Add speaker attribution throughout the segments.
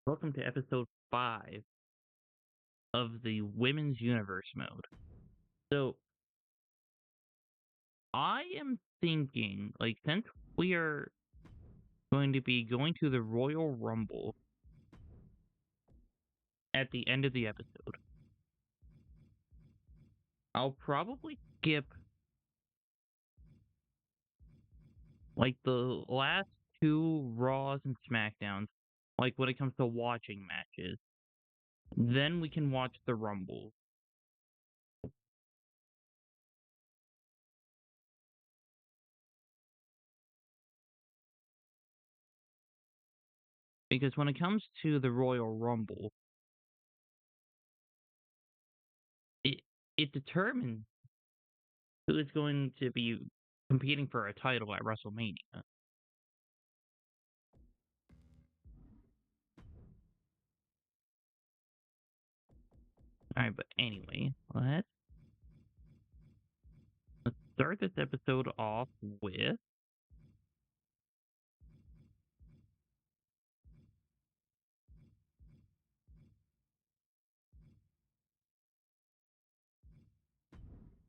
Speaker 1: Welcome to episode 5 of the Women's Universe mode. So, I am thinking, since we are going to be going to the Royal Rumble at the end of the episode, I'll probably skip, the last two Raws and SmackDowns, when it comes to watching matches. Then we can watch the Rumble. Because when it comes to the Royal Rumble, it determines who is going to be competing for a title at WrestleMania. Alright, but anyway, let's start this episode off with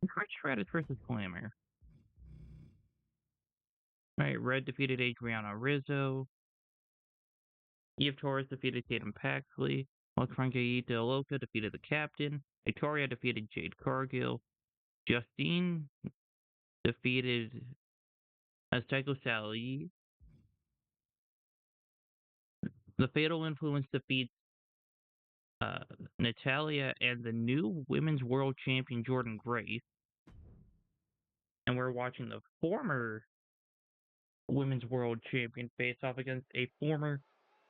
Speaker 1: Trish Stratus versus Glamour. Alright, Red defeated Adriana Rizzo. Eve Torres defeated Tatum Paxley. While Frankie De Loca defeated the Captain. Victoria defeated Jade Cargill. Justine defeated Azteco Sally. The Fatal Influence defeats Natalia and the new Women's World Champion Jordan Grace. And we're watching the former Women's World Champion face off against a former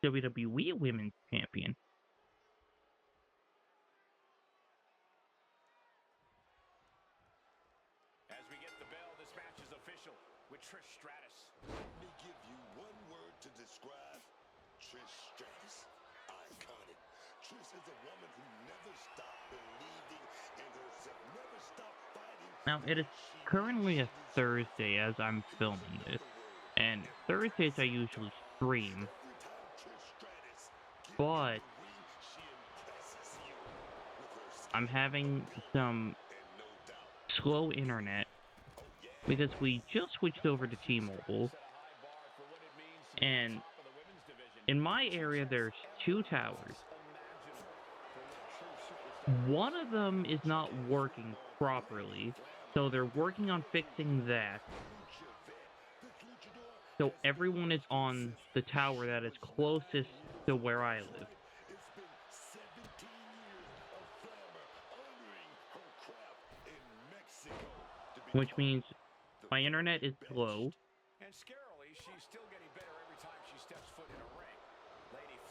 Speaker 1: WWE Women's Champion.
Speaker 2: As we get the bell, this match is official with Trish Stratus.
Speaker 3: Let me give you one word to describe Trish Stratus. Iconic. Trish is a woman who never stopped believing in herself, never stopped fighting.
Speaker 1: Now, it is currently a Thursday as I'm filming this, and Thursdays I usually stream, but I'm having some slow internet because we just switched over to T-Mobile, and in my area there's two towers. One of them is not working properly, so they're working on fixing that. So everyone is on the tower that is closest to where I live. Which means my internet is slow.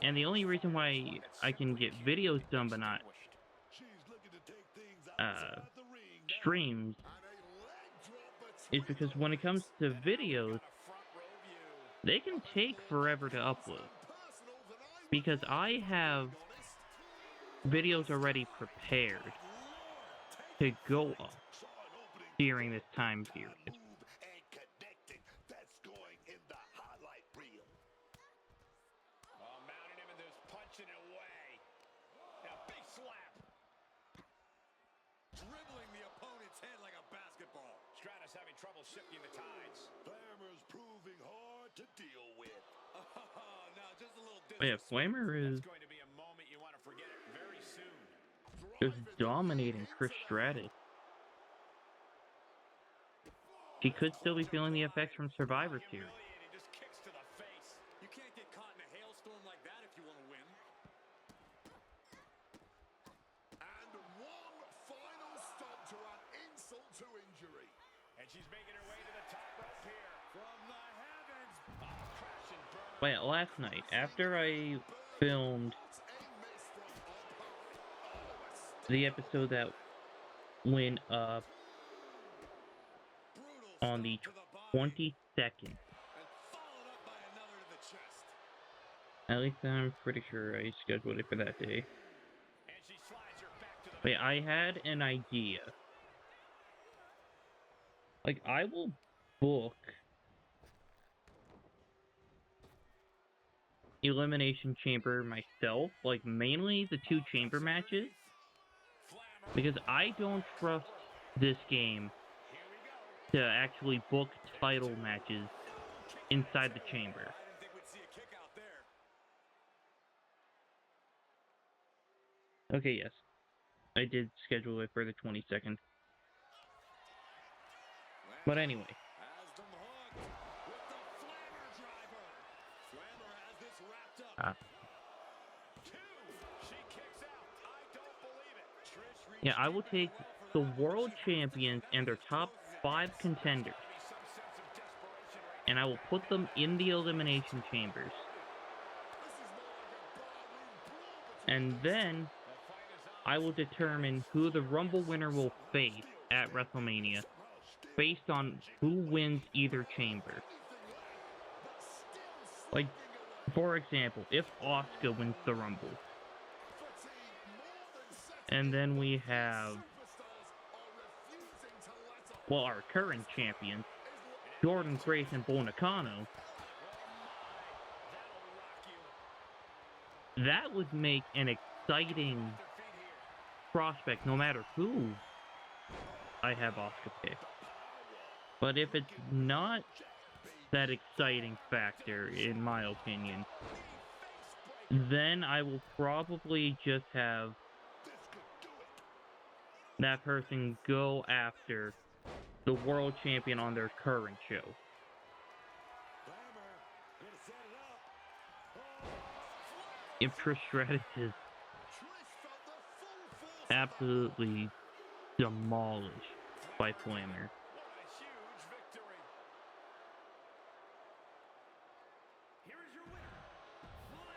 Speaker 1: And the only reason why I can get videos done but not streams is because when it comes to videos, they can take forever to upload. Because I have videos already prepared to go up during this time period.
Speaker 2: Trouble shifting the tides.
Speaker 3: Glamour's proving hard to deal with.
Speaker 2: Now just a little
Speaker 1: Yeah, Flamer is
Speaker 2: going to be a moment you want to forget it very soon.
Speaker 1: just dominating Trish Stratus. She could still be feeling the effects from Survivor Series.
Speaker 2: Just kicks to the face. You can't get caught in a hailstorm like that if you want to win.
Speaker 3: And one final stop to add insult to injury.
Speaker 2: And she's making her way to the top rope here. From the heavens. Crash and burn.
Speaker 1: Wait, last night, after I filmed the episode that went up on the 22nd, at least I'm pretty sure I scheduled it for that day. Wait, I had an idea. I will book Elimination Chamber myself, like mainly the 2 chamber matches, because I don't trust this game to actually book title matches inside the chamber.
Speaker 2: I didn't think we'd see a kick out there.
Speaker 1: Okay, yes. I did schedule it for the 22nd. But anyway.
Speaker 2: Has them hooked with the Flammer driver. Flammer has this wrapped up.
Speaker 1: Ah.
Speaker 2: 2. She kicks out. I don't believe it. Trish
Speaker 1: Yeah, I will
Speaker 2: retrieved
Speaker 1: take
Speaker 2: well for
Speaker 1: the
Speaker 2: that.
Speaker 1: world
Speaker 2: She finds
Speaker 1: champions
Speaker 2: the
Speaker 1: and their
Speaker 2: defense
Speaker 1: top
Speaker 2: closes it.
Speaker 1: 5
Speaker 2: There's
Speaker 1: contenders,
Speaker 2: gotta be some sense of desperation right
Speaker 1: and I
Speaker 2: now.
Speaker 1: will put them in the elimination chambers. And then
Speaker 2: The fight is on.
Speaker 1: I will determine who the Rumble winner will face at WrestleMania based on who wins either chamber. Like, for example, if Asuka wins the Rumble, and then we have, well, our current champions, Jordan Grace and Bull Nakano, that would make an exciting prospect no matter who I have Asuka pick. But if it's not that exciting factor, in my opinion, then I will probably just have that person go after the world champion on their current show. If Trish Stratus is absolutely demolished by Flammer.
Speaker 2: What a huge victory. Here is your winner, Flammer.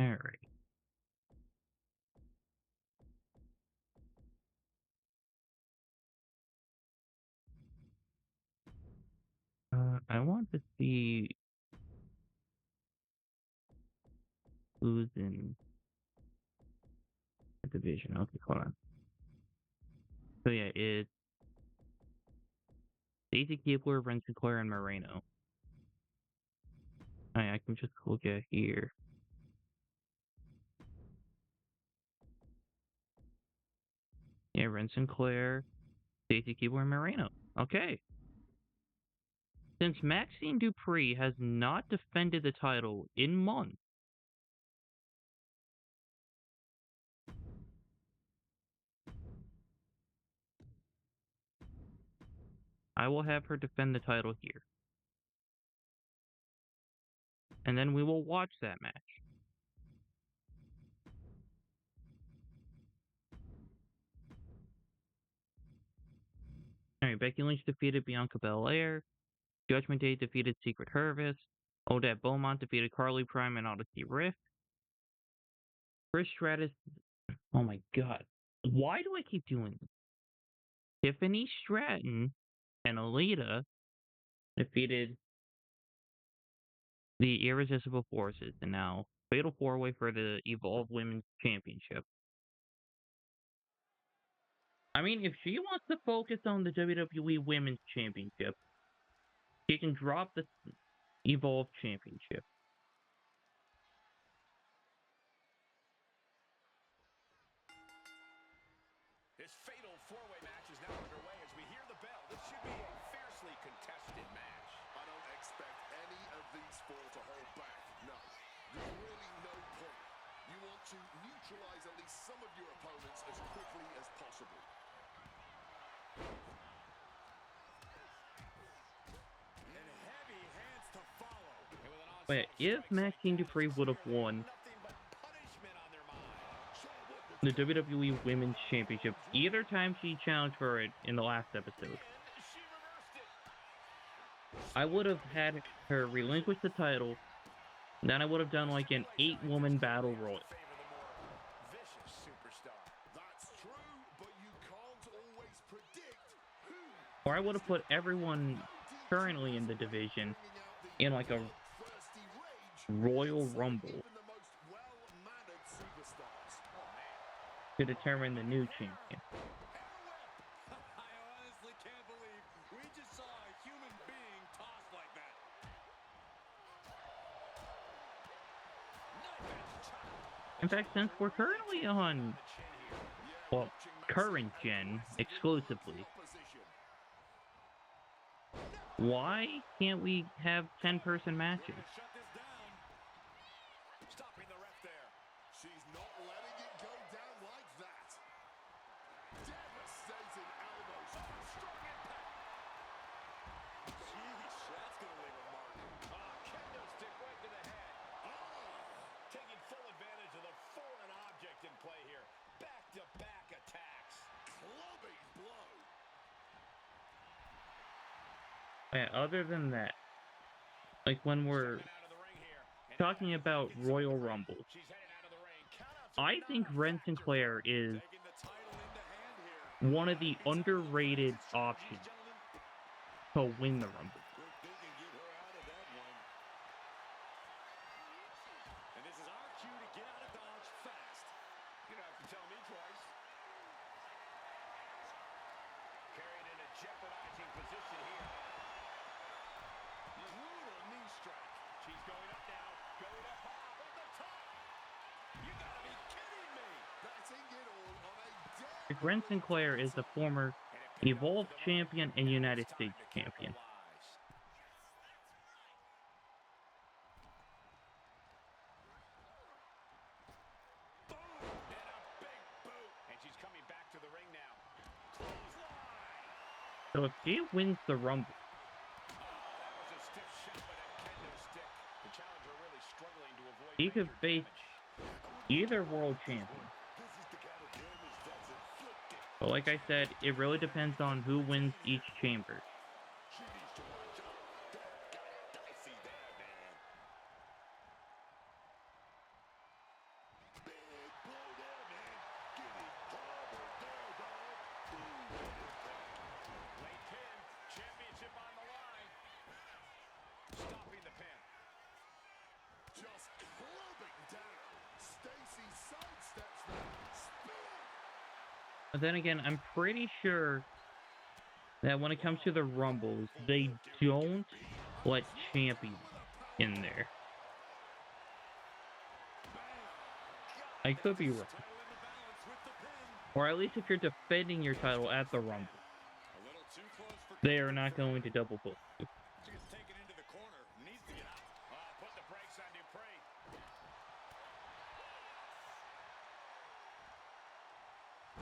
Speaker 1: Alright. I want to see who's in the division. Okay, hold on. So yeah, it's Daisy Keebler, Ren Sinclair, and Moreno. I can just look at here. Yeah, Ren Sinclair, Daisy Keebler, and Moreno. Okay. Since Maxine Dupree has not defended the title in months, I will have her defend the title here. And then we will watch that match. Alright, Becky Lynch defeated Bianca Belair. Judgment Day defeated Secret Harvest. Odette Beaumont defeated Carly Prime and Odyssey Rift. Trish Stratus. Oh my god. Why do I keep doing this? Tiffany Stratton and Alita defeated the Irresistible Forces, and now Fatal 4-Way for the Evolve Women's Championship. I mean, if she wants to focus on the WWE Women's Championship, she can drop the Evolve Championship.
Speaker 2: This fatal 4-way match is now underway as we hear the bell. This should be a fiercely contested match.
Speaker 3: I don't expect any of these four to hold back. No, there's really no point. You want to neutralize at least some of your opponents as quickly as possible.
Speaker 2: And heavy hands to follow. And with an
Speaker 1: But
Speaker 2: onslaught
Speaker 1: if
Speaker 2: strikes like
Speaker 1: Maxine
Speaker 2: that,
Speaker 1: Dupree would have
Speaker 2: they have
Speaker 1: won
Speaker 2: nothing but punishment on their mind.
Speaker 1: the WWE Women's Championship either time she challenged for it in the last episode,
Speaker 2: And she reversed it.
Speaker 1: I would have had her relinquish the title. Then I would have done like an 8-woman battle royal.
Speaker 2: Favor the more vicious superstar.
Speaker 3: That's true, but you can't always predict who.
Speaker 1: Or I would have put everyone currently in the division in like a Royal Rumble. to determine the new champion.
Speaker 2: I honestly can't believe we just saw a human being tossed like that.
Speaker 1: In fact, since we're currently on, well, current gen exclusively, why can't we have 10-person matches?
Speaker 2: Shut this down. Stopping the ref there.
Speaker 3: She's not letting it go down like that. Devastating elbows.
Speaker 2: Strong impact. Sheesh, that's going to leave a mark. Kendo stick right to the head. Taking full advantage of the foreign object in play here. Back-to-back attacks.
Speaker 3: Clubbing blow.
Speaker 1: Yeah, other than that, like when we're talking about Royal Rumbles, I think Ren Sinclair is one of the underrated options to win the Rumble.
Speaker 2: Good thinking, get her out of that one. And this is our cue to get out of Dodge fast. You don't have to tell me twice. Carried in a jeopardizing position here. Brutal knee strike. She's going up now. Going up high on the top. You gotta be kidding me.
Speaker 3: Batting it all on a dead.
Speaker 1: Like Ren Sinclair is the former Evolve champion and United States champion. So if she wins the Rumble, he could face either world champion. But like I said, it really depends on who wins each chamber.
Speaker 3: She needs to watch out. Got dicey there, man. Big blow there, man. Getting clobbered there, dog. Ooh, what impact.
Speaker 2: Late pin, championship on the line. Stopping the pin.
Speaker 3: Just clubbing down. Stacy sidesteps that. Spear.
Speaker 1: But then again, I'm pretty sure that when it comes to the Rumbles, they don't let champions in there. I could be wrong. Or at least if you're defending your title at the Rumble, they are not going to double book you.
Speaker 2: She's taken into the corner. Needs to get out. Put the brakes on Dupree.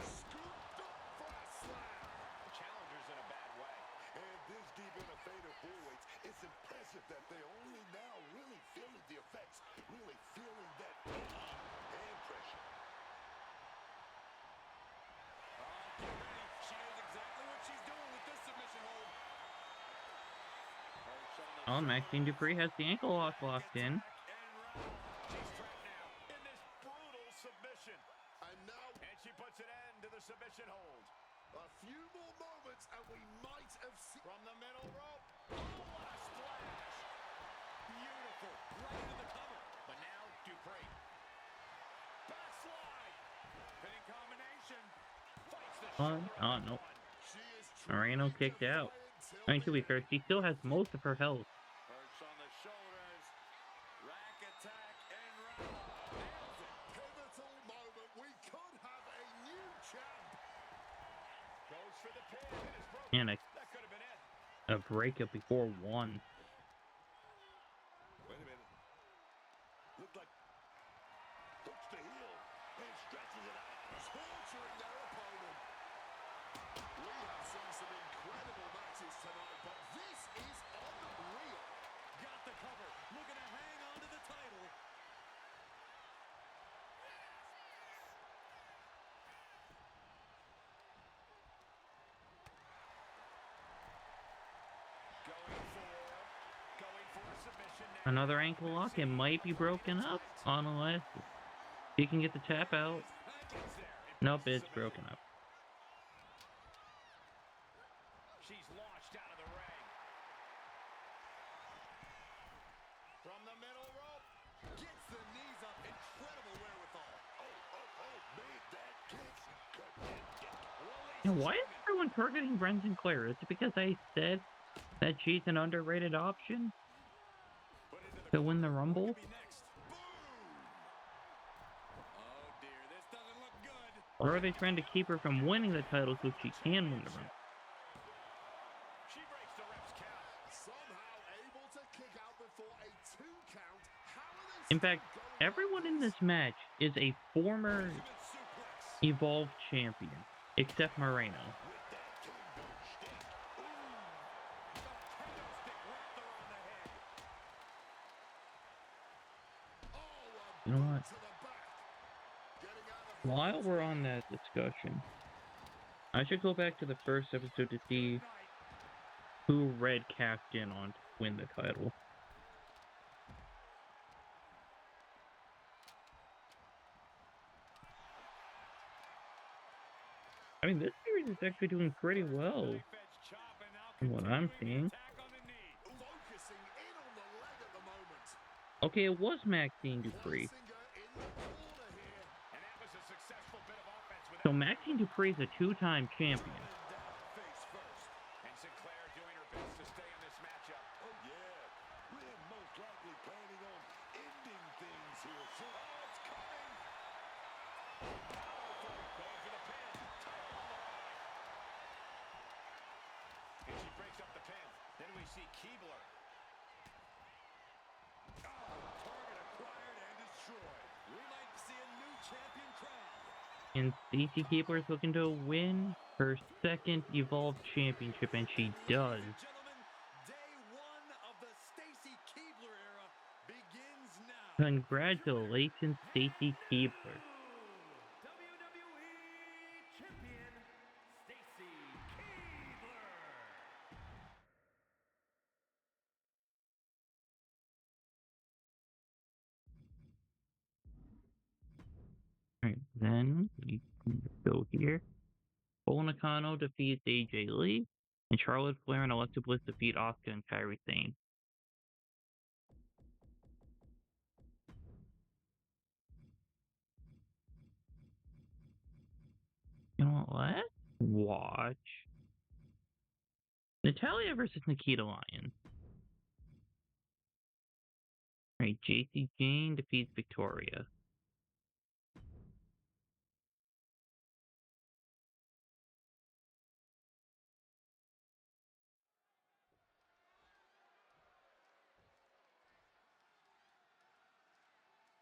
Speaker 3: Scooped up for a slam.
Speaker 2: The challenger's in a bad way.
Speaker 3: And this deep in the fatal bullweights, it's impressive that they're only now really feeling the effects, really feeling that pain and pressure.
Speaker 2: Get ready. She knows exactly what she's doing with this submission hold.
Speaker 1: Oh, Maxine Dupree has the ankle lock locked in.
Speaker 2: She's trapped now in this brutal submission.
Speaker 3: And now,
Speaker 2: And she puts an end to the submission hold.
Speaker 3: a few more moments and we might have seen...
Speaker 2: From the middle rope. Oh, what a splash. Beautiful. Right into the cover. But now Dupree. Backslide. Pinning combination. Fights the
Speaker 1: Oh, no.
Speaker 3: She is
Speaker 1: Moreno kicked out. I mean, to be fair, she still has most of her health.
Speaker 2: Perch on the shoulders. Rack attack and round. Nails it.
Speaker 3: pivotal moment. We could have a new champ.
Speaker 2: Goes for the pin. It is broken.
Speaker 1: And
Speaker 2: That could have been it.
Speaker 1: a breakup before one.
Speaker 3: Wait a minute. Looked like hooks the heel and stretches it out, torturing their opponent. We have seen some incredible matches tonight, but this is unreal.
Speaker 2: Got the cover. Looking to hang on to the title. Going for a submission now.
Speaker 1: Another ankle lock. It might be broken up unless he can get the tap out.
Speaker 2: Gets there.
Speaker 1: Nope, it's broken up.
Speaker 2: She's launched out of the ring. From the middle rope. Gets the knees up. Incredible wherewithal.
Speaker 3: Oh, made that kick.
Speaker 1: And why is everyone targeting Bren Sinclair? Is it because I said that she's an underrated option
Speaker 2: Put into the
Speaker 1: to win the
Speaker 2: corner. What
Speaker 1: Rumble?
Speaker 2: could be next? Boom! Oh dear, this doesn't look good.
Speaker 1: Or are they trying to keep her from winning the title so she can win the Rumble?
Speaker 2: She breaks the ref's count.
Speaker 3: Somehow able to kick out before a 2 count. How are they
Speaker 1: In
Speaker 3: still
Speaker 1: fact,
Speaker 3: going
Speaker 1: everyone
Speaker 3: like
Speaker 1: in
Speaker 3: this?
Speaker 1: this match is a former
Speaker 2: Ultimate suplex.
Speaker 1: Evolved champion, except Moreno.
Speaker 3: With that kendo stick.
Speaker 2: The kendo stick wrapped around the head.
Speaker 3: Oh, a
Speaker 1: You know
Speaker 3: boot
Speaker 1: what?
Speaker 3: to the back. Getting out of
Speaker 1: While
Speaker 3: harm's
Speaker 1: we're
Speaker 3: way.
Speaker 1: on that discussion, I should go back to the first episode to see who Red cashed in on to win the title. I mean, this series is actually doing pretty well
Speaker 2: Knife edge chop and now
Speaker 1: from what I'm
Speaker 2: continuing
Speaker 1: seeing.
Speaker 2: the attack on the knee.
Speaker 3: Focusing in on the leg at the moment.
Speaker 1: Okay, it was Maxine Dupree.
Speaker 3: Placing her in the corner here.
Speaker 2: And that was a successful bit of offense with
Speaker 1: So
Speaker 2: that.
Speaker 1: Maxine Dupree is a two-time champion.
Speaker 3: And down face first.
Speaker 2: And Sinclair doing her best to stay in this matchup.
Speaker 3: Oh, yeah. We're most likely planning on ending things here soon. Oh, it's coming.
Speaker 2: Powerful. Going for the pin. Title on the line. And she breaks up the pin. Then we see Keebler.
Speaker 3: Target acquired and destroyed.
Speaker 2: We might see a new champion crowned.
Speaker 1: And Stacy Keibler is looking to win her second Evolved Championship, and she does.
Speaker 2: Ladies and gentlemen, day 1 of the Stacy Keebler era begins now.
Speaker 1: Congratulations, Stacy Keibler.
Speaker 2: WWE Champion Stacy Keebler.
Speaker 1: Alright, then we can go here. Bull Nakano defeats AJ Lee, and Charlotte Flair and Alexa Bliss defeat Asuka and Kairi Sane. You know what? Let's watch Natalia versus Nikita Lyons. Alright, JC Jane defeats Victoria.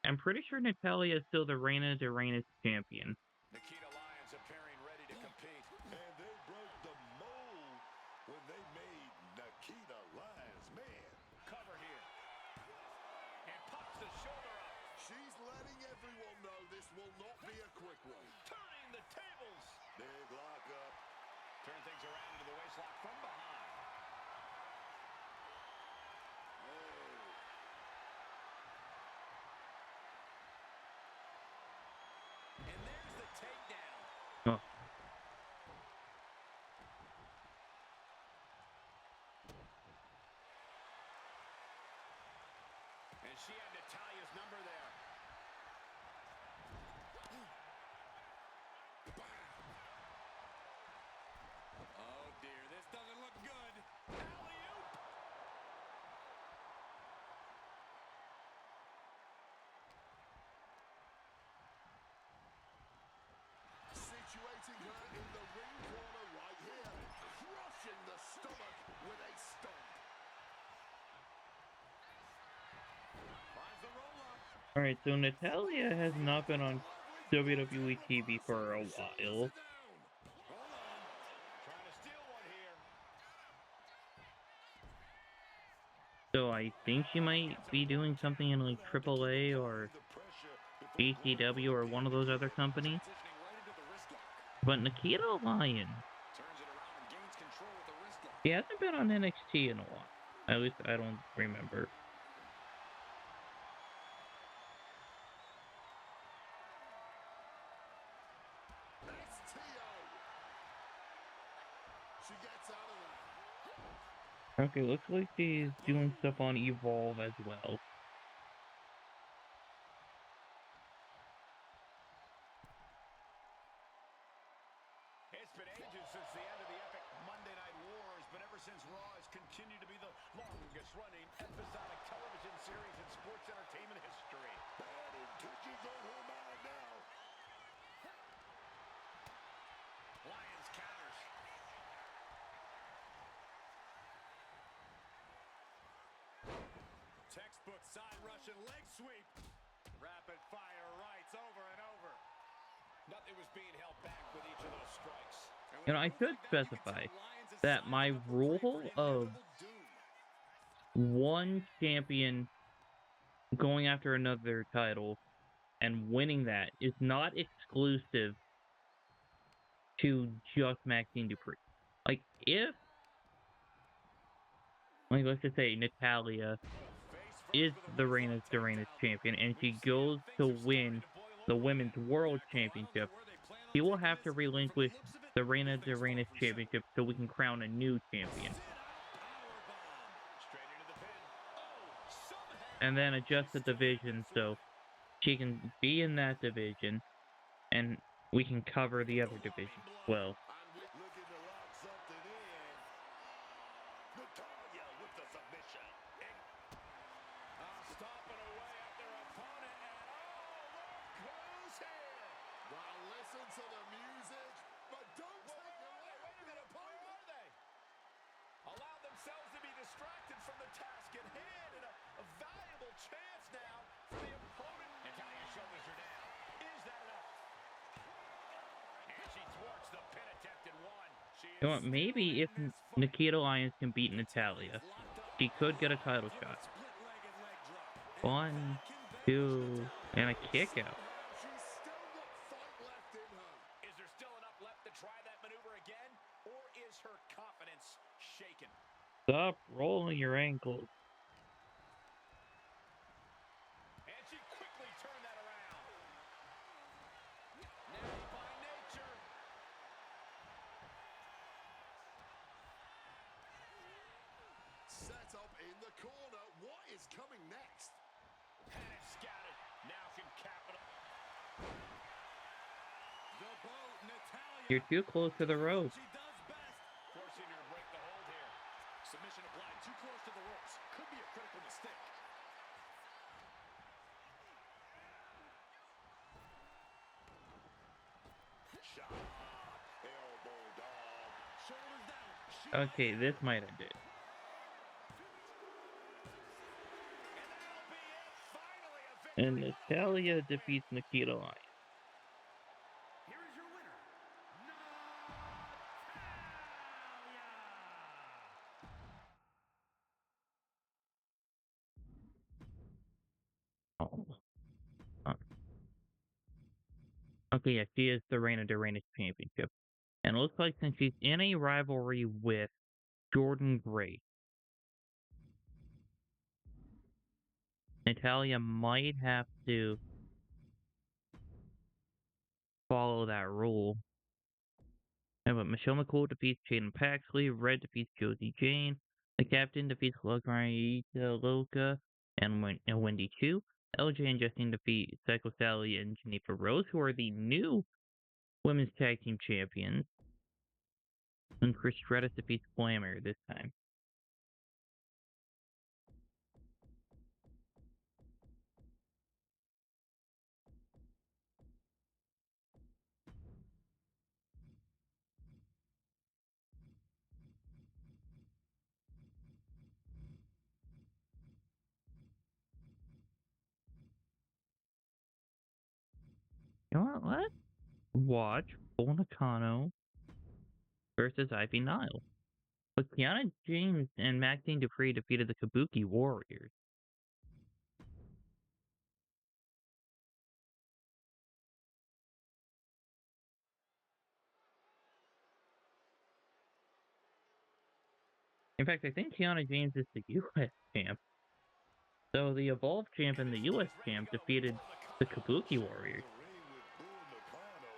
Speaker 1: I'm pretty sure Natalia is still the Reina de Reinas champion.
Speaker 2: Nikita Lyons appearing ready to compete.
Speaker 3: And they broke the mold when they made Nikita Lyons. Man,
Speaker 2: Cover here. And pops the shoulder up.
Speaker 3: she's letting everyone know this will not be a quick one.
Speaker 2: Turning the tables.
Speaker 3: Big lockup.
Speaker 2: Turn things around into the waistlock from behind. And there's the takedown.
Speaker 1: Oh,
Speaker 2: And she had Natalia's number there. Oh dear, this doesn't look good. Alley-oop.
Speaker 3: Situating her in the ring corner right here. Crushing the stomach with a stomp.
Speaker 2: Finds the roll-up.
Speaker 1: alright, so Natalia has not been on WWE TV for a while.
Speaker 2: Hold on. Trying to steal one here.
Speaker 1: So I think she might be doing something in like AAA or
Speaker 3: The pressure before
Speaker 1: BCW or one of those other companies.
Speaker 2: Transitioning right into the wrist lock.
Speaker 1: But Nikita Lyons,
Speaker 2: Turns it around and gains control with the wrist lock.
Speaker 1: he hasn't been on NXT in a while. At least I don't remember.
Speaker 3: It's T.O. She gets out of that.
Speaker 1: Okay, looks like she's doing stuff on Evolve as well.
Speaker 2: It's been ages since the end of the epic Monday Night Wars, but ever since Raw has continued to be the longest-running episodic television series in sports entertainment history.
Speaker 3: Bad intentions on her mind now.
Speaker 2: Lions counters. Textbook side Russian leg sweep. Rapid fire rights over and over. Nothing was being held back with each of those strikes.
Speaker 1: You know, I should specify that my rule of one champion going after another title and winning that is not exclusive to just Maxine Dupree. Like, if, like, let's just say Natalya is the Reina's champion and she goes to win the Women's World Championship, he will have to relinquish the Reina's championship so we can crown a new champion. And then adjust the division so she can be in that division and we can cover the other division well.
Speaker 3: Looking to lock something in. Natalya with the submission.
Speaker 2: Stomping away at their opponent, and look who's here!
Speaker 3: Now listen to the music, but don't take your eye off your opponent.
Speaker 2: Where are they? Allowed themselves to be distracted from the task at hand, and a valuable chance now for the opponent. Natalya's shoulders are down. Is that enough? And she thwarts the pin attempt in one.
Speaker 1: You know what, maybe if Nikita Lyons can beat Natalya, she could get a title shot. 1, 2, and a kick out.
Speaker 3: She's still got fight left in her.
Speaker 2: Is there still enough left to try that maneuver again? Or is her confidence shaken?
Speaker 1: Stop rolling your ankles.
Speaker 2: And she quickly turned that around. Now by nature.
Speaker 3: Set up in the corner. What is coming next?
Speaker 2: Had it scouted. Now can capital. The boat, Natalya.
Speaker 1: You're too close to the rope.
Speaker 2: She does best. Forcing her to break the hold here. Submission applied too close to the ropes. Could be a critical mistake.
Speaker 3: Shot. Elbow dog.
Speaker 2: Shoulders down. She
Speaker 1: Okay, this might end it.
Speaker 2: And that'll be it. Finally a victory.
Speaker 1: And Natalya defeats Nikita Lyons.
Speaker 2: Here is your winner,
Speaker 1: Oh. Okay, yeah, she is the Reina de Reinas championship. And it looks like since she's in a rivalry with Jordan Grace, Natalya might have to follow that rule. Yeah, but Michelle McCool defeats Jaden Paxley, Red defeats Josie Jane, the captain defeats Loka and Wendy Chu, LJ and Justine defeat Psycho Sally and Jennifer Rose, who are the new women's tag team champions. And Chris Stratus defeats Glamour this time. You know what? Let's watch Bull Nakano versus Ivy Nile. But Kiana James and Maxine Dupree defeated the Kabuki Warriors. In fact, I think Kiana James is the U.S. champ. So the Evolve champ and the U.S. champ defeated the Kabuki Warriors.
Speaker 3: The ring with Bull Nakano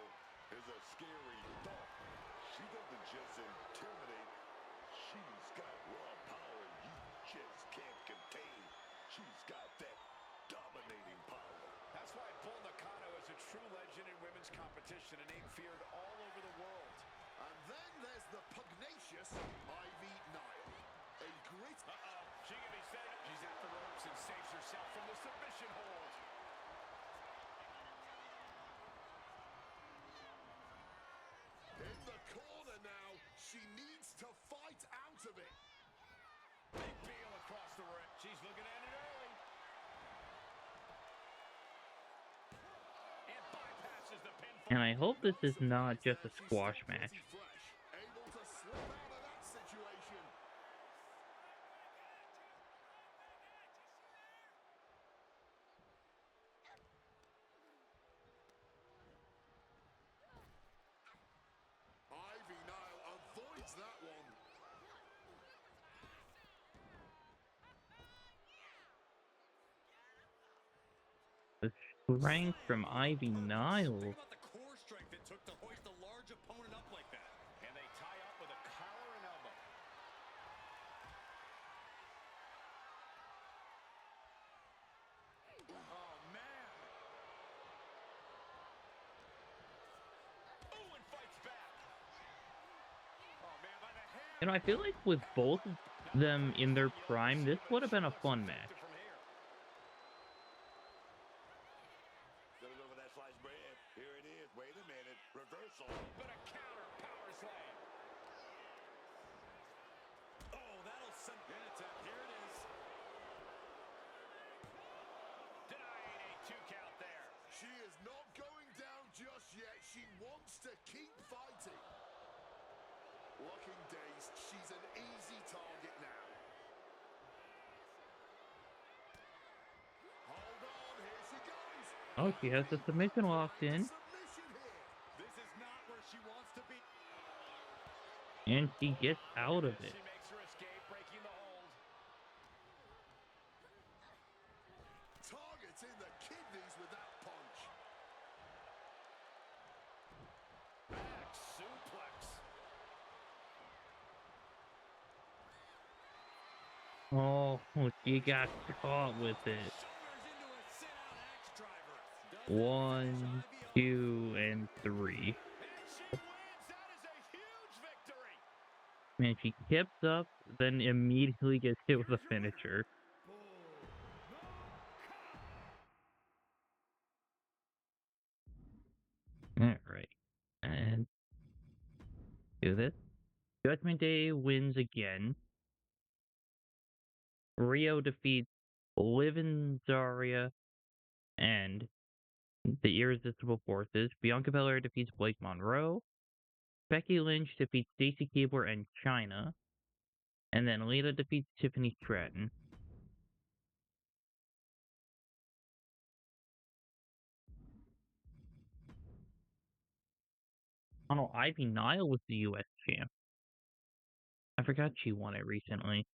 Speaker 3: is a scary thought. She doesn't just intimidate. She's got raw power you just can't contain. She's got that dominating power.
Speaker 2: That's why Bull Nakano is a true legend in women's competition, a name feared all over the world.
Speaker 3: I'm there's the pugnacious Ivy Nile. A grit.
Speaker 2: Uh-oh. She can be setting up. She's at the ropes and saves herself from the submission hold.
Speaker 3: In the corner now. She needs to fight out of it.
Speaker 2: Big Beal across the ring. She's looking at it early. And bypasses the pinfall.
Speaker 1: And I hope this is not just a
Speaker 3: She's
Speaker 1: squash
Speaker 3: still
Speaker 1: match.
Speaker 3: pretty fresh, able to slip out of that situation. Ivy Nile avoids that one.
Speaker 1: The strength from Ivy Nile.
Speaker 2: Think about the core strength it took to hoist a large opponent up like that. And they tie up with a collar and elbow. Oh, man. Oh, and fights back. Oh, man, by the hair.
Speaker 1: You know, I feel like with both of them in their prime, this would have been a fun match.
Speaker 2: From here.
Speaker 3: Gonna go for that sliced bread. Here it is. Wait a minute. Reversal.
Speaker 2: But a counter power slam. Oh, that'll send in attack. Here it is. Denying a 2 count there.
Speaker 3: She is not going down just yet. She wants to keep fighting. Looking dazed. She's an easy target now. Hold on. Here she goes.
Speaker 1: Oh, she has the submission locked in.
Speaker 3: Submission here.
Speaker 2: This is not where she wants to be.
Speaker 1: And she gets out of it.
Speaker 2: She makes her escape, breaking the hold.
Speaker 3: Targets in the kidneys with that punch.
Speaker 2: Back suplex.
Speaker 1: Oh, she got caught with it.
Speaker 2: Shoulders into a sit-out axe driver.
Speaker 1: 1, 2, and 3.
Speaker 2: And she wins. That is a huge victory.
Speaker 1: Man, she kept up, then immediately gets hit with a finisher. Alright. And do this. Judgment Day wins again. Rio defeats Liv and Zarya and the Irresistible Forces. Bianca Belair defeats Blake Monroe. Becky Lynch defeats Stacy Keibler and Chyna. And then Lita defeats Tiffany Stratton. Oh no, Ivy Nile was the US champ. I forgot she won it recently.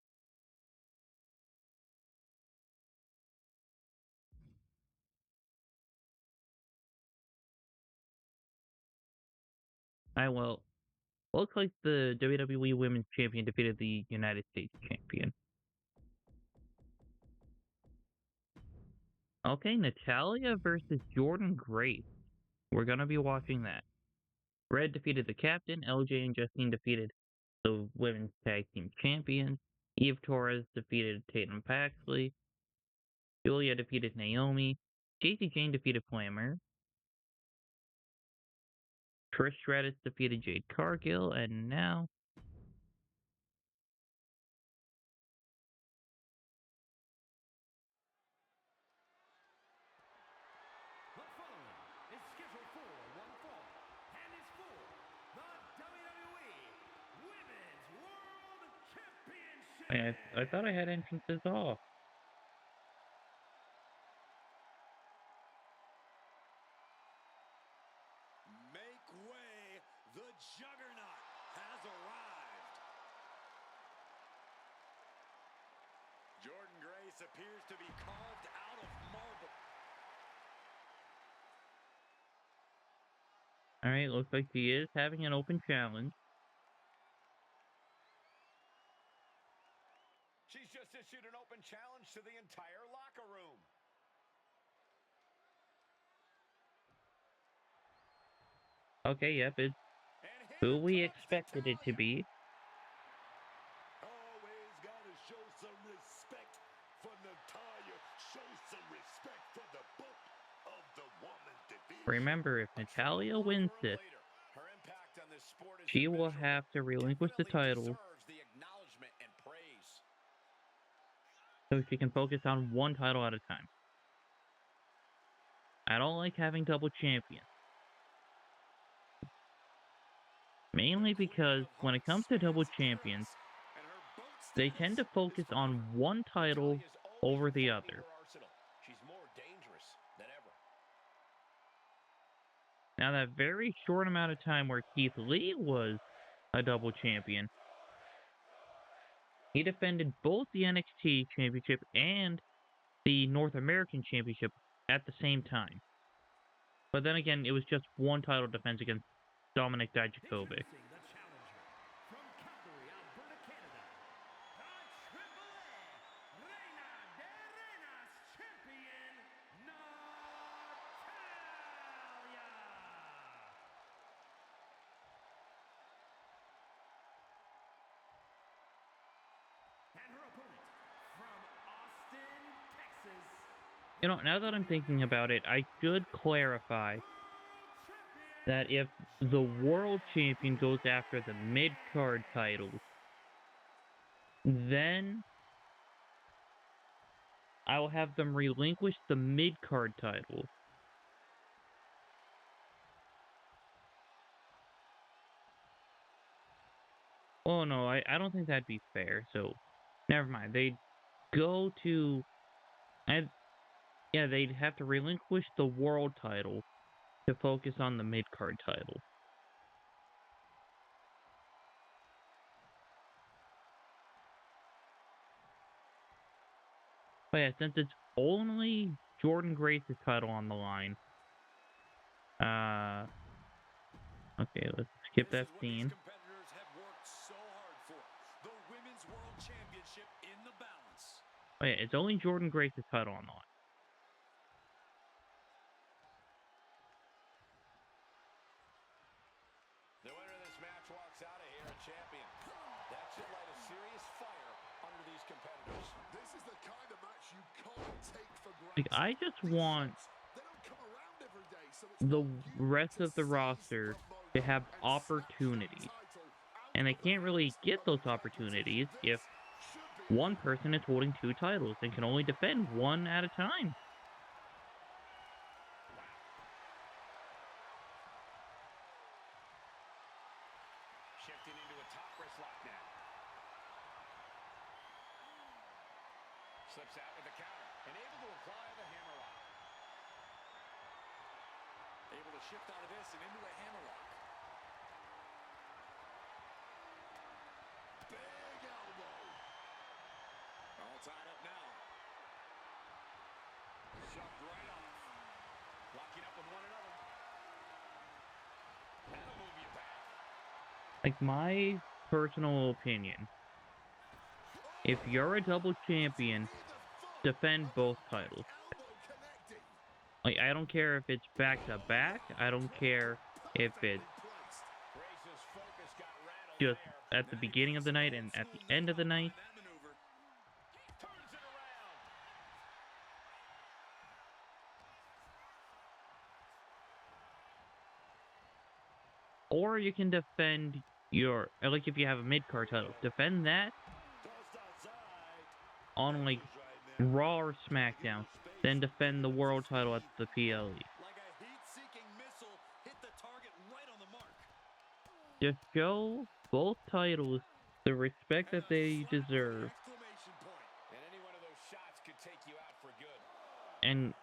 Speaker 1: Well, looks like the WWE Women's Champion defeated the United States Champion. Okay, Natalya versus Jordynne Grace. We're gonna be watching that. Red defeated the Captain. LJ and Justine defeated the Women's Tag Team Champions. Eve Torres defeated Tatum Paxley. Julia defeated Naomi. Jacy Jane defeated Flammer. Trish Stratus defeated Jade Cargill. And now
Speaker 2: The following is scheduled for one fall and is for the WWE Women's World Championship.
Speaker 1: I thought I had entrances off.
Speaker 2: Make way, the Juggernaut has arrived. Jordynne Grace appears to be carved out of marble.
Speaker 1: Alright, looks like she is having an open challenge.
Speaker 2: She's just issued an open challenge to the entire locker room.
Speaker 1: Okay, yep, it's
Speaker 2: And
Speaker 1: who we expected it to be.
Speaker 3: Always gotta show some respect for Natalia. Show some respect for the book of the woman division.
Speaker 1: Remember, if
Speaker 2: A true
Speaker 1: Natalia wins
Speaker 2: locker room
Speaker 1: this,
Speaker 2: leader. Her impact on this sport is
Speaker 1: she will
Speaker 2: immeasurable.
Speaker 1: have to relinquish the
Speaker 2: Definitely
Speaker 1: title
Speaker 2: deserves the acknowledgement and praise.
Speaker 1: so she can focus on one title at a time. I don't like having double champions. Mainly because when it comes to double champions,
Speaker 2: And her boat
Speaker 1: they tend
Speaker 2: status
Speaker 1: to
Speaker 2: is
Speaker 1: focus
Speaker 2: forever.
Speaker 1: on one title
Speaker 2: Natalia's always
Speaker 1: over the
Speaker 2: refining
Speaker 1: other.
Speaker 2: her arsenal. She's more dangerous than ever.
Speaker 1: Now, that very short amount of time where Keith Lee was a double champion, he defended both the NXT Championship and the North American Championship at the same time. But then again, it was just one title defense against Dominic Dijakovic.
Speaker 4: Introducing the challenger from Calgary, Alberta, Canada, the AAA Reina de Reinas champion, Natalia. And her opponent from Austin, Texas.
Speaker 1: You know, now that I'm thinking about it, I should clarify that if the world champion goes after the mid-card titles, then I will have them relinquish the mid-card titles. Oh no, I don't think that'd be fair, so never mind. They'd go to yeah, they'd have to relinquish the world title to focus on the mid-card title. But yeah, since it's only Jordan Grace's title on the line, okay, let's skip
Speaker 2: This
Speaker 1: that
Speaker 2: is what these
Speaker 1: scene.
Speaker 2: competitors have worked so hard for. The Women's World Championship in the balance.
Speaker 1: Oh yeah, it's only Jordan Grace's title on the line.
Speaker 2: The winner of this match walks out of here a champion. That should light a serious fire under these competitors.
Speaker 3: This is the kind of match you can't take for
Speaker 1: Like,
Speaker 3: granted.
Speaker 1: I just
Speaker 3: These
Speaker 1: want
Speaker 3: shots, they don't come around every day, so it's
Speaker 1: the
Speaker 3: on you
Speaker 1: rest
Speaker 3: to
Speaker 1: of the
Speaker 3: seize
Speaker 1: roster
Speaker 3: the moment
Speaker 1: to have
Speaker 3: and snatch that
Speaker 1: opportunities.
Speaker 3: title out
Speaker 1: And they
Speaker 3: of the
Speaker 1: can't really
Speaker 3: hands
Speaker 1: get
Speaker 3: of the
Speaker 1: those
Speaker 3: competition.
Speaker 1: opportunities if
Speaker 3: This should be
Speaker 1: one person is holding two titles and can only defend one at a time.
Speaker 2: Shifting into a top wrist lock now. Slips out with the counter and able to apply the hammerlock. Able to shift out of this and into a hammerlock.
Speaker 3: big elbow.
Speaker 2: All tied up now. Shoved right off. Locking up with one another. That'll move you back.
Speaker 1: Like, my personal opinion, if you're a double champion, defend both titles. Like, I don't care if it's back-to-back. I don't care if it's
Speaker 2: Grace's focus got rattled
Speaker 1: just
Speaker 2: there.
Speaker 1: at the beginning of the night and at the end of the night.
Speaker 2: That maneuver. Turns it around.
Speaker 1: Or you can defend your, like, if you have a mid-card title, defend that on, like, Raw or SmackDown, then defend the world title at the PLE.
Speaker 2: Like a heat-seeking missile hit the target right on the mark.
Speaker 1: Just show both titles the respect that they deserve
Speaker 2: Exclamation point. And any one of those shots could take you out for good.
Speaker 1: and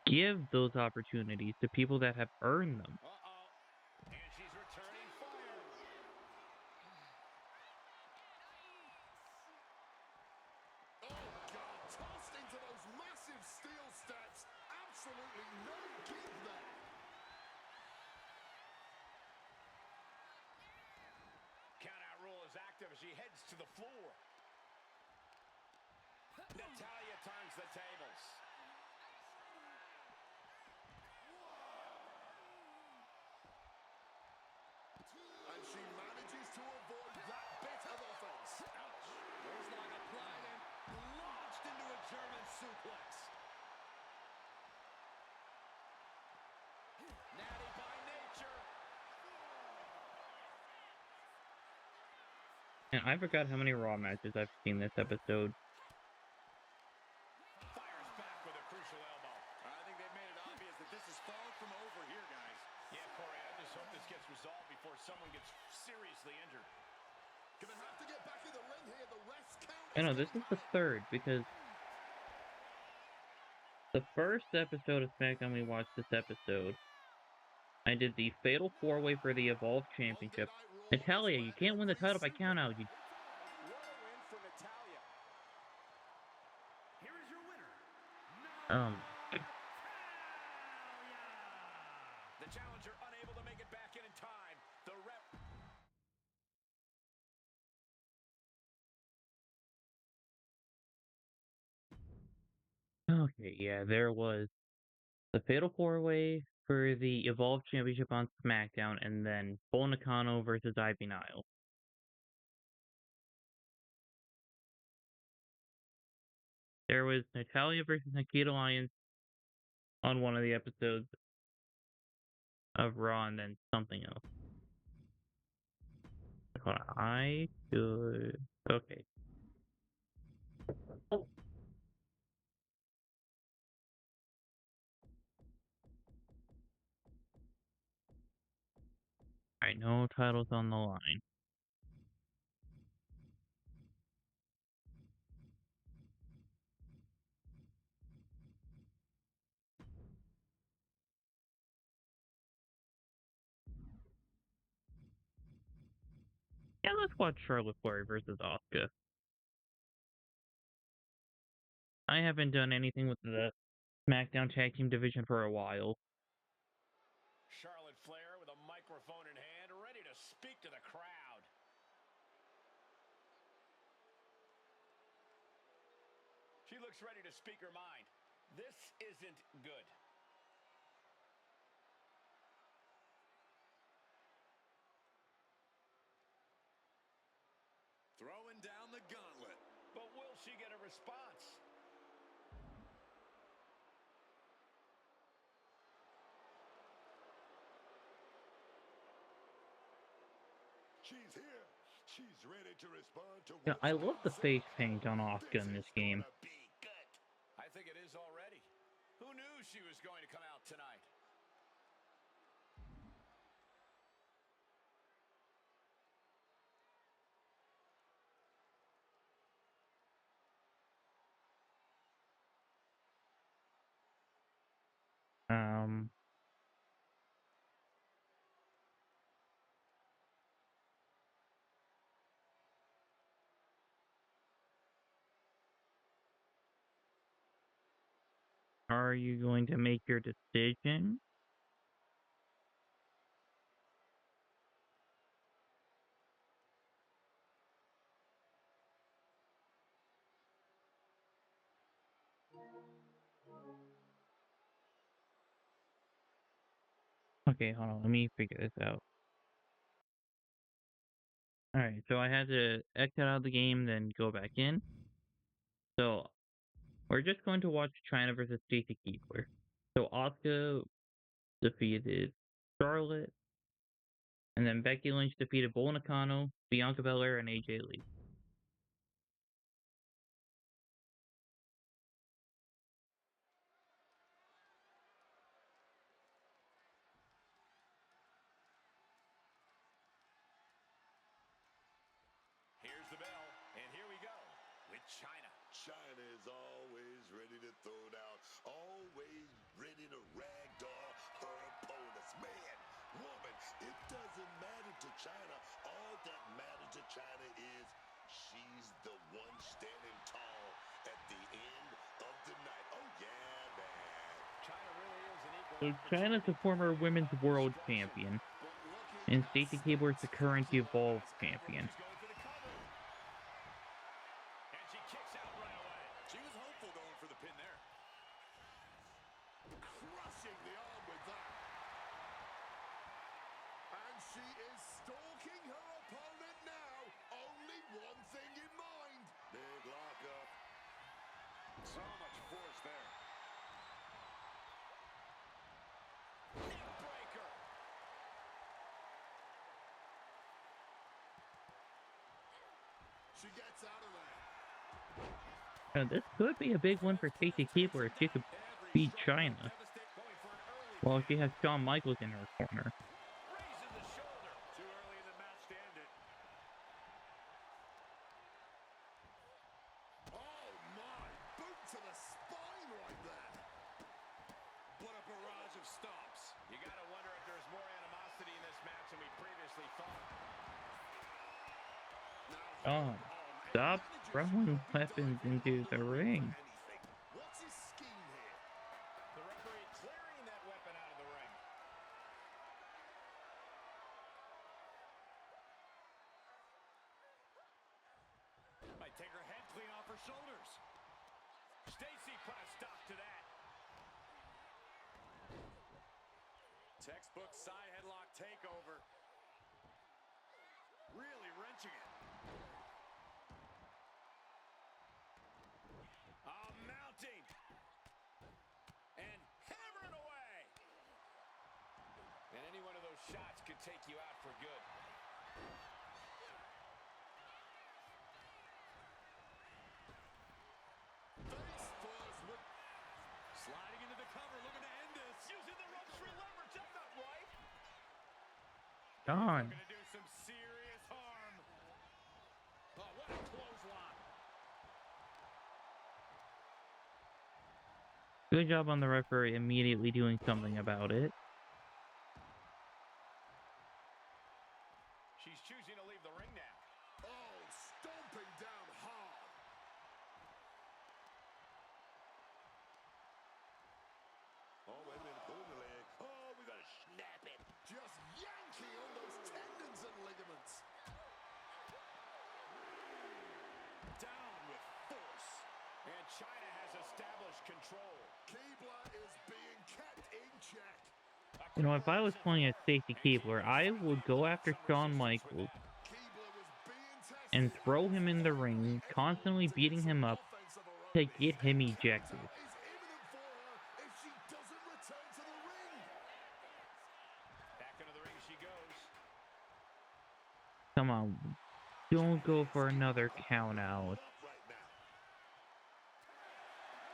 Speaker 1: give those opportunities to people that have earned them.
Speaker 2: Uh-oh. And she's returning fire.
Speaker 3: Oh, God. Tossed into those massive steel steps. Absolutely no give there.
Speaker 2: Countout rule is active as she heads to the floor. Natalia turns the tables.
Speaker 3: And
Speaker 2: suplex. Natty by nature.
Speaker 1: And I forgot how many Raw matches I've seen this episode.
Speaker 2: Fires back with a crucial elbow.
Speaker 5: I think they've made it obvious that this is far from over here, guys.
Speaker 2: Yeah, Corey, I just hope this gets resolved before someone gets seriously injured.
Speaker 3: Gonna have to get back in the ring here. The rest count.
Speaker 1: I know, this is the third, because the first episode of SmackDown we watched this episode, I did the Fatal 4-Way for the Evolve Championship. Natalia, you can't win the title by countout.
Speaker 2: What a win for Natalia.
Speaker 4: Here is your winner,
Speaker 2: The challenger unable to make it back in time. The rep.
Speaker 1: Okay, yeah, there was the Fatal 4-Way for the Evolve Championship on SmackDown, and then Bull Nakano versus Ivy Nile. There was Natalia versus Nikita Lyons on one of the episodes of Raw, and then something else. Hold on, I should... Okay. Alright, no titles on the line. Yeah, let's watch Charlotte Flair versus Asuka. I haven't done anything with the SmackDown Tag Team division for a while.
Speaker 2: Charlotte Flair with a microphone in hand, ready to speak to the crowd. She looks ready to speak her mind. This isn't good.
Speaker 5: Throwing down the gauntlet.
Speaker 2: But will she get a response?
Speaker 3: She's here. She's ready to respond to
Speaker 1: Yeah,
Speaker 3: what
Speaker 1: I love the face paint on Asuka in this game.
Speaker 3: Gonna be good.
Speaker 2: I think it is already. Who knew she was going to come out tonight?
Speaker 1: Are you going to make your decision? Okay, hold on, let me figure this out. Alright, so I had to exit out of the game, then go back in. So, we're just going to watch China versus Stacy Keibler. So, Asuka defeated Charlotte, and then Becky Lynch defeated Bull Nakano, Bianca Belair, and AJ Lee.
Speaker 2: Here's the bell, and here we go with China.
Speaker 3: China is always ready to throw down, always ready to ragdoll her opponents. Man, woman, it doesn't matter to China. All that matters to China is she's the one standing tall at the end of the night. Oh, yeah, man.
Speaker 2: China really is an equal
Speaker 1: So, China's a former women's world champion, and Stacy Keibler is the current Evolve champion.
Speaker 2: And she kicks out right away.
Speaker 5: She was hopeful going for the pin there.
Speaker 3: Crushing the arm with that. And she is stalking her opponent now. Only one thing in mind. Big lockup.
Speaker 5: So much force there.
Speaker 2: Neckbreaker.
Speaker 3: She gets out of there.
Speaker 1: This could be a big one for Stacy Keibler if she could
Speaker 5: Every
Speaker 1: beat
Speaker 5: struggle will
Speaker 1: China.
Speaker 5: devastate.
Speaker 2: Going for an early
Speaker 1: While she
Speaker 2: pin.
Speaker 1: has Shawn Michaels in her corner.
Speaker 2: Raising the shoulder.
Speaker 5: Too early in the match to end it.
Speaker 3: Oh my! Boot to the spine right there.
Speaker 5: What a barrage of stomps.
Speaker 2: You gotta wonder if there's more animosity in this match than we previously thought.
Speaker 1: Oh, stop throwing weapons into the ring.
Speaker 3: What's his scheme here?
Speaker 2: The referee clearing that weapon out of the ring.
Speaker 5: Might take her head clean off her shoulders.
Speaker 2: Stacy put a stop to that.
Speaker 5: Textbook side headlock takeover. Really wrenching it.
Speaker 2: Mounting. And hammering away. And any one of those shots could take you out for good.
Speaker 3: Face first with
Speaker 5: Sliding into the cover, looking to end this.
Speaker 2: Using the ropes for leverage. That's not right.
Speaker 1: Gone.
Speaker 5: Looking to do some serious harm.
Speaker 2: Oh, what a clothesline.
Speaker 1: Good job on the referee immediately doing something about it.
Speaker 2: She's choosing to leave the ring now.
Speaker 3: oh, stomping down hard. Oh, wait a minute, pulling the leg. Oh, we gotta snap it. Just yanking on those tendons and ligaments.
Speaker 5: Down with force.
Speaker 2: And China has established control.
Speaker 3: Keibler is being kept in check.
Speaker 1: You know, if I was playing as Stacy Keibler, I would go after Shawn Michaels
Speaker 3: Keibler was being tested.
Speaker 1: and throw him in the ring, constantly beating him up to get him ejected.
Speaker 3: Is imminent for her if she doesn't return to the ring.
Speaker 2: Back into the ring she goes.
Speaker 1: Come on, don't go for another count out.
Speaker 3: Up right now.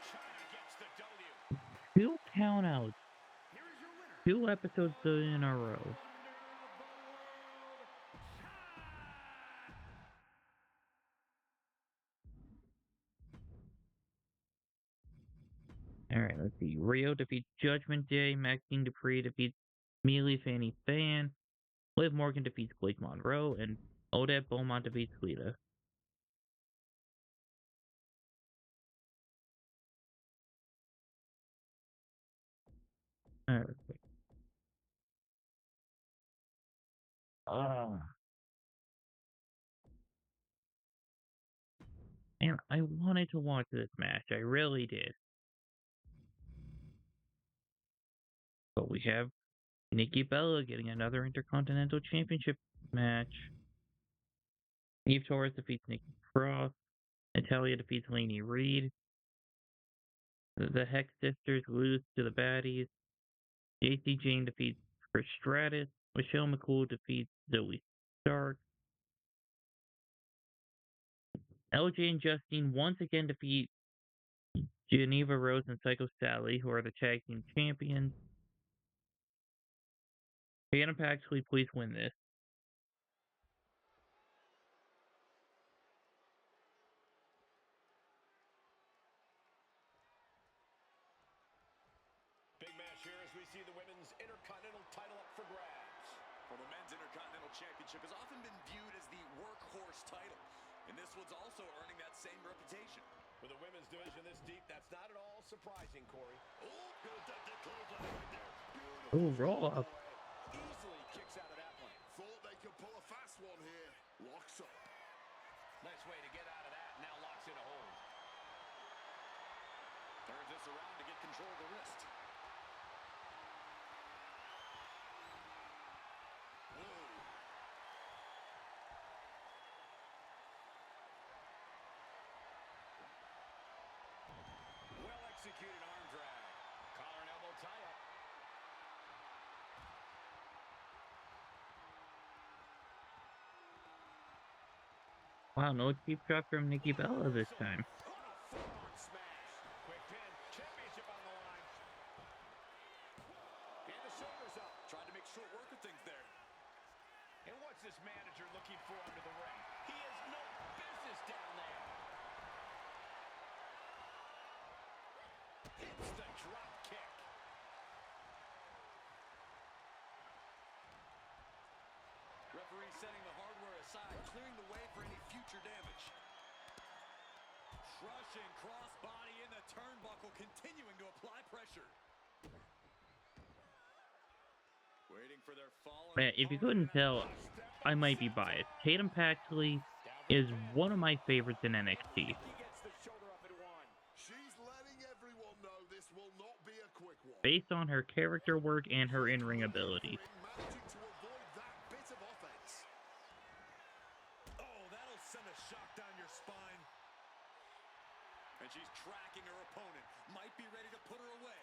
Speaker 2: China gets the W.
Speaker 1: 2 count outs, 2 episodes in a row. Alright, let's see. Rio defeats Judgment Day. Maxine Dupree defeats Mealy Fanny Fan. Liv Morgan defeats Blake Monroe. And Odette Beaumont defeats Lita. Alright, let's see. And I wanted to watch this match. I really did. But we have Nikki Bella getting another Intercontinental Championship match. Eve Torres defeats Nikki Cross. Natalia defeats Lainey Reed. The Hex Sisters lose to the Baddies. JC Jane defeats Trish Stratus. Michelle McCool defeats Zoe Stark. LJ and Justine once again defeat Geneva Rose and Psycho Sally, who are the tag team champions. Hannah Paxley, please win this.
Speaker 2: Big match here as we see the women's Intercontinental title up for grabs.
Speaker 5: Well, the men's Intercontinental Championship has often been viewed as the workhorse title, and this one's also earning that same reputation.
Speaker 2: With the women's division this deep, that's not at all surprising, Corey.
Speaker 3: Oh, gonna duck that clothesline right there. Beautiful.
Speaker 1: Oh, roll up.
Speaker 2: Easily kicks out of that one.
Speaker 3: Thought they could pull a fast one here. Locks up.
Speaker 2: Nice way to get out of that. Now locks in a hold.
Speaker 5: Turns this around to get control of the wrist.
Speaker 1: Wow, no cheap shot from Nikki Bella this time.
Speaker 2: What a forearm smash. Quick pin. Championship on the line. And the shoulders up.
Speaker 5: Tried to make short work of things there.
Speaker 2: And what's this manager looking for under the ring? He has no business down there. Hits the drop kick.
Speaker 5: Referee setting the hardware aside, clearing the way for any future damage. Crushing crossbody in the turnbuckle, continuing to apply pressure. Waiting for their fallen
Speaker 1: Man, if you couldn't tell, I might be biased. Tatum Paxley is one of my favorites in NXT.
Speaker 2: He gets the shoulder up and one.
Speaker 3: She's letting everyone know this will not be a quick one.
Speaker 1: Based on her character work and her in-ring abilities.
Speaker 3: Managing to avoid that bit of offense.
Speaker 5: Oh, that'll send a shock down your spine. And she's tracking her opponent. Might be ready to put her away.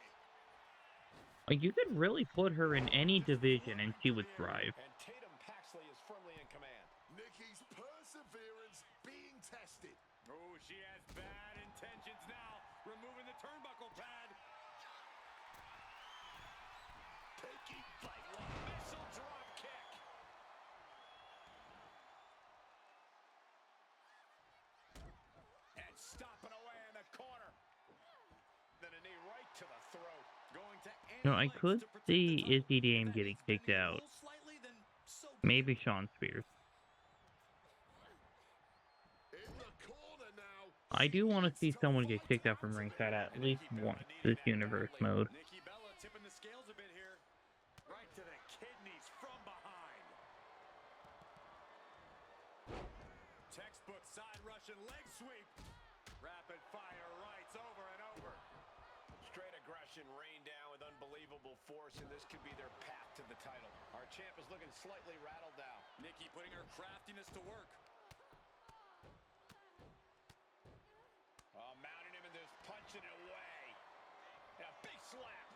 Speaker 1: Like, you could really put her in any division and she would thrive.
Speaker 2: And Tatum Paxley is firmly in command.
Speaker 3: Nikki's perseverance being tested.
Speaker 5: Oh, she has bad intentions now. Removing the turnbuckle pad.
Speaker 3: Taking flight.
Speaker 2: Missile drop kick. And stomping away in the corner. Then a knee right to the throat.
Speaker 5: Going to any
Speaker 1: No, I
Speaker 5: lengths
Speaker 1: could
Speaker 5: to protect
Speaker 1: see
Speaker 5: the title.
Speaker 1: Izzy Dame
Speaker 5: If that
Speaker 1: getting
Speaker 5: means
Speaker 1: kicked
Speaker 5: bending the
Speaker 1: out.
Speaker 5: rules slightly, then so be
Speaker 1: Maybe
Speaker 5: it.
Speaker 1: Sean Spears.
Speaker 3: In the corner now.
Speaker 1: I do want to
Speaker 3: Needs
Speaker 1: see someone get
Speaker 3: fight
Speaker 1: kicked out
Speaker 3: out
Speaker 1: from
Speaker 3: of it.
Speaker 1: ringside at
Speaker 5: And
Speaker 1: least
Speaker 5: Nikki Bella
Speaker 1: once
Speaker 5: needed
Speaker 1: this
Speaker 5: that
Speaker 1: universe
Speaker 5: badly.
Speaker 1: mode.
Speaker 5: Nikki Bella tipping the scales a bit here.
Speaker 2: Right to the kidneys from behind.
Speaker 5: Textbook side Russian leg sweep. Rapid fire rights over and over.
Speaker 2: Straight aggression rained down with unbelievable force, and this could be their path to the title. Our champ is looking slightly rattled now.
Speaker 5: Nikki putting her craftiness to work.
Speaker 2: Mounting him and just punching it away. And a big slap.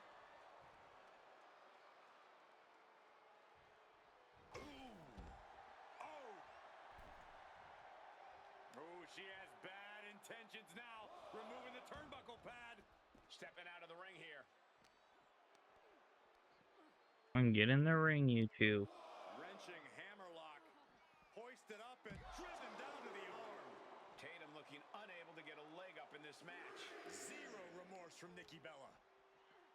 Speaker 5: Oh, she has bad intentions now. Removing the turnbuckle pad.
Speaker 2: Stepping out of the ring here.
Speaker 1: Get in the ring, you two.
Speaker 5: Wrenching hammerlock. Hoisted up and driven down to the arm.
Speaker 2: Tatum looking unable to get a leg up in this match.
Speaker 5: Zero remorse from Nikki Bella.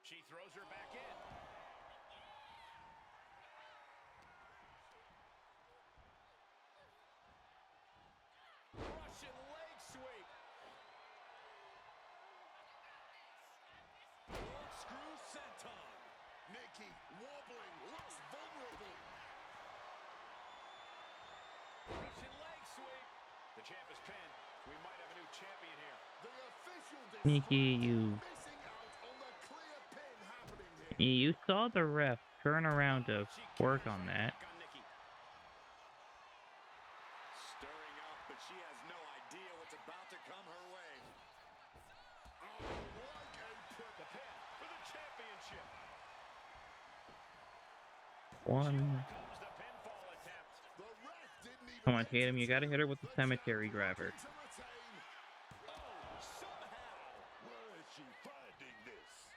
Speaker 2: She throws her back in. Russian leg sweep.
Speaker 5: Corkscrew senton.
Speaker 3: Nikki wobbling, looks vulnerable.
Speaker 2: Russian leg sweep. The champ is pinned. We might have a new champion here.
Speaker 3: The official
Speaker 1: Nikki,
Speaker 3: display
Speaker 1: you
Speaker 3: missing out on the clear pin happening here.
Speaker 1: you saw the ref turn around to
Speaker 2: She
Speaker 1: work
Speaker 2: counters
Speaker 1: on
Speaker 2: right
Speaker 1: that.
Speaker 2: back on Nikki.
Speaker 5: Stirring up, but she has no idea what's about to come her way.
Speaker 3: Oh, like a prick.
Speaker 2: The pin for the championship.
Speaker 1: One.
Speaker 2: Comes the pinfall attempt.
Speaker 3: The ref didn't even
Speaker 1: Come on, Tatum, you gotta hit her with the cemetery grabber.
Speaker 3: to retain.
Speaker 2: Oh, somehow.
Speaker 3: Where is she finding this?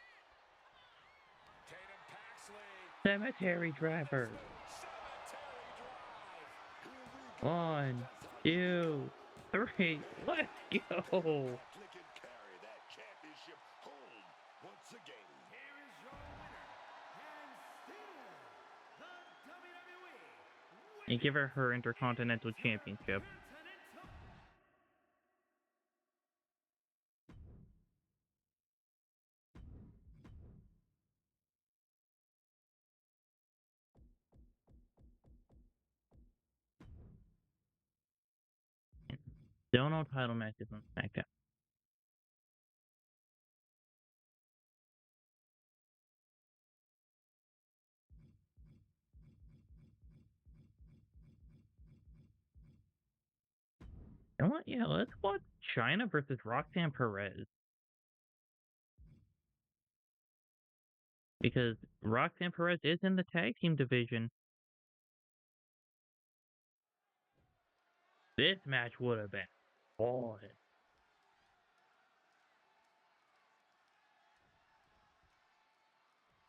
Speaker 2: Tatum Paxley.
Speaker 1: Cemetery driver.
Speaker 2: Cemetery drive.
Speaker 3: Here we go.
Speaker 1: One, two, three. Let's go.
Speaker 3: Paxley can carry that championship home once again.
Speaker 4: Here is your winner, and still the WWE
Speaker 1: And give her her Intercontinental Championship.
Speaker 4: Continental.
Speaker 1: Still no title matches on SmackDown. You know what? Yeah, let's watch China versus Roxanne Perez. Because Roxanne Perez is in the tag team division. This match would have been fun.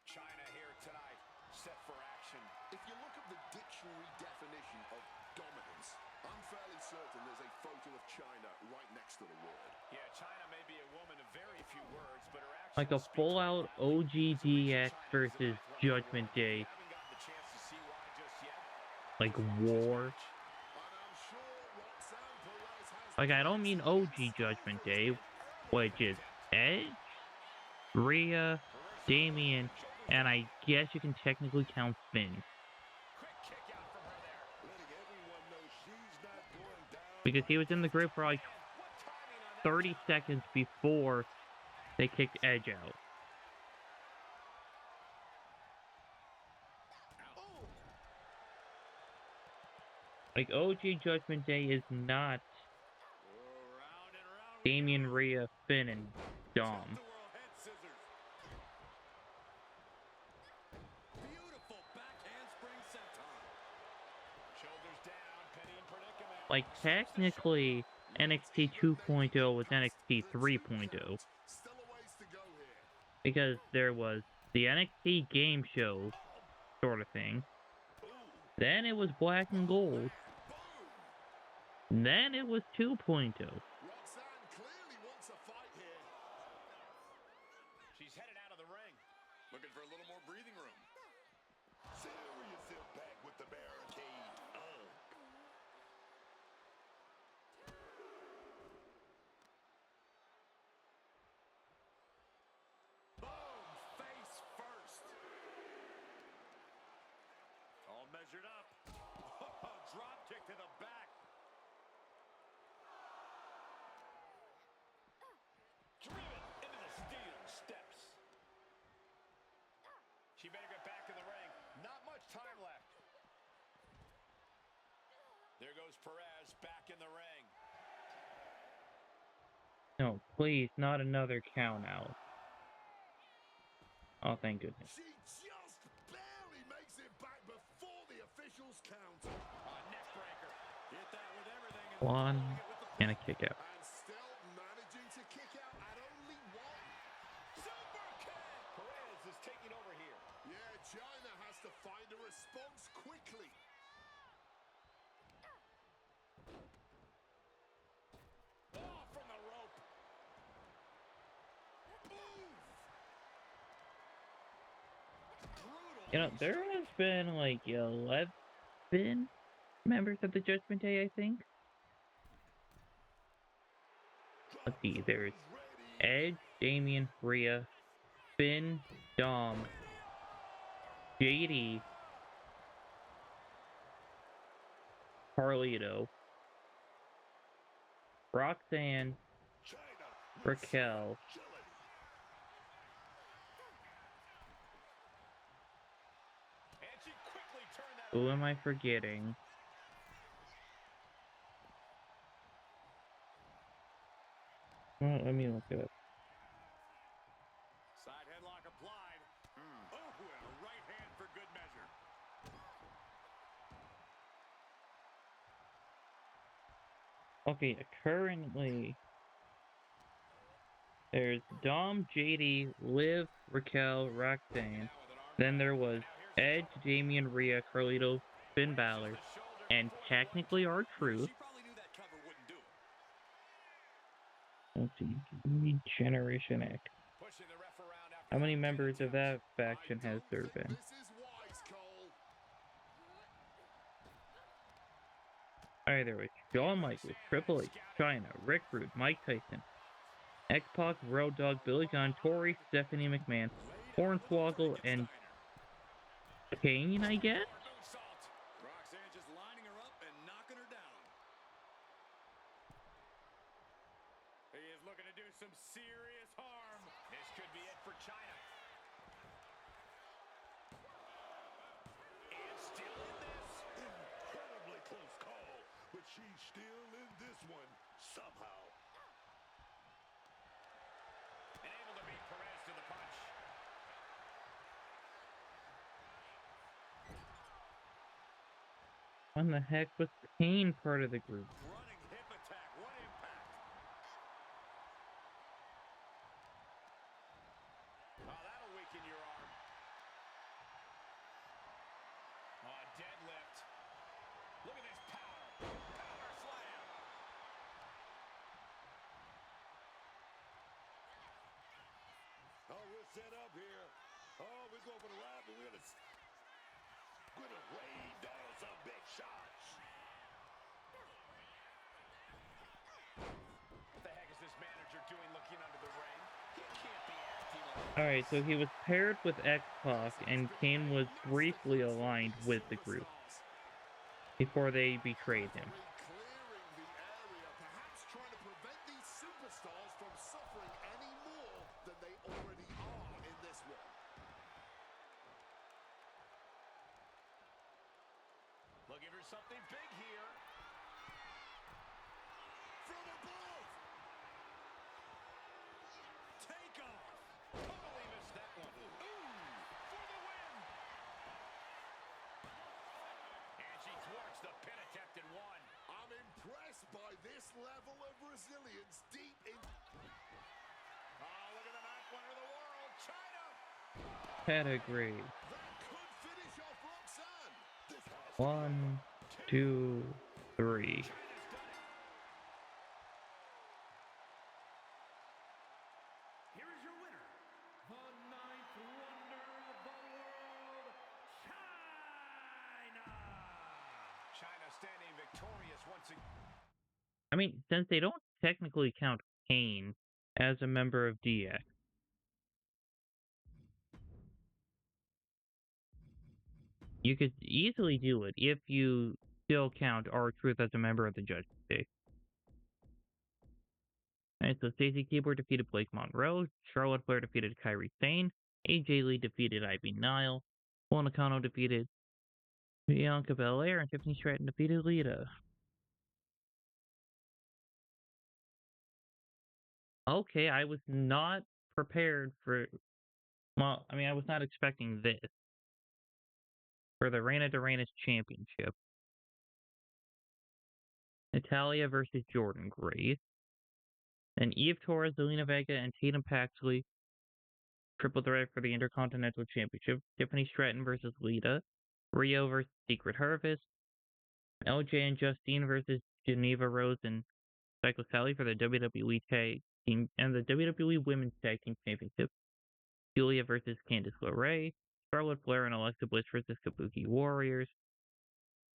Speaker 2: China here tonight, set for action.
Speaker 3: If you look at the dictionary definition of dominance, I'm fairly certain there's a photo of China right next to the word.
Speaker 2: Yeah, China may be a woman of very few words, but her actions
Speaker 1: Like a
Speaker 2: speak
Speaker 1: full-out
Speaker 2: loudly. It's a reason
Speaker 1: OGDX
Speaker 2: China is the
Speaker 1: versus
Speaker 2: ninth wonder of the
Speaker 1: Judgment
Speaker 2: world. If
Speaker 1: Day.
Speaker 2: you haven't gotten the chance to see why just yet,
Speaker 1: Like
Speaker 2: just watch this
Speaker 1: war.
Speaker 2: match.
Speaker 3: And I'm sure Roxanne Perez has
Speaker 1: Like I don't mean
Speaker 3: plenty in
Speaker 1: OG
Speaker 3: store
Speaker 1: Judgment
Speaker 3: for
Speaker 1: Day,
Speaker 3: this
Speaker 1: which is Edge, Rhea, Damien, and I guess you can technically count Finn.
Speaker 2: Quick kick out from her there.
Speaker 3: letting everyone know she's not going down.
Speaker 1: Because he was in the group for like
Speaker 2: Man, what timing on that
Speaker 1: 30
Speaker 2: job.
Speaker 1: seconds before they kicked Edge out. Like OG Judgment Day is not
Speaker 2: Round and round we
Speaker 1: Damien,
Speaker 2: go.
Speaker 1: Rhea, Finn, and Dom.
Speaker 5: Tilt-a-whirl head scissors. Beautiful back handspring senton.
Speaker 2: Shoulders down, penny in predicament.
Speaker 1: Like
Speaker 2: Snaps the
Speaker 1: technically NXT 2.0 was NXT 3.0
Speaker 3: Still a ways to go here.
Speaker 1: because there was the NXT game show sort of thing. Then it was Black and Gold. Then it was 2.0.
Speaker 3: Roxanne clearly wants a fight here.
Speaker 2: She's headed out of the ring.
Speaker 5: Looking for a little more breathing room.
Speaker 3: Serious impact with the barricade.
Speaker 2: Boom, face first.
Speaker 5: All measured up. Drop kick to the back.
Speaker 2: Driven into the steel steps. She better get back in the ring. Not much time left. There goes Perez back in the ring.
Speaker 1: No, please, not another count out. Oh, thank goodness.
Speaker 3: She just barely makes it back before the officials count.
Speaker 2: Neck breaker.
Speaker 5: Hit that with everything. And
Speaker 1: One
Speaker 5: following it with the
Speaker 1: and a kick out.
Speaker 3: And still managing to kick out at only one.
Speaker 2: Super kick. Perez is taking over here.
Speaker 3: Yeah, China has to find a response quickly.
Speaker 2: Oh, from the rope.
Speaker 3: Brutal.
Speaker 1: You know, there has been like 11 members of the Judgment Day, I think. Let's see, there's Edge, Damien, Rhea, Finn, Dom, JD, Carlito, Roxanne,
Speaker 3: China with
Speaker 1: Raquel,
Speaker 3: agility.
Speaker 2: And she quickly turned that
Speaker 1: who
Speaker 2: around.
Speaker 1: am I forgetting? Well, let me look it up.
Speaker 5: side headlock applied. Oh, and a right hand for good measure.
Speaker 1: Okay, currently there's Dom, JD, Liv, Raquel, Roxanne. Then there was Edge, Damien, Rhea, Carlito, Finn Balor, and technically R-Truth.
Speaker 5: She probably knew that cover wouldn't do it.
Speaker 1: Let's see, Generation X.
Speaker 2: Pushing the ref around after
Speaker 1: How many
Speaker 2: that
Speaker 1: members of that
Speaker 3: I
Speaker 1: faction has
Speaker 3: don't
Speaker 1: there
Speaker 3: think
Speaker 1: been?
Speaker 3: this is wise, Cole.
Speaker 1: Alright, there was Shawn Michaels, Triple H, China, Rick Rude, Mike Tyson, X-Pac, Road Dogg, Billy Gunn, Tori, Stephanie McMahon, Hornswoggle, and Kane, I guess?
Speaker 2: moonsault.
Speaker 5: Roxanne just lining her up and knocking her down.
Speaker 2: He is looking to do some serious harm. This could be it for China. And still in this.
Speaker 3: Incredibly close call, but she's still in this one somehow.
Speaker 2: And able to beat Perez to the punch.
Speaker 1: When the heck was Kane part of the group?
Speaker 5: Running
Speaker 2: deadlift. Look at this power. Power slam.
Speaker 3: Oh, we're set up here. Oh, we're going for the ride, but we're gonna rain down some big shots.
Speaker 2: What the heck is this manager doing looking under the ring? He can't be acting like
Speaker 1: Alright, so he was paired with X-Pac, and Kane was briefly aligned with the group before they betrayed him.
Speaker 3: Clearing the area, perhaps trying to prevent these superstars from suffering any more than they already are in this one.
Speaker 2: looking for something big here.
Speaker 3: From above!
Speaker 2: Take off. Totally missed that one. Ooh, for the win. And she thwarts the pin attempt and won.
Speaker 3: I'm impressed by this level of resilience deep in...
Speaker 2: Oh, look at the ninth wonder of the world, China.
Speaker 1: Pedigree.
Speaker 3: That could finish off Roxanne. This has
Speaker 1: 1, 2, 3.
Speaker 2: China's done it.
Speaker 4: Here is your winner, the ninth wonder of the world, China!
Speaker 2: China standing victorious once again.
Speaker 1: I mean, since they don't technically count Kane as a member of DX, you could easily do it if you still count R-Truth as a member of the Judgment Day. Alright, so Stacey Keibler defeated Blake Monroe, Charlotte Flair defeated Kairi Sane, AJ Lee defeated Ivy Nile, Bull Nakano defeated Bianca Belair, and Tiffany Stratton defeated Lita. Okay, I was not prepared for... Well, I mean, I was not expecting this. For the Reina de Reinas Championship. Natalya versus Jordan Grace. Then Eve Torres, Zelina Vega, and Tatum Paxley. Triple threat for the Intercontinental Championship. Tiffany Stratton versus Lita. Rio versus Secret Harvest. LJ and Justine versus Geneva Rose and Psycho Sally for the WWE Tag Team and the WWE Women's Tag Team Championship. Julia versus Candice LeRae. Charlotte Flair and Alexa Bliss versus Kabuki Warriors.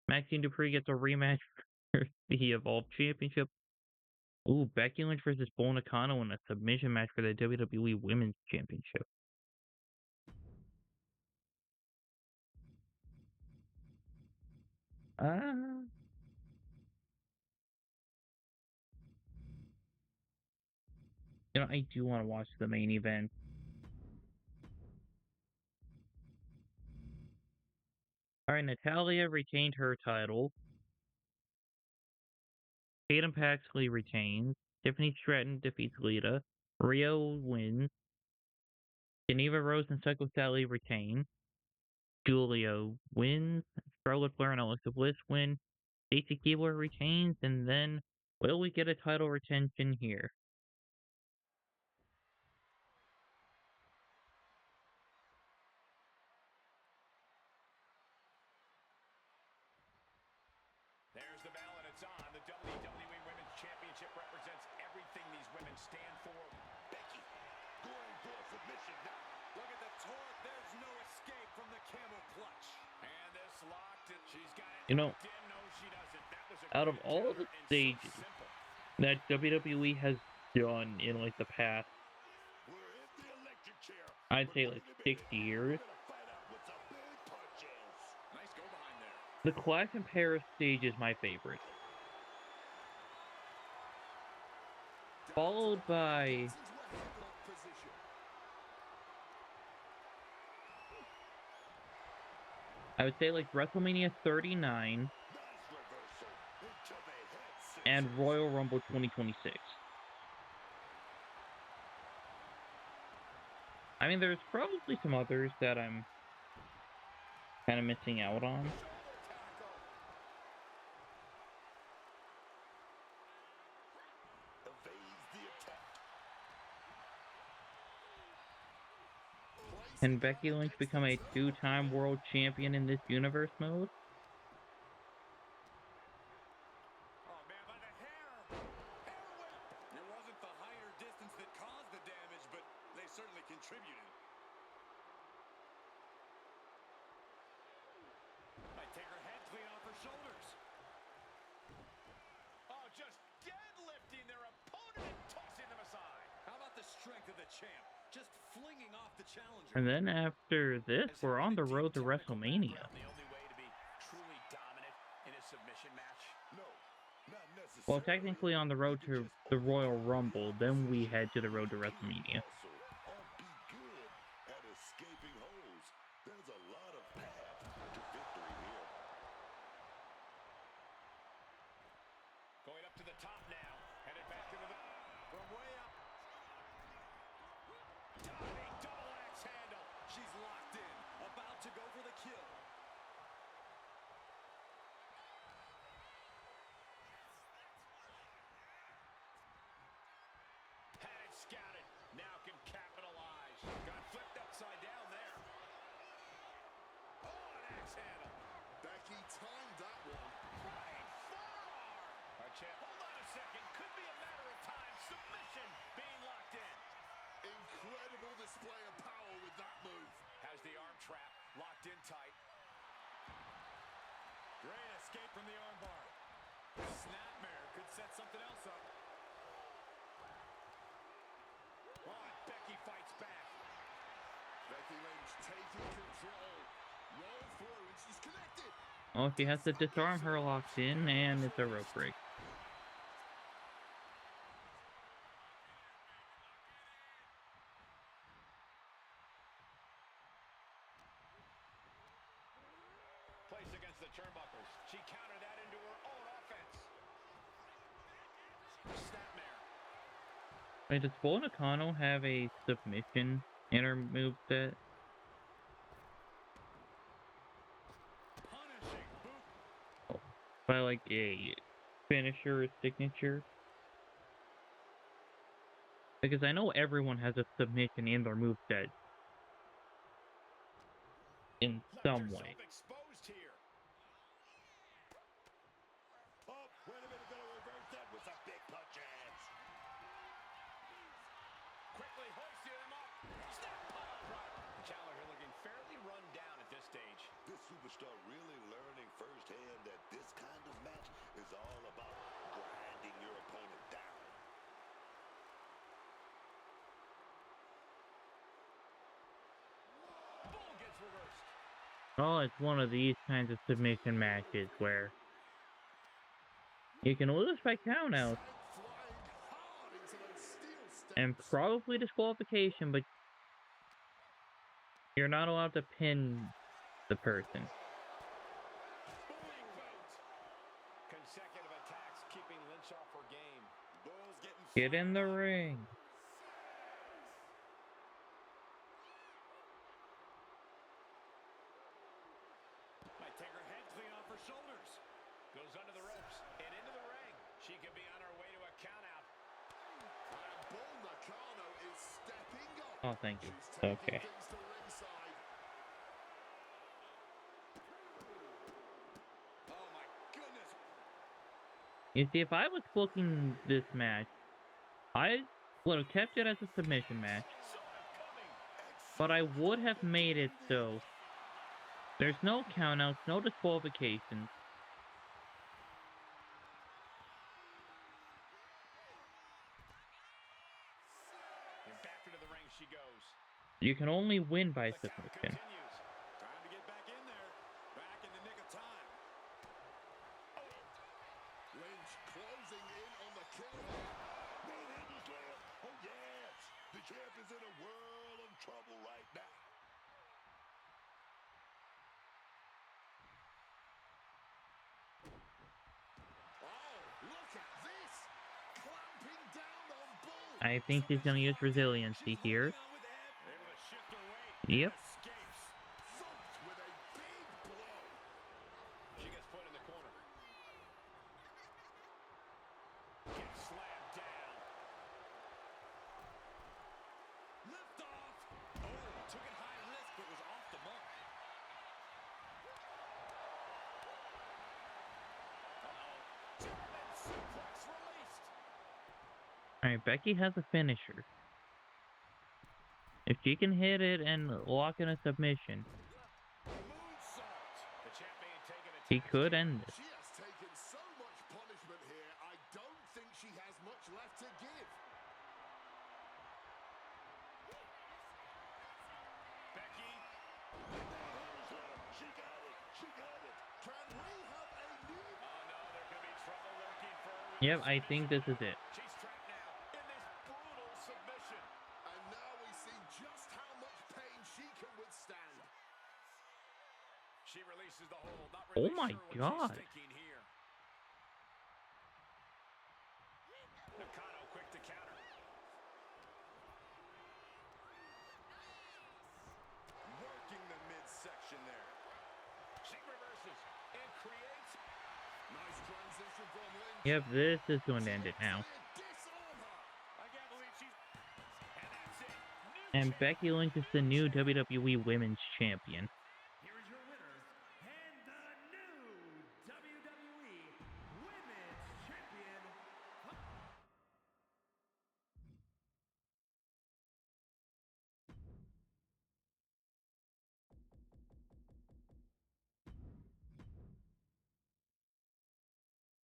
Speaker 1: Maxine Dupree gets a rematch for the Evolve Championship. Ooh, Becky Lynch versus Bull Nakano in a submission match for the WWE Women's Championship. I do want to watch the main event. Alright, Natalya retained her title. Tatum Paxley retains. Tiffany Stratton defeats Lita. Rio wins. Geneva Rose and Psycho Sally retain. Julia wins. Charlotte Flair and Alexa Bliss win. Stacey Keibler retains. And then, will we get a title retention here?
Speaker 2: There's the bell and it's on. The WWE Women's Championship represents everything these women stand for.
Speaker 3: Becky going for a submission now.
Speaker 5: Look at the torque. There's no escape from the camel clutch.
Speaker 2: And this locked it. She's got it.
Speaker 1: You know,
Speaker 2: No, she doesn't. That was a
Speaker 1: out of
Speaker 2: great
Speaker 1: all
Speaker 2: counter
Speaker 1: the
Speaker 2: and so
Speaker 1: stages
Speaker 2: simple.
Speaker 1: that WWE has done in like the past,
Speaker 3: We're in the electric chair.
Speaker 1: I'd
Speaker 3: But
Speaker 1: say
Speaker 3: wait
Speaker 1: like
Speaker 3: a minute.
Speaker 1: 60 years,
Speaker 3: We're gonna find out what some big punches.
Speaker 5: Nice go behind there.
Speaker 1: the Clash in Paris stage is my favorite. Followed by
Speaker 3: Gets into a headlock position.
Speaker 1: I would say like WrestleMania 39
Speaker 3: Nice reversal into the head
Speaker 1: and
Speaker 3: scissors.
Speaker 1: Royal Rumble 2026. I mean, there's probably some others that I'm kind of missing out on.
Speaker 3: Shoulder tackle. Evades the attack.
Speaker 1: Can Becky Lynch become a two-time world champion in this universe mode?
Speaker 5: strength of the champ, just flinging off the challenger.
Speaker 1: And then after this,
Speaker 5: Has
Speaker 1: we're
Speaker 5: having
Speaker 1: on
Speaker 5: a
Speaker 1: the road
Speaker 5: deep
Speaker 1: to
Speaker 5: technical
Speaker 1: WrestleMania.
Speaker 5: background the only way to be truly dominant in a submission match?
Speaker 3: No, not necessarily.
Speaker 1: Well, technically on the
Speaker 3: You
Speaker 1: road
Speaker 3: can
Speaker 1: to
Speaker 3: just
Speaker 1: the Royal
Speaker 3: overcome the
Speaker 1: Rumble, then we
Speaker 3: opposition
Speaker 1: head to the road to
Speaker 3: with pure
Speaker 1: WrestleMania.
Speaker 3: muscle, or be good at escaping holds. There's a lot of paths to victory here.
Speaker 2: Going up to the top now. Headed back into the... From way up. Diving double axe handle.
Speaker 5: She's locked in, about to go for the kill.
Speaker 2: Had it scouted. Now can capitalize. Got flipped upside down there. Oh, an axe handle.
Speaker 3: Becky timed that one.
Speaker 2: Right forearm. Our champ. Hold on a second. Could be a matter of time. Submission being locked in.
Speaker 3: Incredible display of power with that move.
Speaker 2: Has the arm trap locked in tight. Great escape from the armbar.
Speaker 5: Snapmare could set something else up.
Speaker 2: Oh, and Becky fights back.
Speaker 3: Becky Lynch taking control. Roll through, and she's connected.
Speaker 1: Oh, she has to disarm her locked in, and it's a rope break.
Speaker 2: Placed against the turnbuckles. She countered that into her own offense. Snapmare.
Speaker 1: Wait, does Bull Nakano have a submission in her moveset?
Speaker 5: Punishing boot.
Speaker 1: By like a finisher or signature? Because I know everyone has a submission in their moveset. In
Speaker 2: Left
Speaker 1: some
Speaker 2: herself
Speaker 1: way.
Speaker 2: exposed here.
Speaker 3: Oh, wait a minute, gonna reverse that with some big punches.
Speaker 2: Quickly hoisted him up. Snap pile driver. The challenger looking fairly run down at this stage.
Speaker 3: This superstar really learning firsthand that this kind of match is all about grinding your opponent down.
Speaker 2: Bull gets reversed.
Speaker 1: Oh, it's one of these kinds of submission matches where you can lose by countout
Speaker 3: Flying hard into those steel steps.
Speaker 1: and probably disqualification, but you're not allowed to pin the person.
Speaker 2: Big boot. Consecutive attacks keeping Lynch off her game.
Speaker 5: Bull's getting
Speaker 1: Get in the
Speaker 5: fired up.
Speaker 1: ring.
Speaker 2: Might take her head clean off her shoulders. Goes under the ropes and into the ring. She could be on her way to a count out.
Speaker 3: And Bull Nakano is stepping up.
Speaker 1: Oh, thank you.
Speaker 3: She's taking
Speaker 1: Okay.
Speaker 3: things to ringside.
Speaker 5: Oh my goodness.
Speaker 1: You see, if I was booking this match, I would have kept it as a submission match,
Speaker 2: Saw it coming.
Speaker 1: but I would have made it so there's no countouts, no disqualifications.
Speaker 2: And back into the ring she goes.
Speaker 1: You can only win by
Speaker 2: The count
Speaker 1: submission.
Speaker 2: continues.
Speaker 5: Time to get back in there. Back in the nick of time.
Speaker 3: Lynch closing in on the kill here. No handle slam. Oh, yes. The champ is in a world of trouble right now. Oh, look at this. Clamping down on Bull.
Speaker 1: I think he's going to use resiliency here.
Speaker 5: Holding on with that.
Speaker 2: Able to shift her weight.
Speaker 1: Yep.
Speaker 2: Escapes.
Speaker 3: Thumped with a big blow.
Speaker 2: She gets put in the corner. Gets slammed down.
Speaker 5: Lift off. Oh, took it high risk, but was off the mark.
Speaker 2: German suplex released.
Speaker 1: Alright, Becky has a finisher. If she can hit it and lock in a submission,
Speaker 2: Moonsault. The champ being taken to
Speaker 1: she
Speaker 2: task
Speaker 1: could
Speaker 2: here.
Speaker 1: end this.
Speaker 3: She has taken so much punishment here, I don't think she has much left to give. She got it. She got it. Can we have a new...
Speaker 2: Oh no, there could be trouble lurking for her with
Speaker 1: Yep,
Speaker 2: this
Speaker 1: I think this is
Speaker 2: submission.
Speaker 1: it.
Speaker 2: She's trapped now in this brutal submission.
Speaker 3: And now we see just how much pain she can withstand.
Speaker 2: She releases the hold, not
Speaker 1: Oh
Speaker 2: really
Speaker 1: my
Speaker 2: sure what
Speaker 1: God.
Speaker 2: she's thinking here. Nakano quick to counter.
Speaker 5: Working the midsection there.
Speaker 2: She reverses and creates.
Speaker 3: Nice transition from Lynch.
Speaker 1: Yep, this is going to end it now.
Speaker 3: Disarm her.
Speaker 2: I can't believe she's. And that's it. New
Speaker 1: And
Speaker 2: champ.
Speaker 1: Becky Lynch is the new WWE Women's Champion.
Speaker 4: Here is your winners and the new WWE Women's Champion.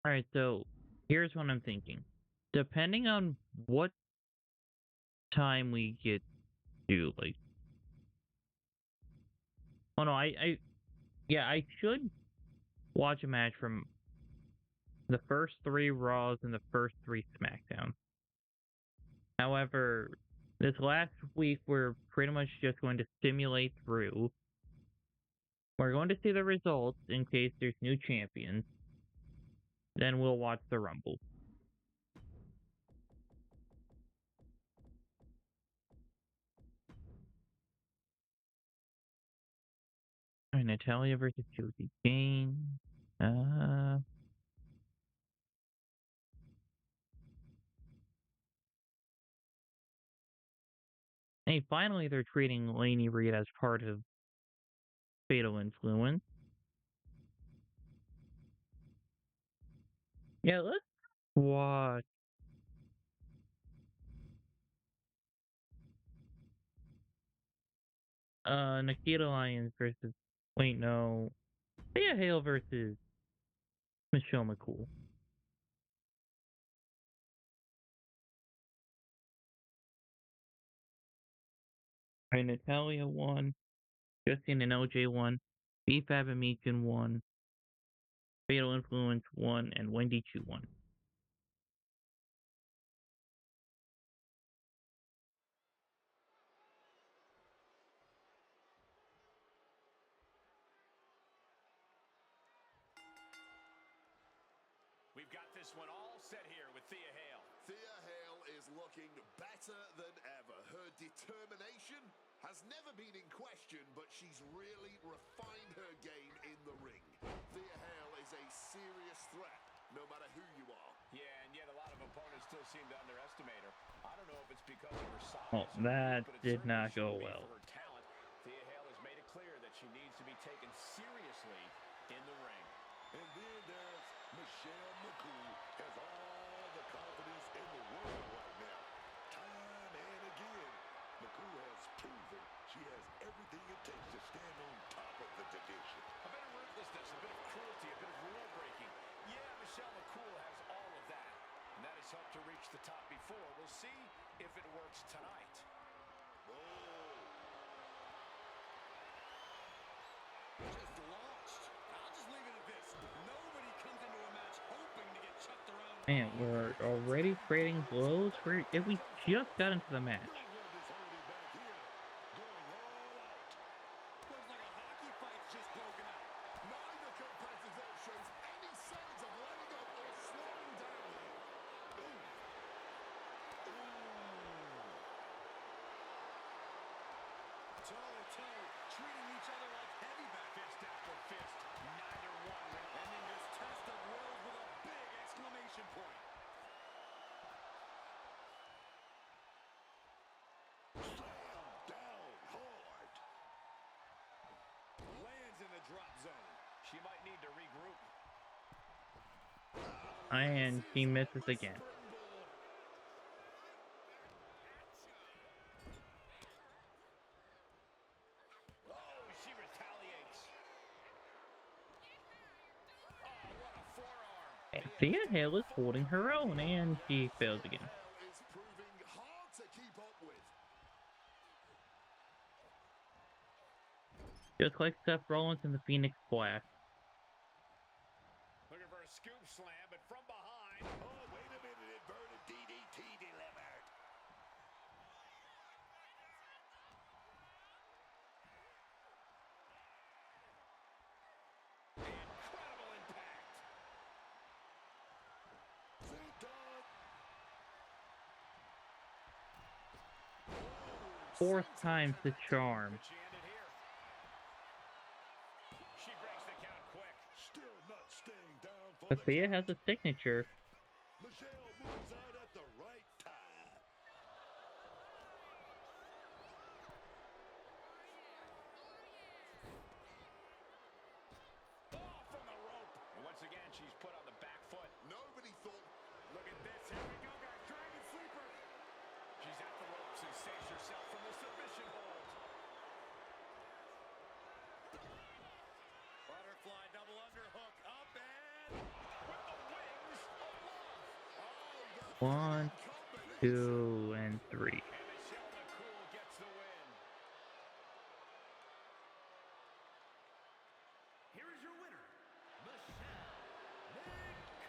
Speaker 1: Alright, so here's what I'm thinking. Depending on what time we get to, like... Oh no, yeah, I should watch a match from the first 3 Raws and the first 3 SmackDowns. However, this last week we're pretty much just going to simulate through. We're going to see the results in case there's new champions. Then we'll watch the Rumble. Alright, Natalia versus Josie Jane. Hey, finally they're treating Lainey Reed as part of Fatal Influence. Yeah, let's watch. Nikita Lyons versus. Wait, no. Thea Hale versus Michelle McCool. Alright, Natalia won. Justine and LJ won. B-Fab and Meechin won. Fatal Influence won. And Wendy Chu won.
Speaker 2: We've got this one all set here with Thea Hale.
Speaker 3: Thea Hale is looking better than ever. Her determination has never been in question, but she's really refined her game in the ring. Thea Hale is a serious threat, no matter who you are.
Speaker 2: Yeah, and yet a lot of opponents still seem to underestimate her. I don't know if it's because of her size.
Speaker 1: Oh,
Speaker 2: or
Speaker 1: that
Speaker 2: but it
Speaker 1: did
Speaker 2: certainly
Speaker 1: not go
Speaker 2: should be
Speaker 1: well.
Speaker 2: for her talent. Thea Hale has made it clear that she needs to be taken seriously in the ring.
Speaker 3: And then there's Michelle McCool, has all the confidence in the world right now. Time and again, McCool has proven she has everything it takes to stand on top of the division.
Speaker 2: A bit of ruthlessness, a bit of cruelty, a bit of rule breaking. Yeah, Michelle McCool has all of that. And that has helped her reach the top before. We'll see if it works tonight.
Speaker 5: Just launched. I'll just leave it at this. Nobody comes into a match hoping to get chucked around.
Speaker 1: Man, we're already trading blows for if we just got into the match.
Speaker 3: No one is holding back here. Going all out.
Speaker 5: Looks like a hockey fight's just broken out.
Speaker 3: Neither competitor shows any signs of letting up or slowing down here. Ooh.
Speaker 5: Toe-to-toe, treating each other like heavyweight.
Speaker 2: Fist after fist. Neither one.
Speaker 5: And then this test of wills with a big exclamation point.
Speaker 3: Slam down hard.
Speaker 5: Lands in the drop zone.
Speaker 2: She might need to regroup.
Speaker 1: And he misses again.
Speaker 2: Oh, she retaliates. Oh, what a forearm.
Speaker 1: And Thea Hale is holding her own, and she fails again.
Speaker 3: Is proving hard to keep up with.
Speaker 1: Just like Seth Rollins in the Phoenix Splash.
Speaker 2: Looking for a scoop slam, but from behind.
Speaker 3: Oh, wait a minute. Inverted DDT delivered.
Speaker 2: Incredible impact.
Speaker 3: Senton.
Speaker 1: Fourth time's the charm.
Speaker 2: Could she end it here? She breaks the count quick.
Speaker 3: Still not staying down for
Speaker 1: But
Speaker 3: the
Speaker 1: Thea
Speaker 3: count.
Speaker 1: has a signature.
Speaker 3: Michelle moves out at the right time.
Speaker 2: Oh, from the rope. And once again, she's put on the back foot.
Speaker 3: Nobody thought.
Speaker 2: Look at this. Here we go, guys. Dragon sleeper. She's at the ropes and saves herself from the submission hold.
Speaker 5: Butterfly double underhook up and
Speaker 2: With the wings of love.
Speaker 3: Oh, the
Speaker 1: 1,
Speaker 3: combination.
Speaker 1: 2, and 3.
Speaker 2: And Michelle McCool gets the win.
Speaker 4: Here is your winner, Michelle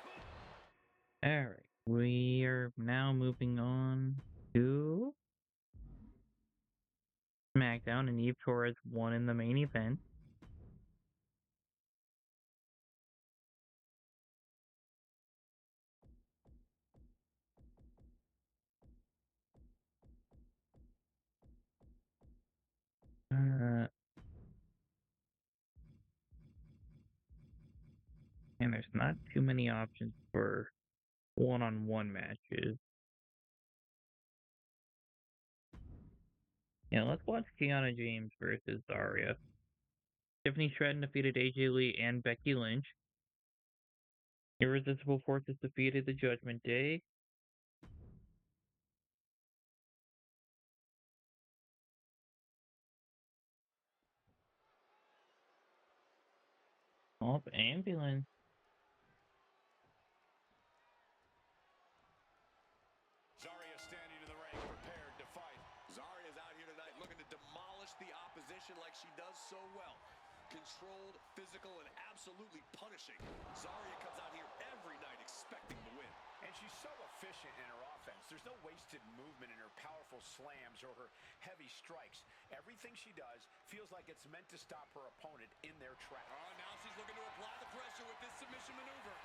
Speaker 4: McCool.
Speaker 1: Alright. We are now moving on to SmackDown, and Eve Torres won in the main event. And there's not too many options for one-on-one matches. Yeah, let's watch Kiana James versus Zarya. Tiffany Stratton defeated AJ Lee and Becky Lynch. Irresistible Forces defeated the Judgment Day. Oh, ambulance.
Speaker 2: Zarya standing in the ring, prepared to fight.
Speaker 5: Zarya's out here tonight looking to demolish the opposition like she does so well. Controlled, physical, and absolutely punishing. Zarya comes out here every night expecting the win.
Speaker 2: And she's so efficient in her offense. There's no wasted movement in her powerful slams or her heavy strikes. Everything she does feels like it's meant to stop her opponent in their tracks.
Speaker 5: Oh, now she's looking to apply the pressure with this submission maneuver.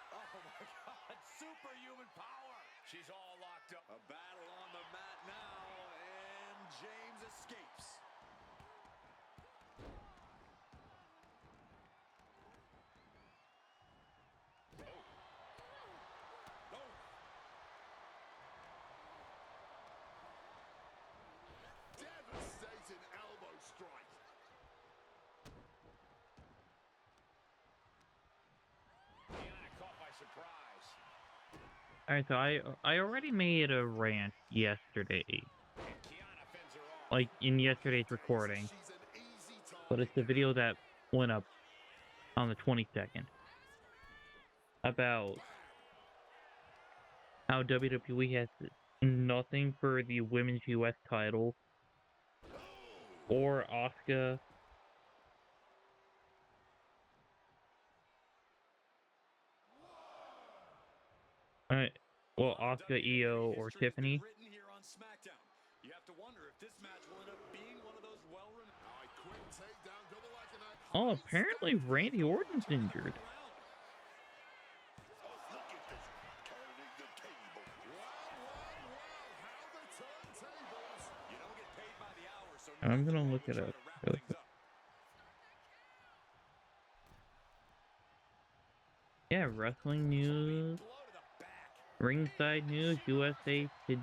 Speaker 5: Oh my God, superhuman power.
Speaker 2: She's all locked up.
Speaker 5: A battle on the mat now, and James escapes. Oh.
Speaker 3: Devastating elbow strike.
Speaker 2: Kiana caught by surprise.
Speaker 1: Alright, so I already made a rant yesterday.
Speaker 2: And Kiana fends her off.
Speaker 1: Like, in yesterday's recording.
Speaker 3: She's an easy
Speaker 1: But it's the
Speaker 3: target.
Speaker 1: video that went up on the 22nd. About how WWE has nothing for the Women's US title. Or Asuka. Well, Asuka, Io, or
Speaker 5: History has been
Speaker 1: Tiffany.
Speaker 5: written here on SmackDown. You have to wonder if this match will end up being one of those well-renowned.
Speaker 3: Quick takedown, double like an act.
Speaker 1: Oh, apparently Randy Orton's injured.
Speaker 3: Oh, look at this. Turning the table. Wow, how the turntables.
Speaker 5: You don't get paid by the hour, so
Speaker 1: I'm gonna
Speaker 5: today
Speaker 1: look
Speaker 5: we
Speaker 1: it
Speaker 5: try
Speaker 1: up
Speaker 5: to wrap
Speaker 1: really
Speaker 5: things
Speaker 1: quick.
Speaker 5: up.
Speaker 1: Yeah, wrestling news,
Speaker 2: Blow to the back.
Speaker 1: ringside news, USA to,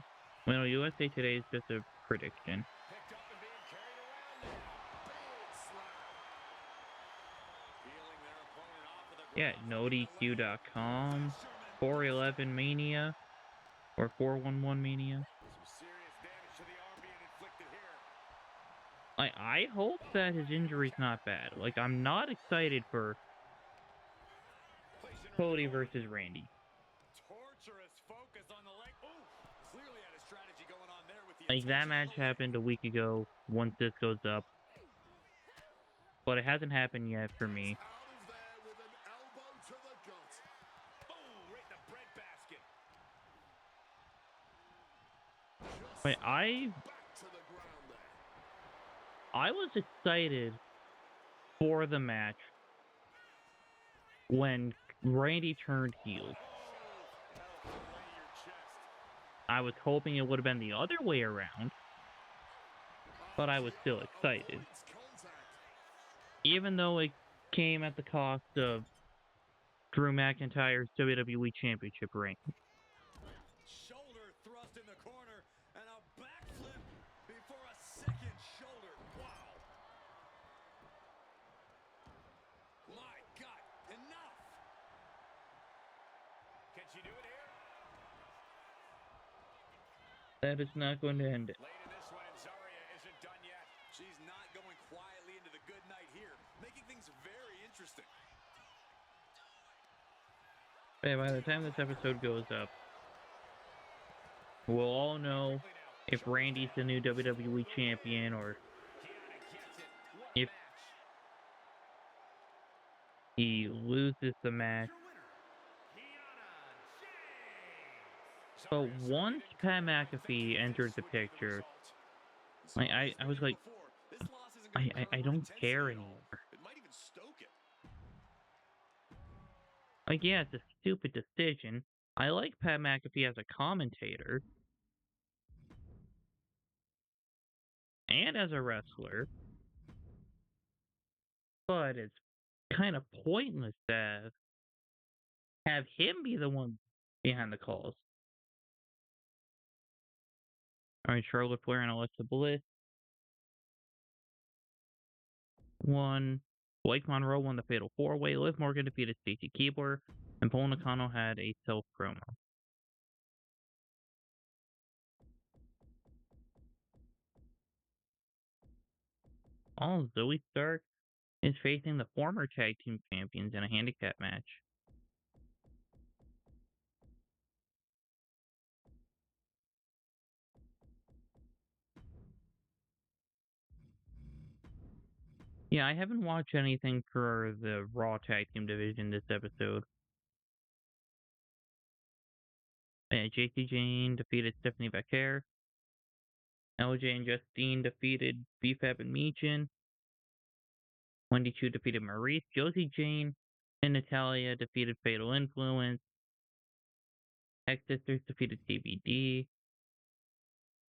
Speaker 1: well, USA Today is just a prediction.
Speaker 2: Picked up and being carried around now.
Speaker 3: Big slap.
Speaker 5: Feeling their opponent off of the
Speaker 1: Yeah,
Speaker 5: ground.
Speaker 1: NoDQ.com, 411 Mania, or 411 Mania.
Speaker 2: Some serious damage to the arm being inflicted here.
Speaker 1: I hope that his injury's not bad. Like, I'm not excited for
Speaker 2: Placing her
Speaker 1: Cody
Speaker 2: in the
Speaker 1: versus Randy.
Speaker 5: Torturous focus on the leg. Ooh, clearly had a strategy going on there with the
Speaker 1: Like, that match happened a week ago once this goes up, but it hasn't happened yet for me.
Speaker 3: Out of there with an elbow to the gut.
Speaker 2: Oh, right in the breadbasket.
Speaker 1: But I
Speaker 3: Back to the ground there.
Speaker 1: was excited for the match when Randy turned heel.
Speaker 2: That'll fillet your chest.
Speaker 1: I was hoping it would have been the other way around, but I was still excited.
Speaker 3: Avoids contact.
Speaker 1: Even though it came at the cost of Drew McIntyre's WWE Championship reign.
Speaker 5: Shoulder thrust in the corner and a backflip before a second shoulder. Wow. My God, enough.
Speaker 2: Can she do it here?
Speaker 1: That is not going to end it.
Speaker 2: Late in this one, and Zarya isn't done yet.
Speaker 5: She's not going quietly into the good night here, making things very interesting.
Speaker 1: But by the time this episode goes up, we'll all know if Randy's the new WWE champion or
Speaker 2: Kiana gets it. What
Speaker 1: if
Speaker 2: match.
Speaker 1: he loses the match. But once Pat McAfee entered the picture, I was like, I don't care anymore.
Speaker 5: It might even stoke it.
Speaker 1: Like, yeah, it's a stupid decision. I like Pat McAfee as a commentator and as a wrestler, but it's kind of pointless to have him be the one behind the calls. All right, Charlotte Flair and Alexa Bliss won. Blake Monroe won the Fatal 4-Way. Liv Morgan defeated Stacy Keibler, and Paul Nakano had a self-promo. All Zoe Stark is facing the former tag team champions in a handicap match. Yeah, I haven't watched anything for the Raw tag team division this episode. JC Jane defeated Stephanie Vaquer. LJ and Justine defeated BFAB and Michin. Wendy Chu defeated Maurice. Josie Jane and Natalia defeated Fatal Influence. X Sisters defeated CBD.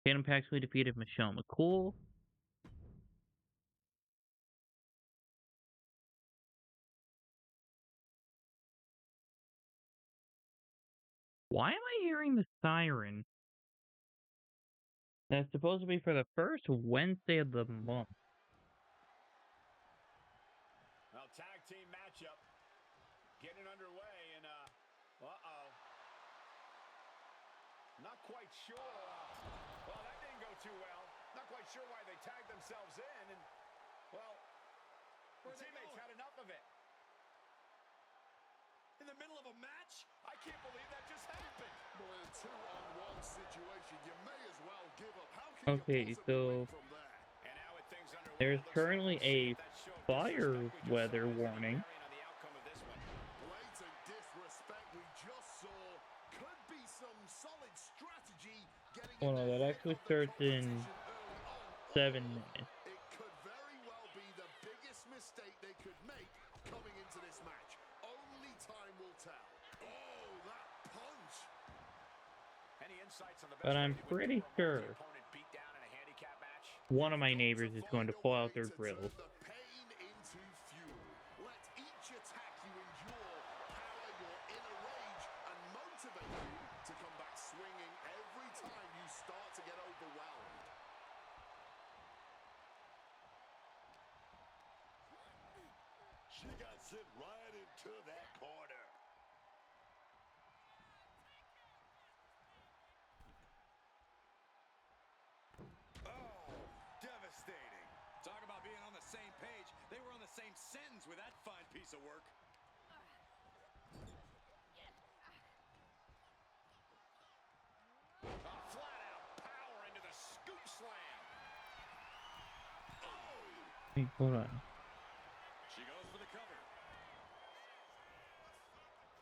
Speaker 1: Tatum Paxley defeated Michelle McCool. Why am I hearing the siren? That's supposed to be for the first Wednesday of the month.
Speaker 2: Well, tag team matchup getting underway, and uh-oh. Not quite sure. Well, that didn't go too well. Not quite sure why they tagged themselves in, and well, their teammates had enough of it.
Speaker 5: In the middle of a match?
Speaker 2: I can't believe that just happened.
Speaker 3: Well, in a 2-on-1 situation, you may as well give up. How can
Speaker 1: Okay,
Speaker 3: you
Speaker 1: so
Speaker 3: possibly win from there?
Speaker 2: And now with things underway,
Speaker 1: there's
Speaker 2: it looks
Speaker 1: currently
Speaker 2: like we'll see
Speaker 1: a
Speaker 2: if that show of
Speaker 1: fire
Speaker 2: disrespect we just
Speaker 1: weather
Speaker 2: saw has any
Speaker 1: warning.
Speaker 2: bearing on the outcome of this one.
Speaker 3: Blatant disrespect we just saw. Could be some solid strategy getting
Speaker 1: Oh
Speaker 3: in
Speaker 1: no,
Speaker 3: the
Speaker 1: that
Speaker 3: head
Speaker 1: actually
Speaker 3: of the
Speaker 1: starts in
Speaker 3: competition early on.
Speaker 1: 7 minutes.
Speaker 3: It could very well be the biggest mistake they could make coming into this match. Only time will tell. Oh, that punch.
Speaker 2: Any insights on the best
Speaker 1: But I'm
Speaker 2: way to
Speaker 1: pretty
Speaker 2: promote the
Speaker 1: sure
Speaker 2: opponent beat down in a handicap match?
Speaker 1: one of my neighbors is going to pull out their grills.
Speaker 3: The pain into fuel. Let each attack you endure power your inner rage and motivate you to come back swinging every time you start to get overwhelmed. She got sent right into that corner.
Speaker 5: Oh, devastating. Talk about being on the same page. They were on the same sentence with that fine piece of work.
Speaker 2: Flat out power into the scoop
Speaker 1: Wait, hold on.
Speaker 5: She goes for the cover.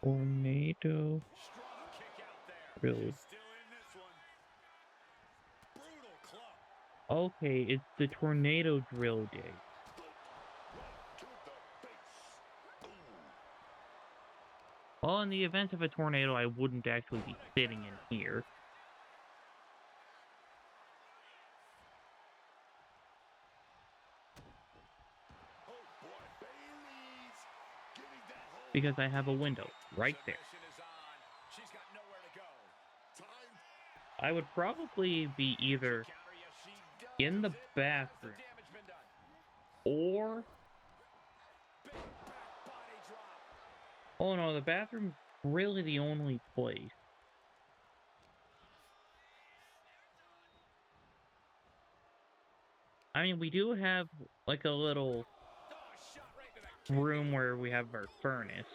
Speaker 1: Tornado
Speaker 2: Strong kick out there.
Speaker 1: drill.
Speaker 2: She's still in this one.
Speaker 5: Brutal club.
Speaker 1: Okay, it's the tornado drill day.
Speaker 3: To the base.
Speaker 1: Well, in the event of a tornado, I wouldn't actually be sitting in here.
Speaker 3: Oh boy, Bailey's giving that whole
Speaker 1: Because I have a window right there.
Speaker 2: Submission is on. She's got nowhere to go.
Speaker 3: time.
Speaker 1: I would probably be either
Speaker 2: Counter, yes, she does
Speaker 1: in the
Speaker 2: it. Has the
Speaker 1: bathroom
Speaker 2: damage been done?
Speaker 1: or...
Speaker 2: Big back body drop.
Speaker 1: Oh no, the bathroom's really the only place. I mean, we do have like a little
Speaker 2: Oh, shot right to the kidney.
Speaker 1: room where we have our furnace.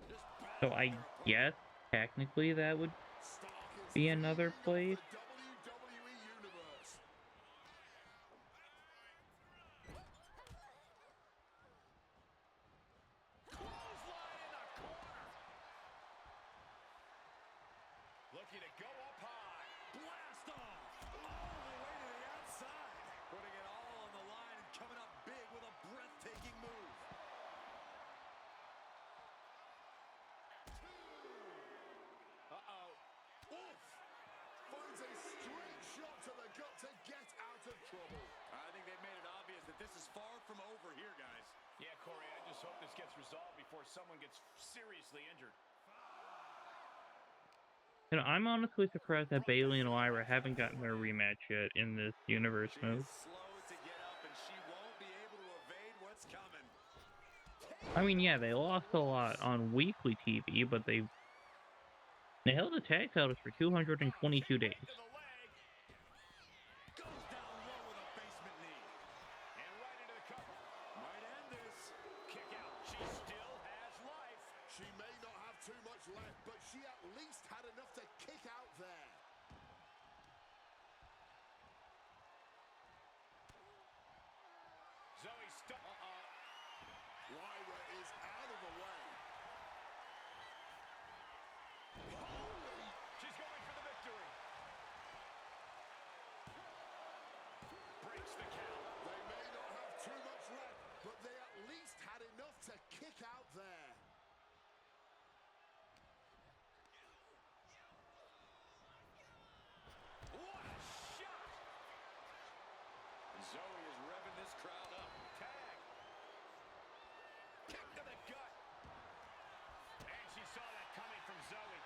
Speaker 5: Just
Speaker 1: So
Speaker 5: battling
Speaker 1: I
Speaker 5: her opponent.
Speaker 1: guess technically that would
Speaker 3: Stark is
Speaker 1: be another
Speaker 3: leading
Speaker 1: place.
Speaker 3: the WWE Universe.
Speaker 2: Clothesline in the corner. Looking to go up high.
Speaker 5: Blast off. All the way to the outside. Putting it all on the line and coming up big with a breathtaking move.
Speaker 2: Uh-oh.
Speaker 3: Oof. Finds a straight shot to the gut to get out of trouble.
Speaker 5: I think they've made it obvious that this is far from over here, guys.
Speaker 2: Yeah, Corey, I just hope this gets resolved before someone gets seriously injured.
Speaker 1: You know, I'm honestly surprised that Bailey and Lyra haven't gotten their rematch yet in this universe
Speaker 5: She
Speaker 1: move.
Speaker 5: is slow to get up, and she won't be able to evade what's coming.
Speaker 1: I mean, yeah, they lost a lot on weekly TV, but they held the tag titles for 222 days.
Speaker 2: To the leg.
Speaker 5: Goes down low with a basement knee.
Speaker 2: And right into the cover.
Speaker 5: Might end this.
Speaker 2: Kick out. She still has life.
Speaker 3: She may not have too much left, but she at least had enough to kick out there.
Speaker 2: Zoe stuck.
Speaker 3: Lyra is out of the way. Holy!
Speaker 2: She's going for the victory. Breaks the count.
Speaker 3: They may not have too much left, but they at least had enough to kick out there.
Speaker 2: What a shot.
Speaker 5: Zoe is revving this crowd up.
Speaker 2: Tag. Kick to the gut. And she saw that coming from Zoe.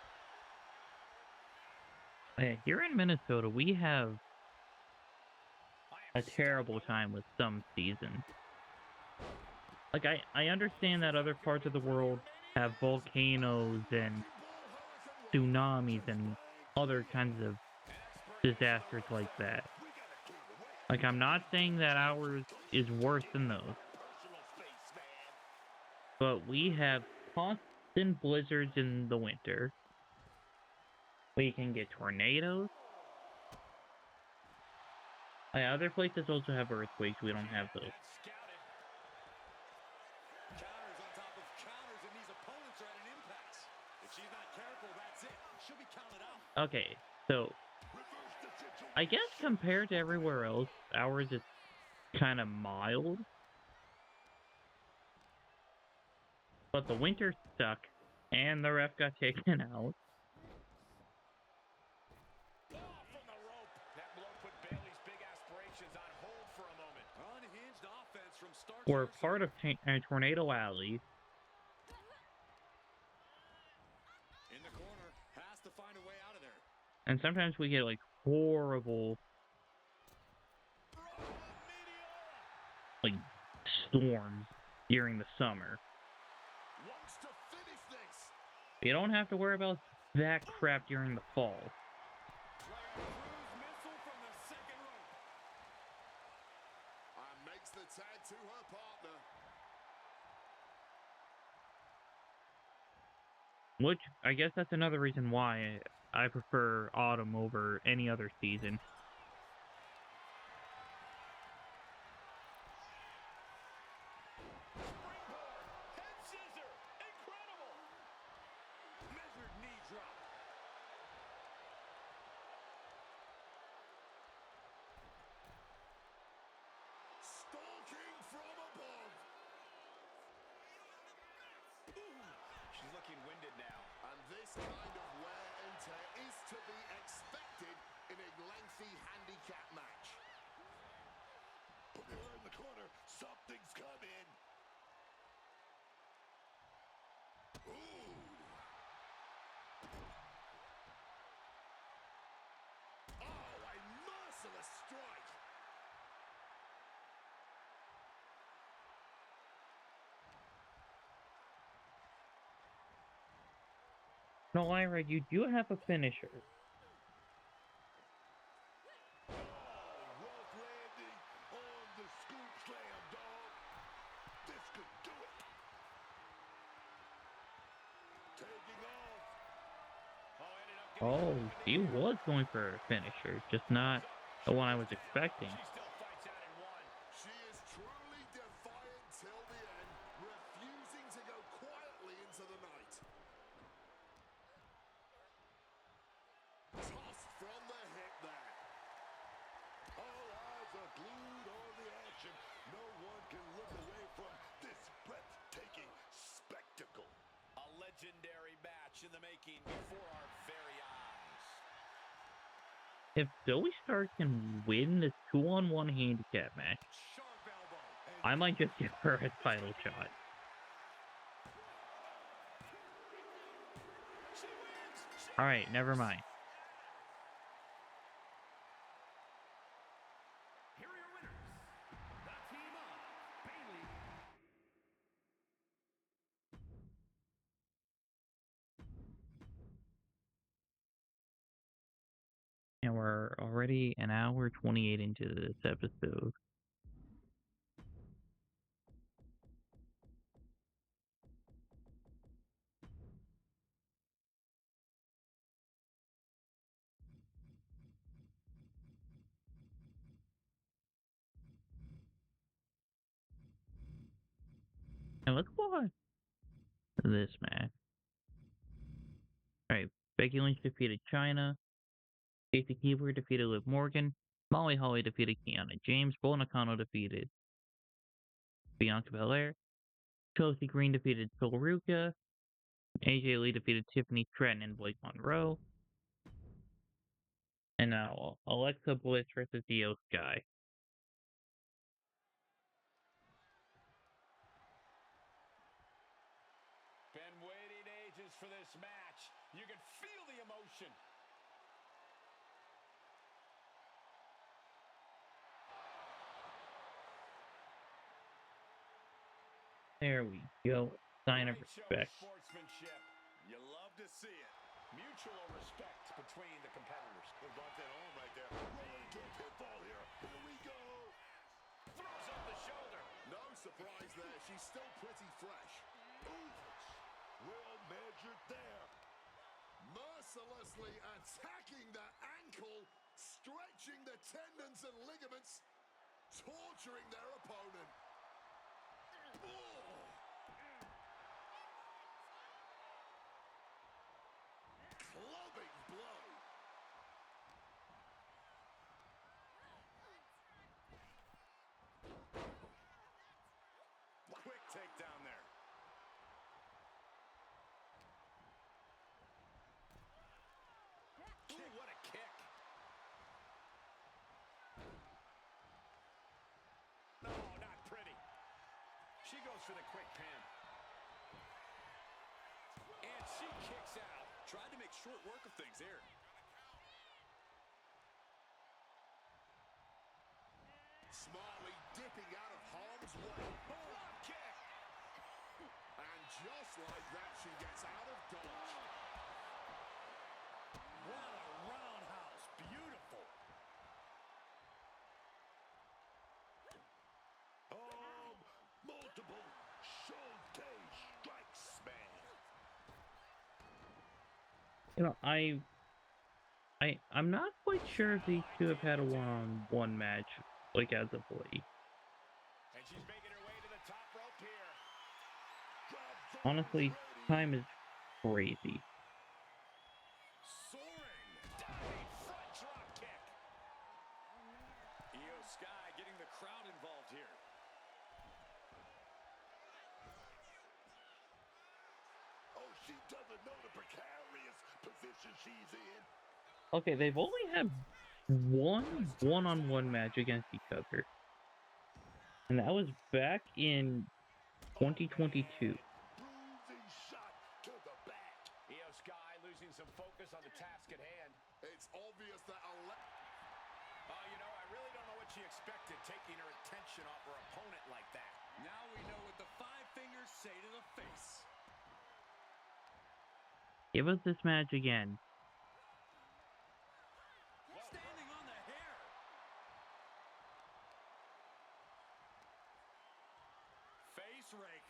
Speaker 1: Here in Minnesota, we have
Speaker 2: I
Speaker 1: a
Speaker 2: am
Speaker 1: terrible
Speaker 2: stunned.
Speaker 1: time with some seasons. Like, I understand that other parts of the world have volcanoes and tsunamis and other kinds of disasters like that. Like, I'm not saying that ours is worse than those. But we have constant blizzards in the winter. We can get tornadoes. Other places also have earthquakes. We don't have those.
Speaker 2: That's scouted.
Speaker 5: Counters on top of counters, and these opponents are at an impasse. If she's not careful, that's it. She'll be counted out.
Speaker 1: Okay, so I guess compared to everywhere else, ours is kind of mild. But the winter stuck, and the ref got taken out.
Speaker 2: Oh, from the rope. That blow put Bailey's big aspirations on hold for a moment.
Speaker 5: Unhinged offense from start
Speaker 1: We're
Speaker 5: to
Speaker 1: part of Tornado Alley.
Speaker 5: in the corner. Has to find a way out of there.
Speaker 1: And sometimes we get like horrible like storms during the summer.
Speaker 3: Wants to finish this.
Speaker 1: You don't have to worry about that crap during the fall.
Speaker 5: Like a cruise missile from the second rope.
Speaker 3: And makes the tag to her partner.
Speaker 1: Which, I guess that's another reason why I prefer autumn over any other season.
Speaker 3: kind of wear and tear is to be expected in a lengthy handicap match. Put her in the corner. Something's coming. Ooh. Oh, a merciless strike.
Speaker 1: No, Lyra, you do have a finisher.
Speaker 3: Oh, rough landing on the scoop slam, dog. This could do it. Taking off.
Speaker 1: Oh, he was going for a finisher, just not the one I was expecting.
Speaker 2: She still fights out in one.
Speaker 3: She is truly defiant till the end, refusing to go quietly into the night. Tossed from the hip there. All eyes are glued on the action. No one can look away from this breathtaking spectacle.
Speaker 2: A legendary match in the making before our very eyes.
Speaker 1: If Zoe Stark can win this 2-on-1 handicap match,
Speaker 2: Sharp elbow.
Speaker 1: I might just give her a title shot.
Speaker 2: She wins. She
Speaker 1: Alright, never mind.
Speaker 4: Here are your winners, the team of Bailey.
Speaker 1: And we're already an hour 28 into this episode. And let's watch this match. Alright, Becky Lynch defeated Chyna. Stacey Keibler defeated Liv Morgan. Molly Holly defeated Kiana James. Bull Nakano defeated Bianca Belair. Chelsea Green defeated Toluca. AJ Lee defeated Tiffany Stratton and Blake Monroe. And now Alexa Bliss versus Io Sky.
Speaker 2: Been waiting ages for this match. You can feel the emotion.
Speaker 1: There we go. Sign of
Speaker 2: Great show of
Speaker 1: respect.
Speaker 2: sportsmanship. You love to see it. Mutual respect between the competitors.
Speaker 3: They brought that home right there. Rolling into a pinfall here. Here we go.
Speaker 2: Throws up the shoulder.
Speaker 3: No surprise there. She's still pretty fresh. Ooh. Well measured there. Mercilessly attacking the ankle, stretching the tendons and ligaments, torturing their opponent. Oh. Clubbing blow.
Speaker 2: Quick takedown there. Ooh, what a kick. No, not pretty. She goes for the quick pin. And she kicks out.
Speaker 5: Tried to make short work of things here.
Speaker 3: Smartly dipping out of harm's way.
Speaker 2: Drop kick.
Speaker 3: And just like that, she gets out of dodge.
Speaker 2: What a roundhouse. Beautiful.
Speaker 3: Multiple showcase strikes, man.
Speaker 1: You know, I'm not quite sure if these two have had a one-on-one match like as of late.
Speaker 2: And she's making her way to the top rope here.
Speaker 1: Honestly, time is crazy.
Speaker 2: Soaring. Diving front drop kick. Io Sky getting the crowd involved here.
Speaker 3: Oh, she doesn't know the precarious precarious position she's in.
Speaker 1: Okay, they've only had one one-on-one match against each other, and that was back in
Speaker 3: Oh, man.
Speaker 1: 2022.
Speaker 3: Bruising shot to the back.
Speaker 2: Io Sky losing some focus on the task at hand.
Speaker 3: It's obvious that
Speaker 2: I really don't know what she expected, taking her attention off her opponent like that.
Speaker 5: Now we know what the five fingers say to the face.
Speaker 1: Give us this match again.
Speaker 5: Standing on the hair.
Speaker 2: Face rake.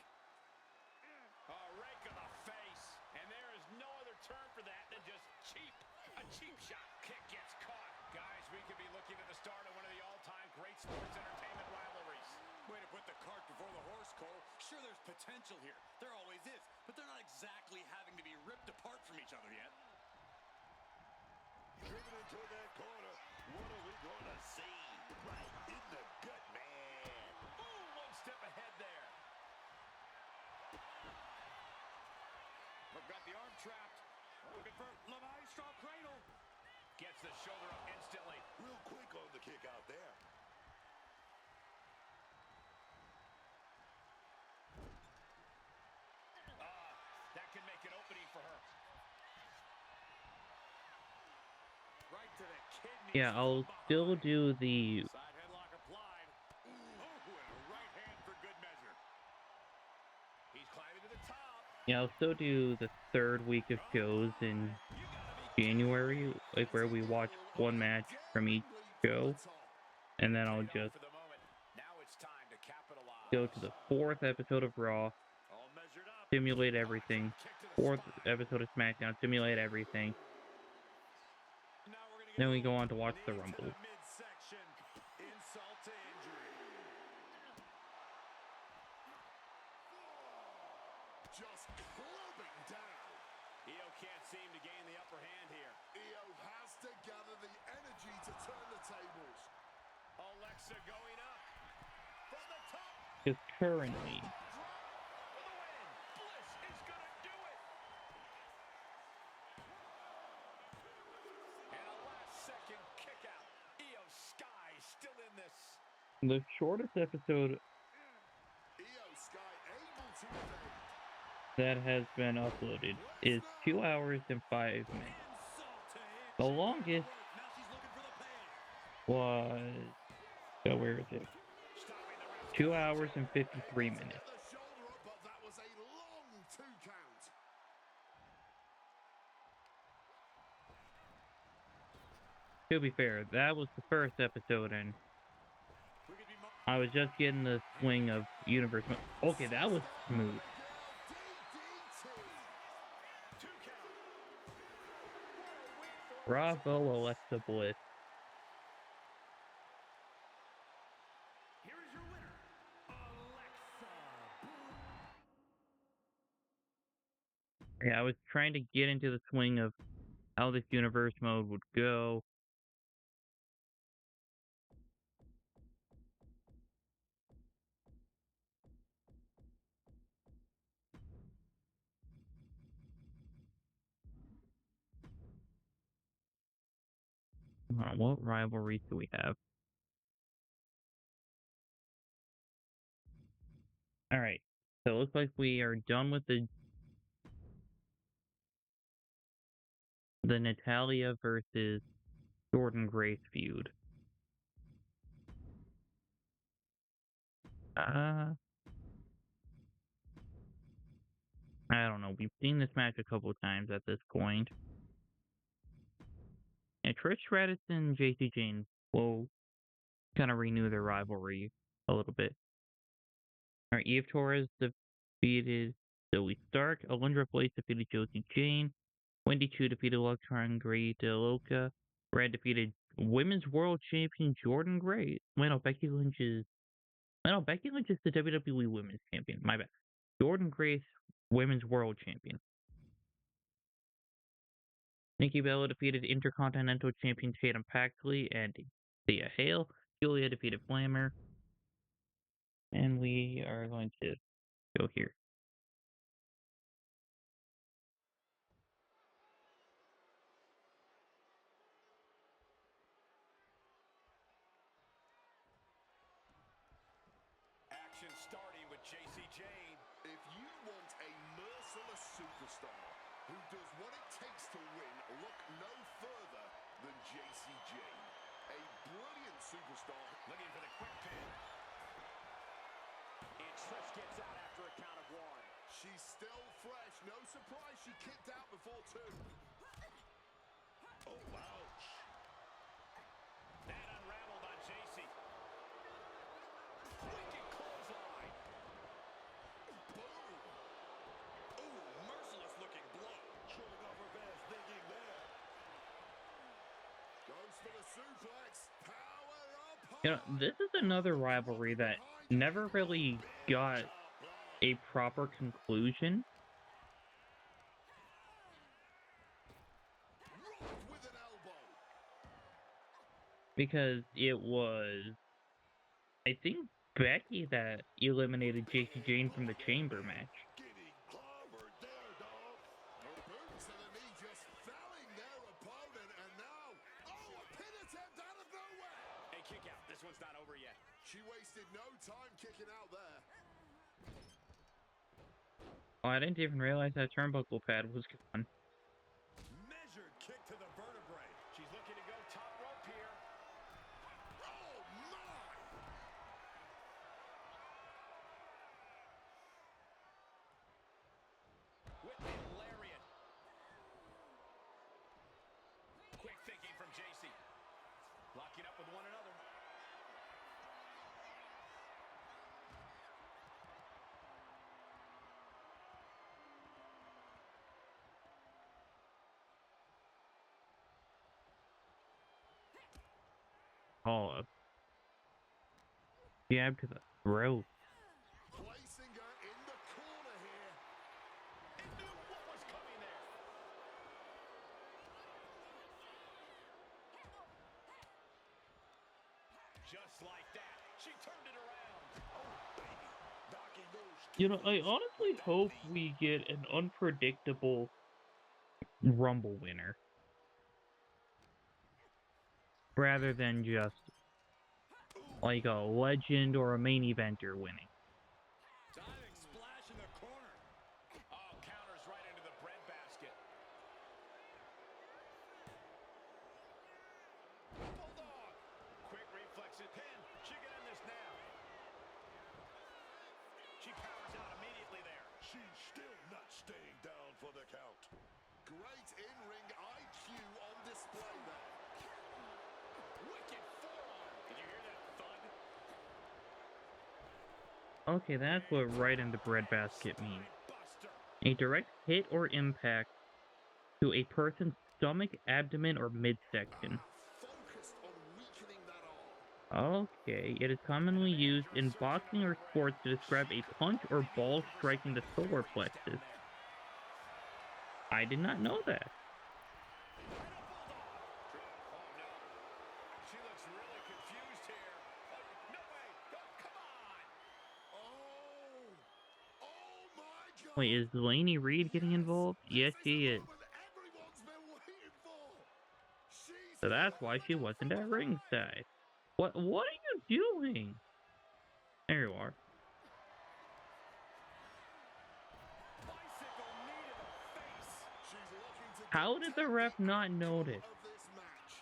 Speaker 2: A rake of the face. And there is no other term for that than just cheap. A cheap shot. Kick gets caught. Guys, we could be looking at the start of one of the all-time great sports entertainment rivalries.
Speaker 5: Way to put the cart before the horse, Cole. Sure, there's potential here. There always is. But they're not exactly having to be ripped apart from each other yet.
Speaker 3: driven into that corner. What are we going to see? Right in the gut, man.
Speaker 2: Ooh, one step ahead there.
Speaker 5: We've got the arm trapped. Looking for La Maestro Cradle.
Speaker 2: Gets the shoulder up instantly.
Speaker 3: Real quick on the kick out there.
Speaker 2: That can make an opening for her.
Speaker 5: Right to the kidneys.
Speaker 1: Yeah, I'll still do the
Speaker 2: Side headlock applied. Oh, and a right hand for good measure. He's climbing to the top.
Speaker 1: yeah, I'll still do the third week of shows in January, like where we watch one match from each show, and then I'll just
Speaker 2: For the moment. Now it's time to capitalize.
Speaker 1: go to the fourth episode of Raw,
Speaker 2: All measured up.
Speaker 1: simulate everything.
Speaker 2: Kick to the
Speaker 1: Fourth
Speaker 2: spine.
Speaker 1: episode of SmackDown, simulate everything.
Speaker 2: Now we're gonna get
Speaker 1: Then
Speaker 2: a
Speaker 1: we go
Speaker 2: little
Speaker 1: on to watch the
Speaker 2: knee to
Speaker 1: Rumble.
Speaker 2: the midsection. Insult to injury.
Speaker 3: Just clubbing down.
Speaker 2: Io can't seem to gain the upper hand here.
Speaker 3: Io has to gather the energy to turn the tables.
Speaker 2: Alexa going up. From the top.
Speaker 1: Because currently,
Speaker 2: For the win. Bliss is gonna do it. And a last-second kick out. Io Sky still in this.
Speaker 1: the shortest episode
Speaker 3: Io Sky able to evade.
Speaker 1: that has been uploaded is 2 hours and 5 minutes.
Speaker 5: Insult to injury.
Speaker 1: The longest
Speaker 5: Now she's looking for the payoff.
Speaker 1: was, so where is it?
Speaker 2: Stopping the ref.
Speaker 1: 2 hours and 53 minutes.
Speaker 3: Get the shoulder up, but that was a long 2 count.
Speaker 1: To be fair, that was the first episode, and
Speaker 5: We could be more.
Speaker 1: I was just getting the swing of Universe. Okay, that was smooth.
Speaker 3: DDT.
Speaker 2: 2 count.
Speaker 1: Bravo, Alexa Bliss.
Speaker 4: Here is your winner, Alexa Bliss.
Speaker 1: Yeah, I was trying to get into the swing of how this universe mode would go. What rivalries do we have? Alright, so it looks like we are done with the Natalia versus Jordan Grace feud. I don't know. We've seen this match a couple of times at this point. And Trish Stratus and JC Jane will kind of renew their rivalry a little bit. Alright, Eve Torres defeated Zoe Stark. Alundra Blaze defeated Josie Jane. Wendy Chu defeated Electron Gray DeLoca. Brad defeated Women's World Champion Jordan Gray. Wait, no, Becky Lynch is the WWE Women's Champion. My bad. Jordan Grace, Women's World Champion. Nikki Bella defeated Intercontinental Champion Tatum Paxley and Thea Hale. Julia defeated Flammer. And we are going to go here.
Speaker 3: superstar who does what it takes to win, look no further than JC Jane. A brilliant superstar.
Speaker 2: Looking for the quick pin. And Trish gets out after a count of 1.
Speaker 3: She's still fresh. No surprise she kicked out before 2. Oh, ouch.
Speaker 2: That unraveled on JC. Wicked clothesline.
Speaker 3: Boom.
Speaker 5: Ooh, merciless looking blow.
Speaker 3: Showing off her best thinking there. Goes for the suplex. Power up.
Speaker 1: You know, this is another rivalry that never really got a proper conclusion.
Speaker 3: Rocked with an elbow.
Speaker 1: Because it was, I think, Becky that eliminated JC Jane from the chamber match.
Speaker 3: Getting clobbered there, dog. Her boots to the knee just felling their opponent, and now, oh, a pin attempt out of nowhere.
Speaker 2: A kick out. This one's not over yet.
Speaker 3: She wasted no time kicking out there.
Speaker 1: Oh, I didn't even realize that turnbuckle pad was gone.
Speaker 2: Measured kick to the vertebrae. She's looking to go top rope here.
Speaker 3: Oh, my.
Speaker 2: With the lariat. Quick thinking from JC. Locking up with one another.
Speaker 1: Oh, a jab to the throat.
Speaker 3: Placing her in the corner here.
Speaker 2: It knew what was coming there. Just like that, she turned it around.
Speaker 3: Oh, baby. Knocking those
Speaker 1: You know, I honestly hope we get an unpredictable Rumble winner. Rather than just like a legend or a main eventer winning.
Speaker 2: Diving splash in the corner. Oh, counters right into the breadbasket. Bulldog. Quick reflexes. Pin. She can end this now. She powers out immediately there.
Speaker 3: She's still not staying down for the count. Great in-ring IQ on display there.
Speaker 2: Wicked forearm. Did you hear that thud?
Speaker 1: Okay, that's what right in the breadbasket means.
Speaker 2: Buster.
Speaker 1: A direct hit or impact to a person's stomach, abdomen, or midsection.
Speaker 3: Focused on weakening that arm.
Speaker 1: Okay, it is commonly used in boxing or sports to describe a punch or ball striking the solar plexus. I did not know that.
Speaker 2: She looks really confused here. No way. Oh, come on.
Speaker 3: Oh my God.
Speaker 1: Wait, is Delaney Reed getting involved? Yes, she is.
Speaker 3: Everyone's been waiting for. She's
Speaker 1: So that's why she wasn't at ringside. What are you doing? There you are.
Speaker 2: Bicycle knee to the face.
Speaker 3: She's looking to
Speaker 1: How did the ref not notice?
Speaker 3: of this match.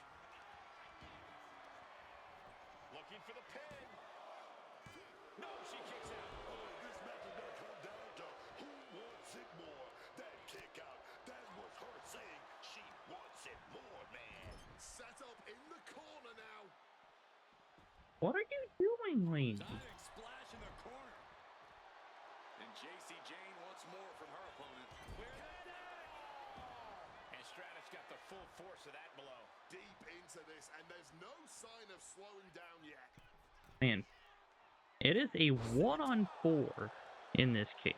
Speaker 2: Looking for the pin. No, she kicks out.
Speaker 3: Oh, this match is gonna come down to who wants it more. That kick out, that was her saying she wants it more, man. Set up in the corner now.
Speaker 1: What are you doing, Lane?
Speaker 2: Diving splash in the corner. And JC Jane wants more from her opponent. Where that at? And Stratus got the full force of that blow.
Speaker 3: Deep into this, and there's no sign of slowing down yet.
Speaker 1: Man, it is a 1-on-4 in this case.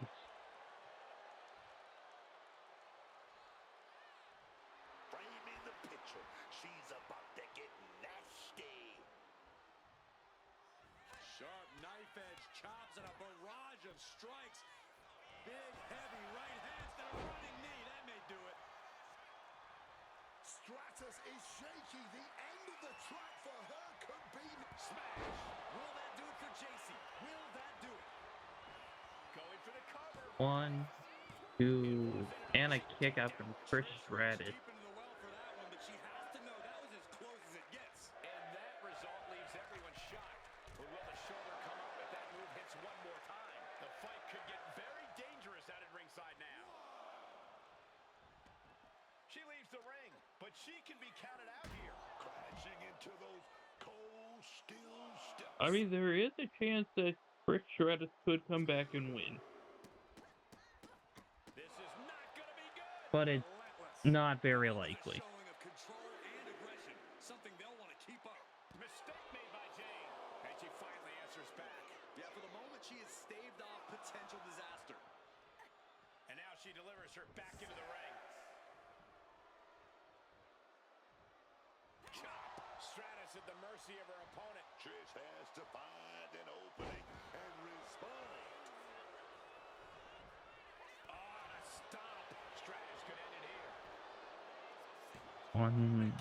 Speaker 3: Framing the picture, she's about to get nasty.
Speaker 2: Sharp knife edge chops and a barrage of strikes. Big, heavy right hands to the running knee. That may do it.
Speaker 3: Stratus is shaky. The end of the track for her could be
Speaker 2: Smash. Will that do it for JC? Will that do it? Going for the cover.
Speaker 1: 1, Ooh, and a kick out from Trish Stratus.
Speaker 5: Deep into the well for that one, but she has to know that was as close as it gets.
Speaker 2: And that result leaves everyone shocked. But will the shoulder come up if that move hits one more time? The fight could get very dangerous out at ringside now. She leaves the ring, but she can be counted out here.
Speaker 3: Crashing into those cold steel steps.
Speaker 1: I mean, there is a chance that Trish Stratus could come back and win,
Speaker 2: This is not going to be good.
Speaker 1: but it's
Speaker 5: Relentless.
Speaker 1: not very
Speaker 5: That was a
Speaker 1: likely.
Speaker 5: showing of control and aggression, something they'll want to keep up.
Speaker 2: Mistake made by Jane. And she finally answers back.
Speaker 5: Yeah, for the moment, she has staved off potential disaster.
Speaker 2: And now she delivers her back into the ring. Chop. Stratus at the mercy of her opponent.
Speaker 3: Trish has to find an opening and respond.
Speaker 2: Oh, and a stomp. Stratus could end it here.
Speaker 1: One,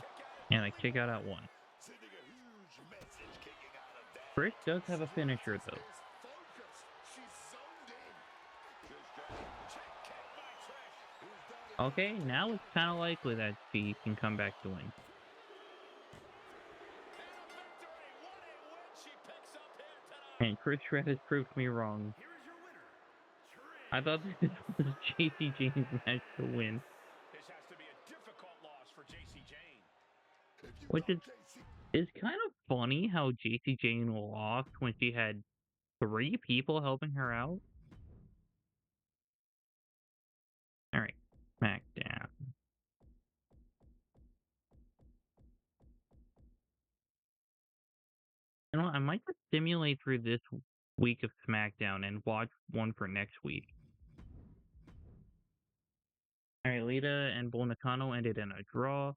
Speaker 1: and a kick out at one.
Speaker 3: Sending a huge message kicking out of that.
Speaker 1: Trish does have a finisher, though.
Speaker 3: Is focused. She's zoned in. Trish
Speaker 2: Check kick by Trish.
Speaker 1: Okay, now it's kind of likely that she can come back to win.
Speaker 2: And a victory. What a win she picks up here tonight.
Speaker 1: And Trish Stratus proved me wrong.
Speaker 4: Here is your winner, Trish.
Speaker 1: I thought this was JC Jane's match to win,
Speaker 2: This has to be a difficult loss for JC Jane.
Speaker 1: which is kind of funny how JC Jane lost when she had 3 people helping her out. Alright, SmackDown. You know what, I might just simulate through this week of SmackDown and watch one for next week. Alright, Lita and Bull Nakano ended in a draw.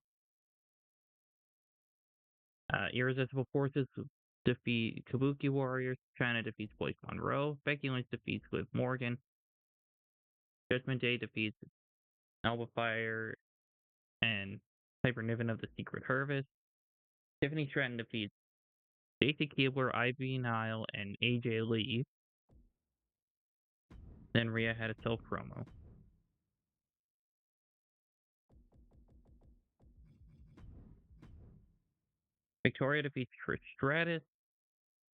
Speaker 1: Irresistible Forces defeat Kabuki Warriors. China defeats Blake Monroe. Becky Lynch defeats Liv Morgan. Judgment Day defeats Alba Fire and Piper Niven of the Secret Harvest. Tiffany Stratton defeats Stacy Keibler, Ivy Nile, and AJ Lee. Then Rhea had a self-promo. Victoria defeats Trish Stratus.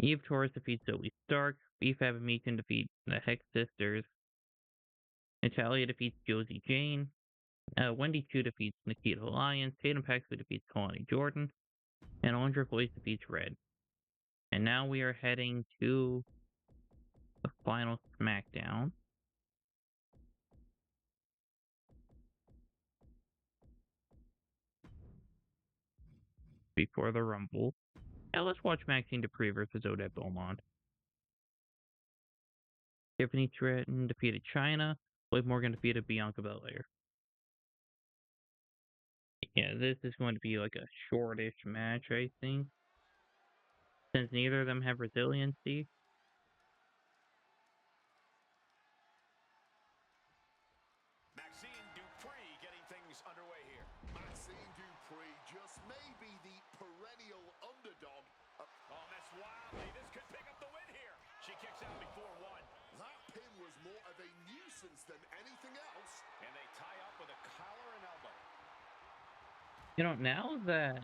Speaker 1: Eve Torres defeats Zoe Stark. Beef Abamechan defeats the Hex Sisters. Natalia defeats Josie Jane. Wendy Chu defeats Nikita Lyons. Tatum Paxley defeats Kalani Jordan. And Andre Boyce defeats Red. And now we are heading to the final SmackDown. Before the Rumble. Now let's watch Maxine Dupree versus Odette Beaumont. Tiffany Stratton defeated China. Liv Morgan defeated Bianca Belair. Yeah, this is going to be like a shortish match, I think. Since neither of them have resiliency.
Speaker 2: Maxine Dupree getting things underway here.
Speaker 3: Maxine Dupree just may be the perennial underdog.
Speaker 2: Oh, that's wildly. This could pick up the win here. She kicks out before one.
Speaker 3: That pin was more of a nuisance than anything else.
Speaker 2: And they tie up with a collar and elbow.
Speaker 1: You know, now that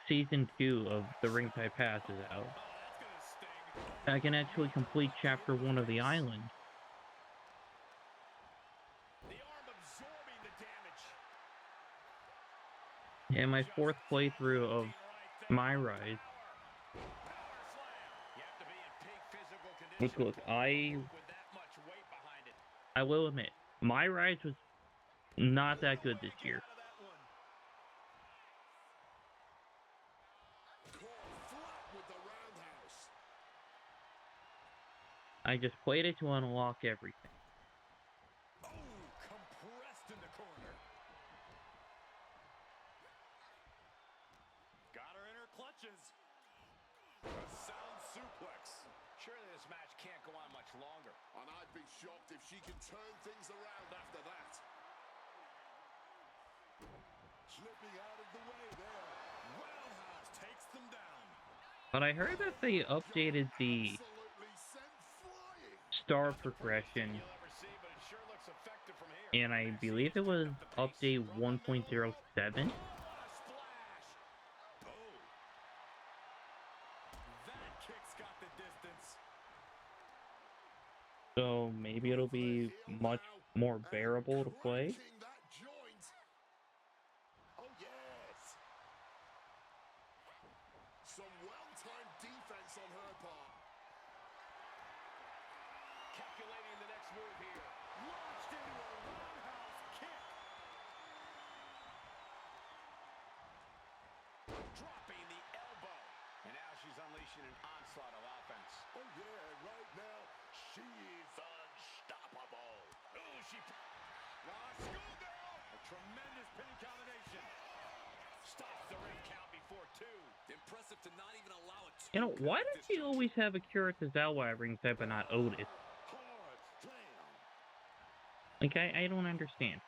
Speaker 1: Season 2 of The Ringside Pass is out,
Speaker 2: Oh, that's going to sting.
Speaker 1: I can actually complete Chapter 1 of The Island.
Speaker 2: The arm absorbing the damage.
Speaker 1: And my 4th playthrough of My Rise.
Speaker 2: Power slam. You have to be in peak physical condition.
Speaker 1: Look, I
Speaker 2: With that much weight behind it.
Speaker 1: will admit, My Rise was not that good this year.
Speaker 2: Out of that one.
Speaker 3: Caught flat with the roundhouse.
Speaker 1: I just played it to unlock everything.
Speaker 2: Oh, compressed in the corner. Got her in her clutches. A sound suplex. Surely this match can't go on much longer.
Speaker 3: And I'd be shocked if she can turn things around after that. Slipping out of the way there.
Speaker 2: Roundhouse takes them down.
Speaker 1: But I heard that they updated the
Speaker 3: Absolutely sent flying.
Speaker 1: star
Speaker 2: Not the prettiest thing
Speaker 1: progression,
Speaker 2: you'll ever see, but it sure looks effective from here.
Speaker 1: and I believe
Speaker 2: Maxine's
Speaker 1: it
Speaker 2: picked
Speaker 1: was
Speaker 2: up the pace.
Speaker 1: update
Speaker 2: From the middle rope.
Speaker 1: 1.07.
Speaker 2: Oh, what a splash. Oh. That kick's got the distance.
Speaker 1: So maybe it'll
Speaker 3: Over the
Speaker 1: be
Speaker 3: heel
Speaker 1: much
Speaker 3: now,
Speaker 1: more
Speaker 3: and
Speaker 1: bearable to play.
Speaker 3: cracking that joint. Oh yes. Some well-timed defense on her part.
Speaker 2: Calculating the next move here. Launched into a roundhouse kick. Dropping the elbow. And now she's unleashing an onslaught of offense.
Speaker 3: Oh yeah, right now she is unstoppable.
Speaker 2: Oh, she... schoolgirl! A tremendous pinning combination. Stops the ring count before 2.
Speaker 5: Impressive to not even allow it.
Speaker 1: You know, why does he always have Akira Tozawa at ringside but not Otis?
Speaker 3: Hard slam.
Speaker 1: Like, I don't understand.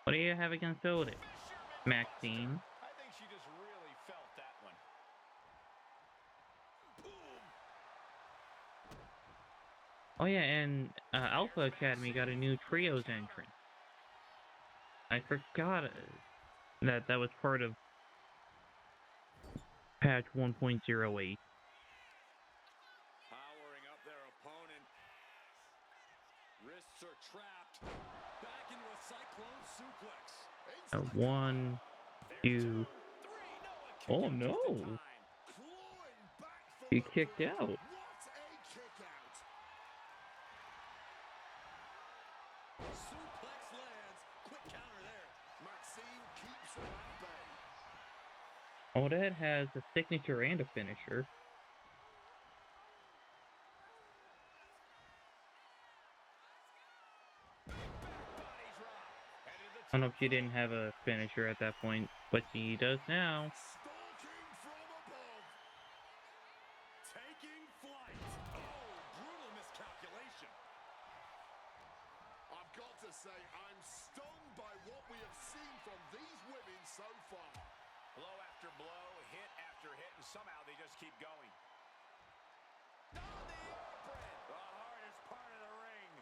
Speaker 1: What do you have against Otis?
Speaker 2: Fisherman
Speaker 1: Maxine?
Speaker 2: Buster. I think she just really felt that one.
Speaker 1: Oh yeah, and Alpha Academy got a new trios entrance. I forgot that that was part of patch 1.08.
Speaker 2: Powering up their opponent.
Speaker 5: Wrists are trapped. Back into a cyclone suplex.
Speaker 1: One, two. Oh no!
Speaker 3: Clawing back for
Speaker 1: He
Speaker 3: the
Speaker 1: kicked
Speaker 3: win.
Speaker 1: out.
Speaker 3: What a kick out.
Speaker 5: Suplex lands. Quick counter there.
Speaker 3: Maxine keeps her at bay.
Speaker 1: Odette has a signature and a finisher. I don't know if she didn't have a finisher at that point, but she does now.
Speaker 3: Stalking from above.
Speaker 2: Taking flight. Oh, brutal miscalculation.
Speaker 3: I've got to say, I'm stunned by what we have seen from these women so far.
Speaker 2: Blow after blow, hit after hit, and somehow they just keep going. On the apron. The hardest part of the ring.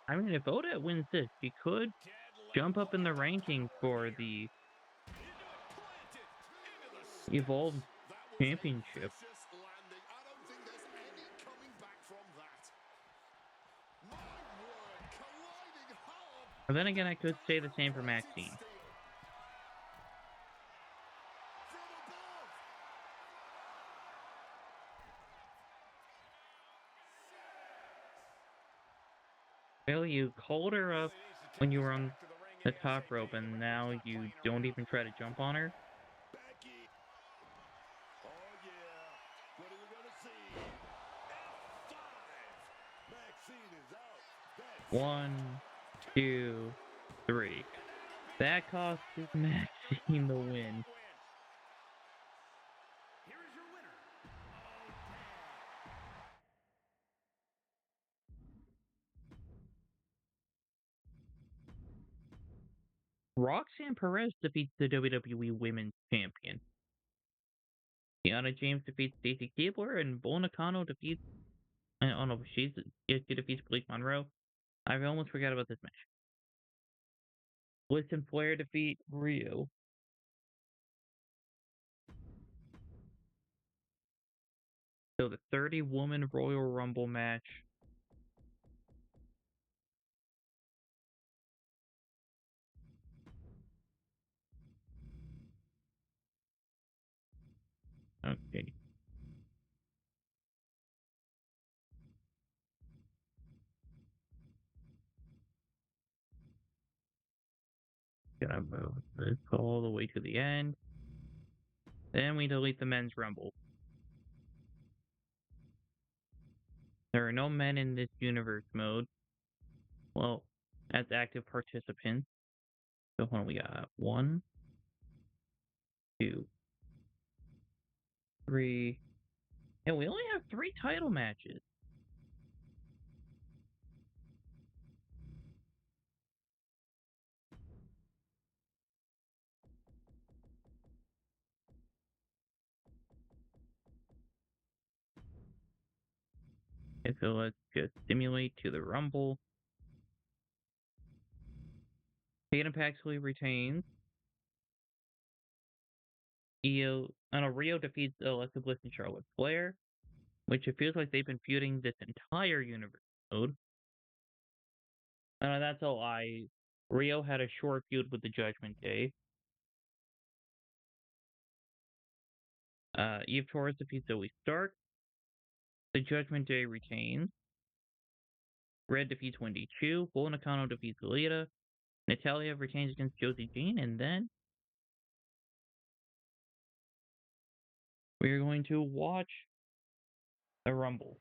Speaker 1: I mean, if Odette wins this, she could
Speaker 2: Deadly.
Speaker 1: jump up in the
Speaker 2: Look at
Speaker 1: rankings
Speaker 2: power
Speaker 1: for
Speaker 2: here.
Speaker 1: the
Speaker 2: Into it, planted. Into the steps.
Speaker 1: Evolved
Speaker 3: That was
Speaker 1: Championship.
Speaker 3: a vicious landing. I don't think there's any coming back from that. My word, colliding hard.
Speaker 1: But then again, I could say the same for Maxine.
Speaker 3: From above.
Speaker 1: Well, you called her up when you were on the top rope, and now you don't even try to jump on her?
Speaker 3: Becky. Oh yeah. What are we gonna see? F5. Maxine is out. That's
Speaker 1: 1, 2, 3. That cost Maxine the win.
Speaker 4: Here is your winner,
Speaker 1: Roxanne Perez defeats the WWE Women's Champion. Deanna James defeats Stacey Keibler, and Bull Nakano defeats... I don't know if she defeats Blake Monroe. I almost forgot about this match. Bliss and Flair defeat Rio. So the 30-woman Royal Rumble match. Okay. Gotta move this all the way to the end. Then we delete the men's rumble. There are no men in this universe mode. Well, as active participants. So hold on, we got 1, 2, 3. Yeah, we only have 3 title matches. Okay, so let's just simulate to the Rumble. Tatum Paxley retains. Rio defeats Alexa Bliss and Charlotte Flair, which it feels like they've been feuding this entire universe mode. That's a lie. Rio had a short feud with the Judgment Day. Eve Torres defeats Zoe Stark. The Judgment Day retains. Red defeats Wendy Chu. Bull Nakano defeats Lita. Natalia retains against Josie Jane, and then we're going to watch the Rumble.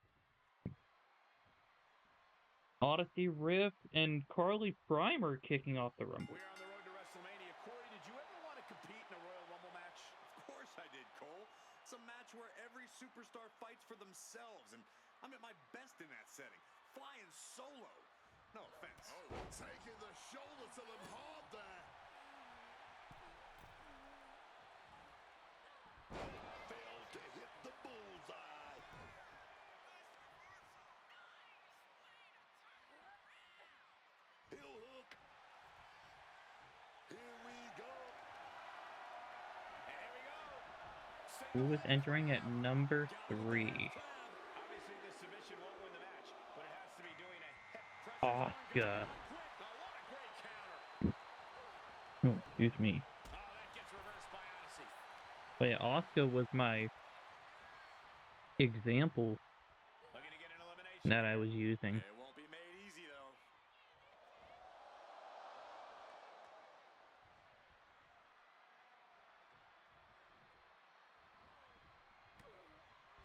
Speaker 1: Odyssey Rift and Carly Prime are kicking off the Rumble.
Speaker 2: We're on the road to WrestleMania. Corey, did you ever want to compete in a Royal Rumble match?
Speaker 5: Of course I did, Cole. It's a match where every superstar fights for themselves, and I'm at my best in that setting. Flying solo. No offense.
Speaker 3: Oh, taking the shoulder to them hard there. Failed to hit the bullseye. Heel hook. Here we go.
Speaker 2: And here we go.
Speaker 1: Who is entering at number 3?
Speaker 2: Obviously, this submission won't win the match, but it has to be doing a hip press.
Speaker 1: Asuka.
Speaker 2: Quick. Oh, what a great counter.
Speaker 1: Oh, excuse me.
Speaker 2: Oh, that gets reversed by Odyssey.
Speaker 1: But yeah, Asuka was my example
Speaker 2: Looking to get an elimination.
Speaker 1: that I was using.
Speaker 5: It won't be made easy, though.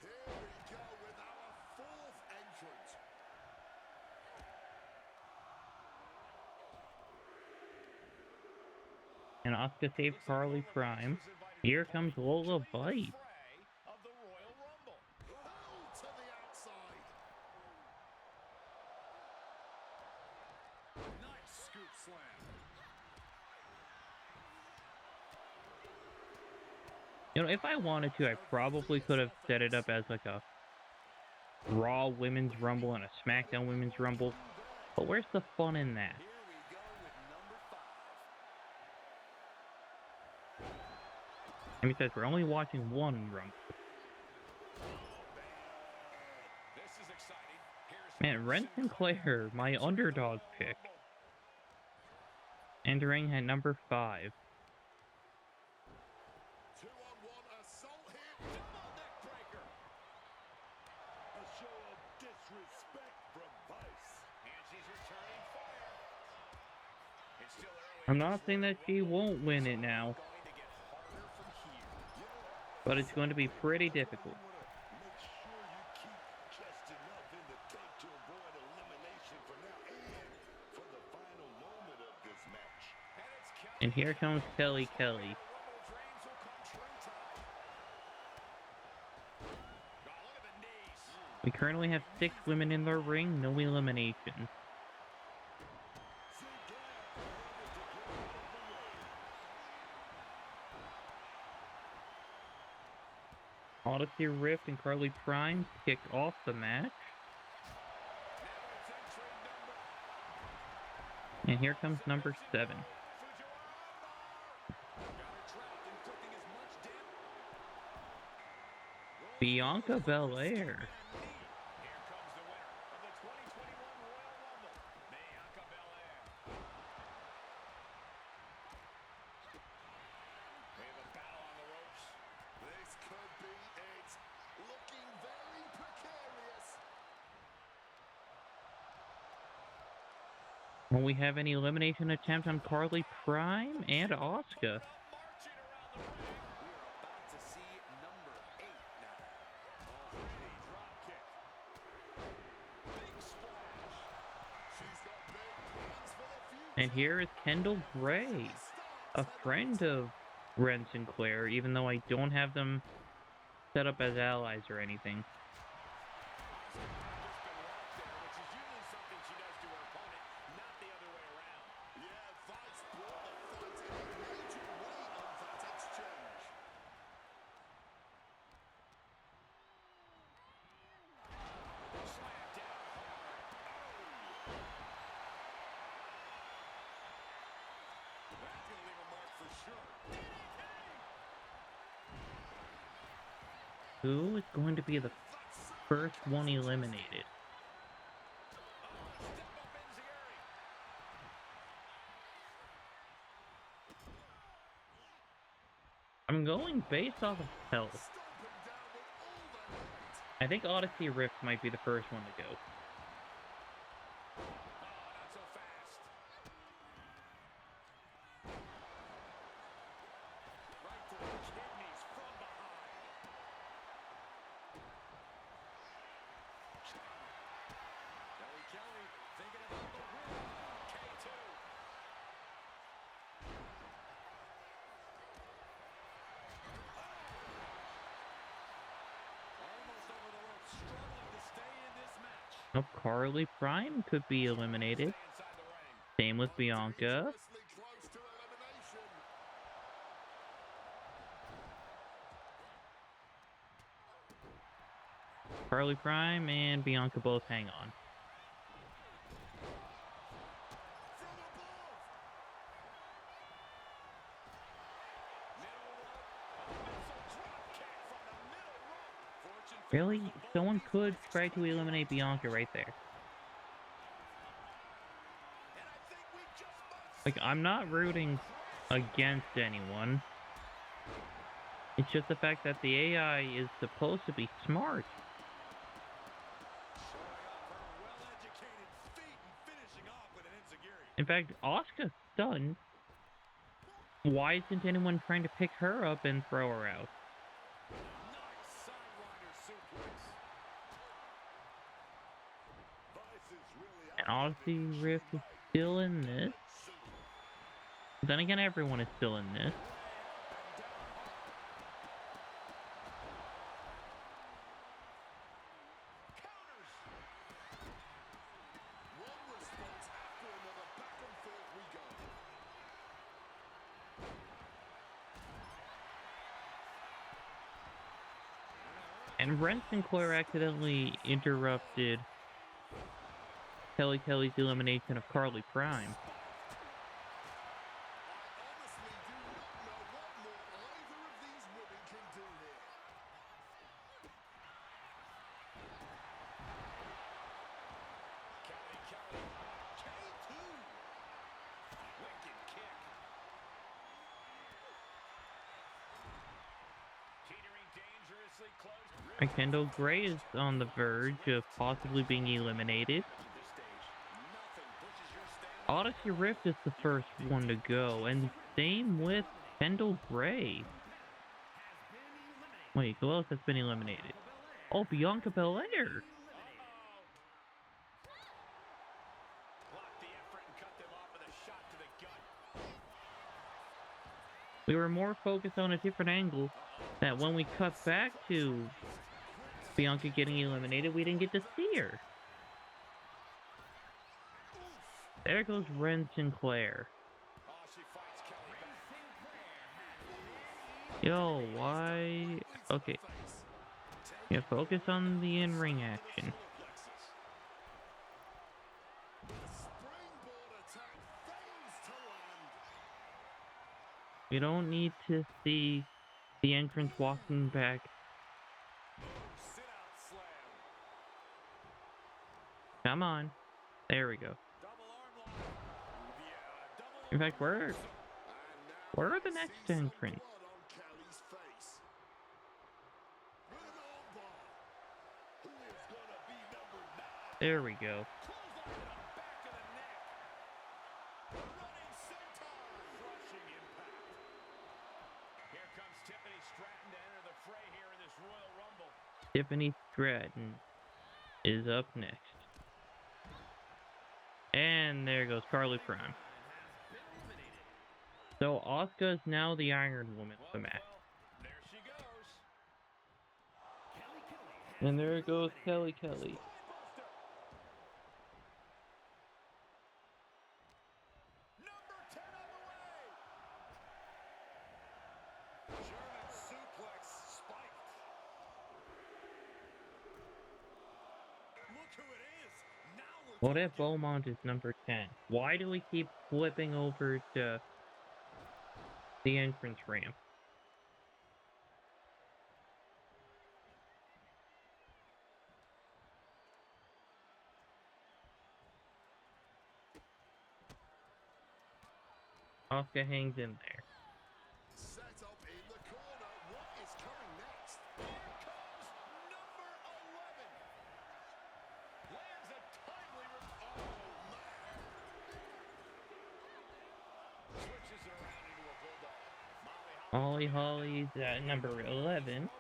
Speaker 3: Here we go with our fourth entrant.
Speaker 1: And Asuka saves Carly Prime. Here comes Lola Vice.
Speaker 2: Of the Royal Rumble.
Speaker 3: Oh, to the outside.
Speaker 2: Nice scoop slam.
Speaker 1: If I wanted to, I probably could have set it up as like a Raw Women's Rumble and a SmackDown Women's Rumble. But where's the fun in that?
Speaker 5: Here we go with number 5.
Speaker 1: I mean, since we're only watching one Rumble.
Speaker 2: This is exciting. Here's
Speaker 1: Man, Ren Sinclair, my underdog pick, entering at number 5.
Speaker 3: 2-on-1 assault here.
Speaker 2: double neck breaker.
Speaker 3: A show of disrespect from Vice.
Speaker 2: And she's returning fire. It's still early.
Speaker 1: I'm not saying that she won't win it now,
Speaker 2: Going to get harder from here.
Speaker 1: but it's going to be pretty difficult.
Speaker 3: Make sure you keep just enough in the tank to avoid elimination for now and for the final moment of this match.
Speaker 2: And it's Kelly.
Speaker 1: And here comes Kelly Kelly.
Speaker 2: Rumble dreams will come true tonight. Oh, look at the knees.
Speaker 1: We currently have 6 women in the ring, no elimination. Odyssey Rift and Carly Prime kick off the match. And here comes number 7. Bianca Belair.
Speaker 2: Here comes the winner of the 2021 Royal Rumble, Bianca Belair. We have a battle on the ropes.
Speaker 3: This could be it. Looking very precarious.
Speaker 1: Will we have any elimination attempt on Carly Prime and Asuka?
Speaker 2: Marching around the ring.
Speaker 5: We are about to see number 8 now.
Speaker 2: Already drop kick. Big splash.
Speaker 3: She's got big plans for the future.
Speaker 1: And here is Kendall Gray, a friend of Ren Sinclair, even though I don't have them set up as allies or anything.
Speaker 2: Just been locked there, which is usually something she does to her opponent, not the other way around.
Speaker 3: Yeah, Vice brought the fight in a major way on that exchange.
Speaker 2: Slam
Speaker 1: Who is going to be the first one eliminated? I'm going based off of health. I think Odyssey Rift might be the first one to go. Oh, Carly Prime could be eliminated. Same with Bianca. Carly Prime and Bianca both hang on. Really? Someone could try to eliminate Bianca right there. Like, I'm not rooting against anyone. It's just the fact that the AI is supposed to be smart. In fact, Asuka's stunned. Why isn't anyone trying to pick her up and throw her out? And Odyssey Rift is still in this. Then again, everyone is still in this. And Ren Sinclair accidentally interrupted Kelly's elimination of Carly Prime. Kendall Gray is on the verge of possibly being eliminated. Odyssey Rift is the first one to go, and same with Kendall Gray. Wait, who else has been eliminated? Oh, Bianca Belair! We were more focused on a different angle, that when we cut back to Bianca getting eliminated, we didn't get to see her. There goes Ren Sinclair. Yo, why? Okay. Yeah, focus on the in-ring action. We don't need to see the entrance walking back. Come on. There we go. In fact, where are the next entrants? There we go. Tiffany Stratton is up next. And there goes Carly Prime. So Asuka is now the Iron Woman of the match. And there goes Kelly. What if Beaumont is number 10? Why do we keep flipping over to the entrance ramp? Asuka hangs in there.
Speaker 3: Set up in the corner. What is coming next?
Speaker 2: Here comes number 11. Lands a timely. Oh, man. Switches it around into a bulldog.
Speaker 1: Holly Holly's at number 11.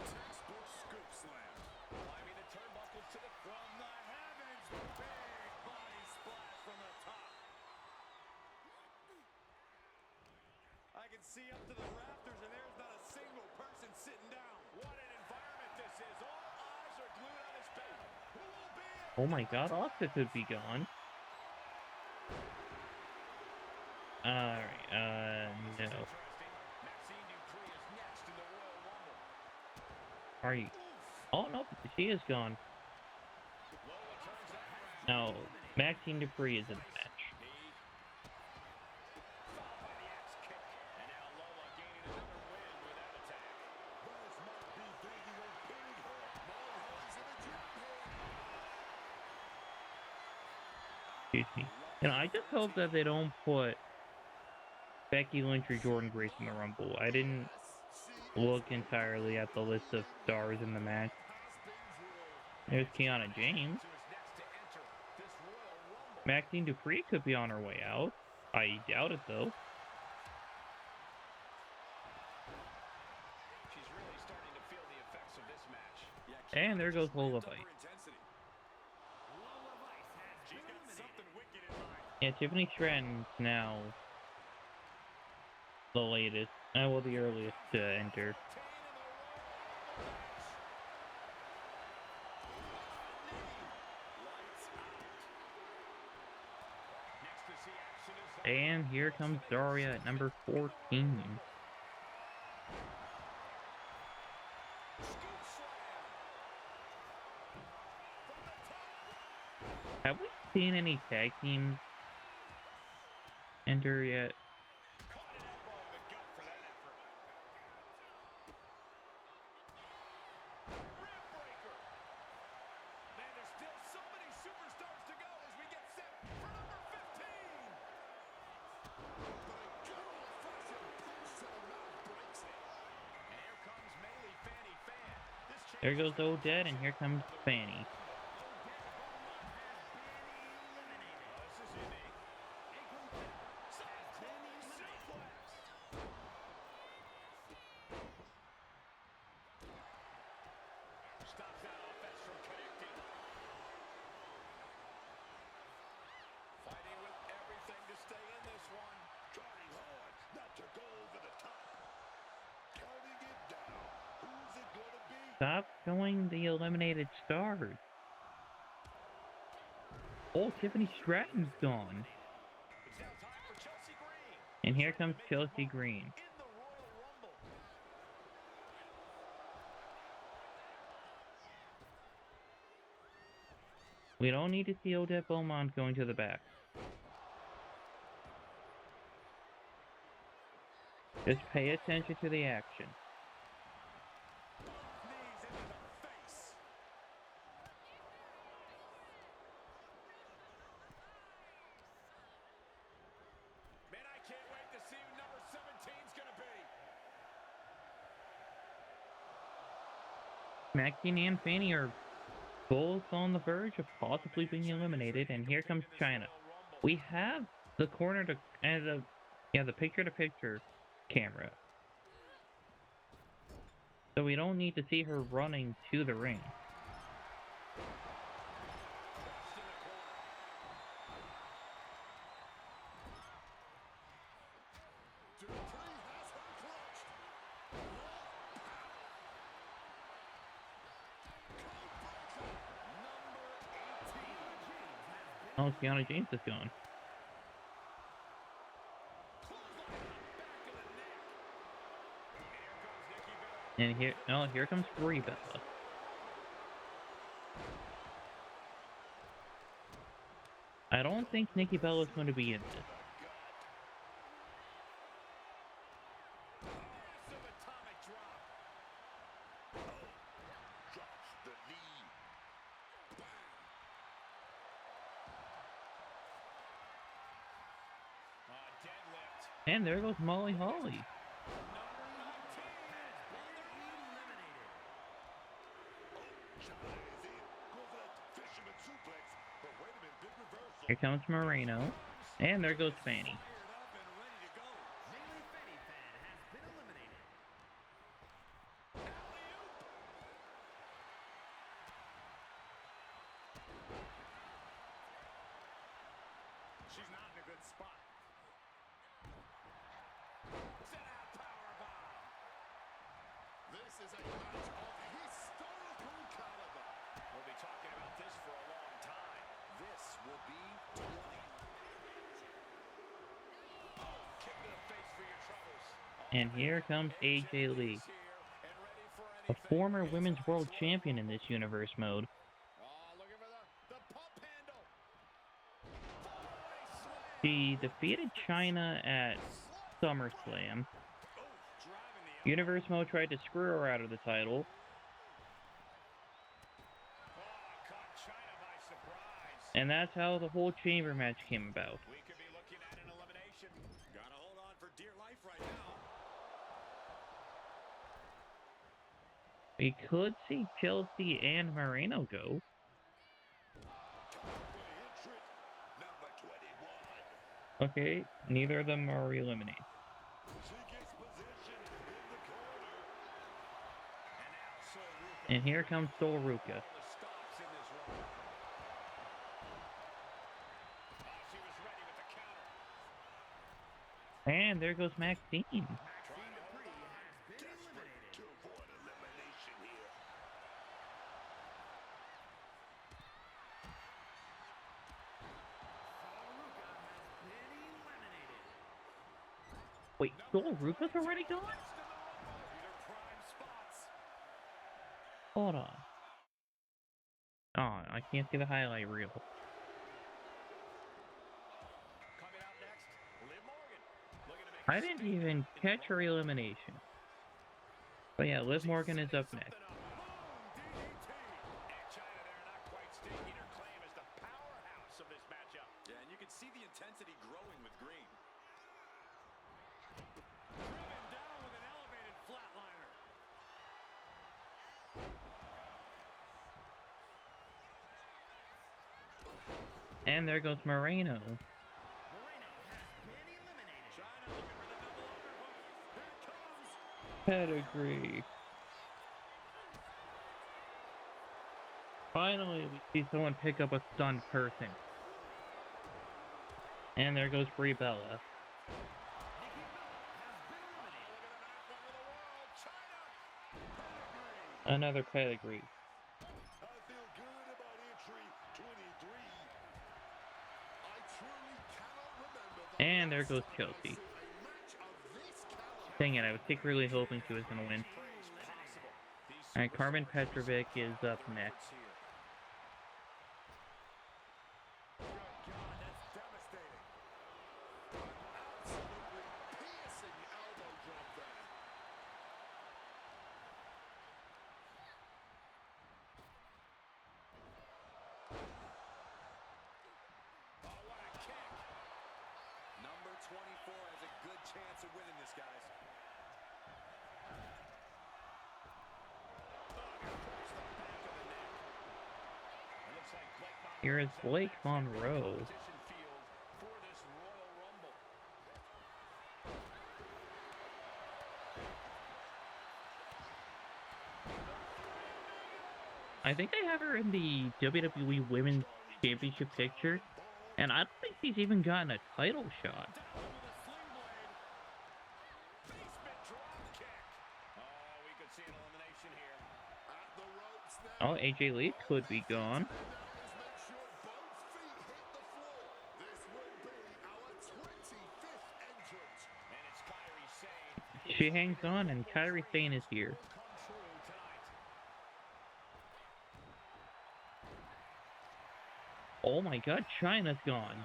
Speaker 3: Textbook scoop slam.
Speaker 2: Climbing the turnbuckles to the from the heavens. Big body splash from the top. I can see up to the rafters, and there's not a single person sitting down. What an environment this is. All eyes are glued on his back. Who will be it?
Speaker 1: Oh my god, Asuka could be gone. Alright, no.
Speaker 2: Maxine Dupree is next in the Royal Rumble.
Speaker 1: Are you? Oh no, she is gone.
Speaker 2: Lola turns that around.
Speaker 1: No, Maxine Dupree is in the match.
Speaker 2: Followed by the axe kick. And now Lola gaining another win with that attack.
Speaker 3: Those might be thinking of pinning her. Molly Holly's in the trap here.
Speaker 1: Excuse me. You know, I just hope that they don't put Becky Lynch or Jordan Grace in the Rumble. I didn't look entirely at the list of stars in the match. There's Kiana James.
Speaker 2: Who is next to enter this Royal Rumble?
Speaker 1: Maxine Dupree could be on her way out. I doubt it though.
Speaker 2: She's really starting to feel the effects of this match.
Speaker 1: And there goes Lola Vice.
Speaker 4: Lola Vice has
Speaker 2: She's
Speaker 4: been
Speaker 2: got
Speaker 4: eliminated.
Speaker 2: something wicked in mind.
Speaker 1: Yeah, Tiffany Stratton's now the latest. Well, the earliest to enter. And here comes Daria at number 14. Have we seen any tag teams enter yet?
Speaker 2: Man, there's still so many superstars to go as we get set for number 15. And here comes Melee Fanny Fan. This
Speaker 1: There goes Odette, and here comes Fanny.
Speaker 2: This is unique. Stops that offense from connecting. Fighting with everything to stay in this one.
Speaker 3: Trying hard not to go over the top. Counting it down. Who's it gonna be?
Speaker 1: Stop showing the eliminated stars. Oh, Tiffany Stratton's gone.
Speaker 2: It's now time for Chelsea Green.
Speaker 1: And here comes Chelsea Green.
Speaker 2: In the Royal Rumble.
Speaker 1: We don't need to see Odette Beaumont going to the back. Just pay attention to the action.
Speaker 2: Knees into the face. Man, I can't wait to see who number 17's gonna be.
Speaker 1: Maxine and Fanny are both on the verge of possibly being eliminated, and here comes China. We have the corner to and the picture-to-picture camera, so we don't need to see her running to the ring.
Speaker 3: Dupree has her clutched.
Speaker 1: Oh, Kiana James is gone. And here comes Brie Bella. I don't think Nikki Bella is going to be in this.
Speaker 2: Massive atomic drop.
Speaker 3: Drops the knee. Bang.
Speaker 1: And there goes Molly Holly. Here comes Moreno. And there goes Fanny.
Speaker 2: She's not in a good spot. Set out powerbomb.
Speaker 3: This is a match of historical caliber.
Speaker 2: We'll be talking about this for a long time. This will be 20. Oh, kick to the face for your troubles.
Speaker 1: And here comes AJ Lee, a former women's world champion in this universe mode.
Speaker 2: Oh, looking for the pump handle.
Speaker 1: She defeated China at SummerSlam. Universe mode tried to screw her out of the title.
Speaker 2: Caught China by surprise.
Speaker 1: And that's how the whole chamber match came about.
Speaker 2: We could be looking at an elimination. Gotta hold on for dear life right now.
Speaker 1: We could see Chelsea and Moreno go.
Speaker 3: Number 21.
Speaker 1: Okay, neither of them are eliminated.
Speaker 3: She gets position in the corner.
Speaker 1: And here comes Sol Ruka. And there goes Maxine.
Speaker 3: Desperate to avoid elimination here.
Speaker 1: Wait, Sol Ruka's already gone? Hold on. Oh, I can't see the highlight reel. I didn't even catch her elimination. But yeah, Liv Morgan is up next.
Speaker 5: Yeah, and you can see the intensity growing with Green.
Speaker 2: Driven down with an elevated flatliner.
Speaker 1: And there goes Moreno. Pedigree. Finally, we see someone pick up a stunned person. And there goes Brie Bella. Another pedigree.
Speaker 3: I feel good about entry 23. I truly cannot remember the
Speaker 1: And there
Speaker 3: last
Speaker 1: goes
Speaker 3: time
Speaker 1: Chelsea.
Speaker 3: I've seen a match of this caliber.
Speaker 1: Dang it, I was secretly hoping she was going to win. Alright, Carmen Petrovic is up next.
Speaker 2: Good God, that's devastating.
Speaker 3: Absolutely piercing elbow drop there.
Speaker 2: Oh, what a kick.
Speaker 5: Number 24 has a good chance of winning this, guys.
Speaker 1: Here is Blake Monroe. I think they have her in the WWE Women's Championship picture, and I don't think she's even gotten a title shot. Oh, AJ Lee could be gone. She hangs on, and Kairi Sane is here. Oh my god, China's gone.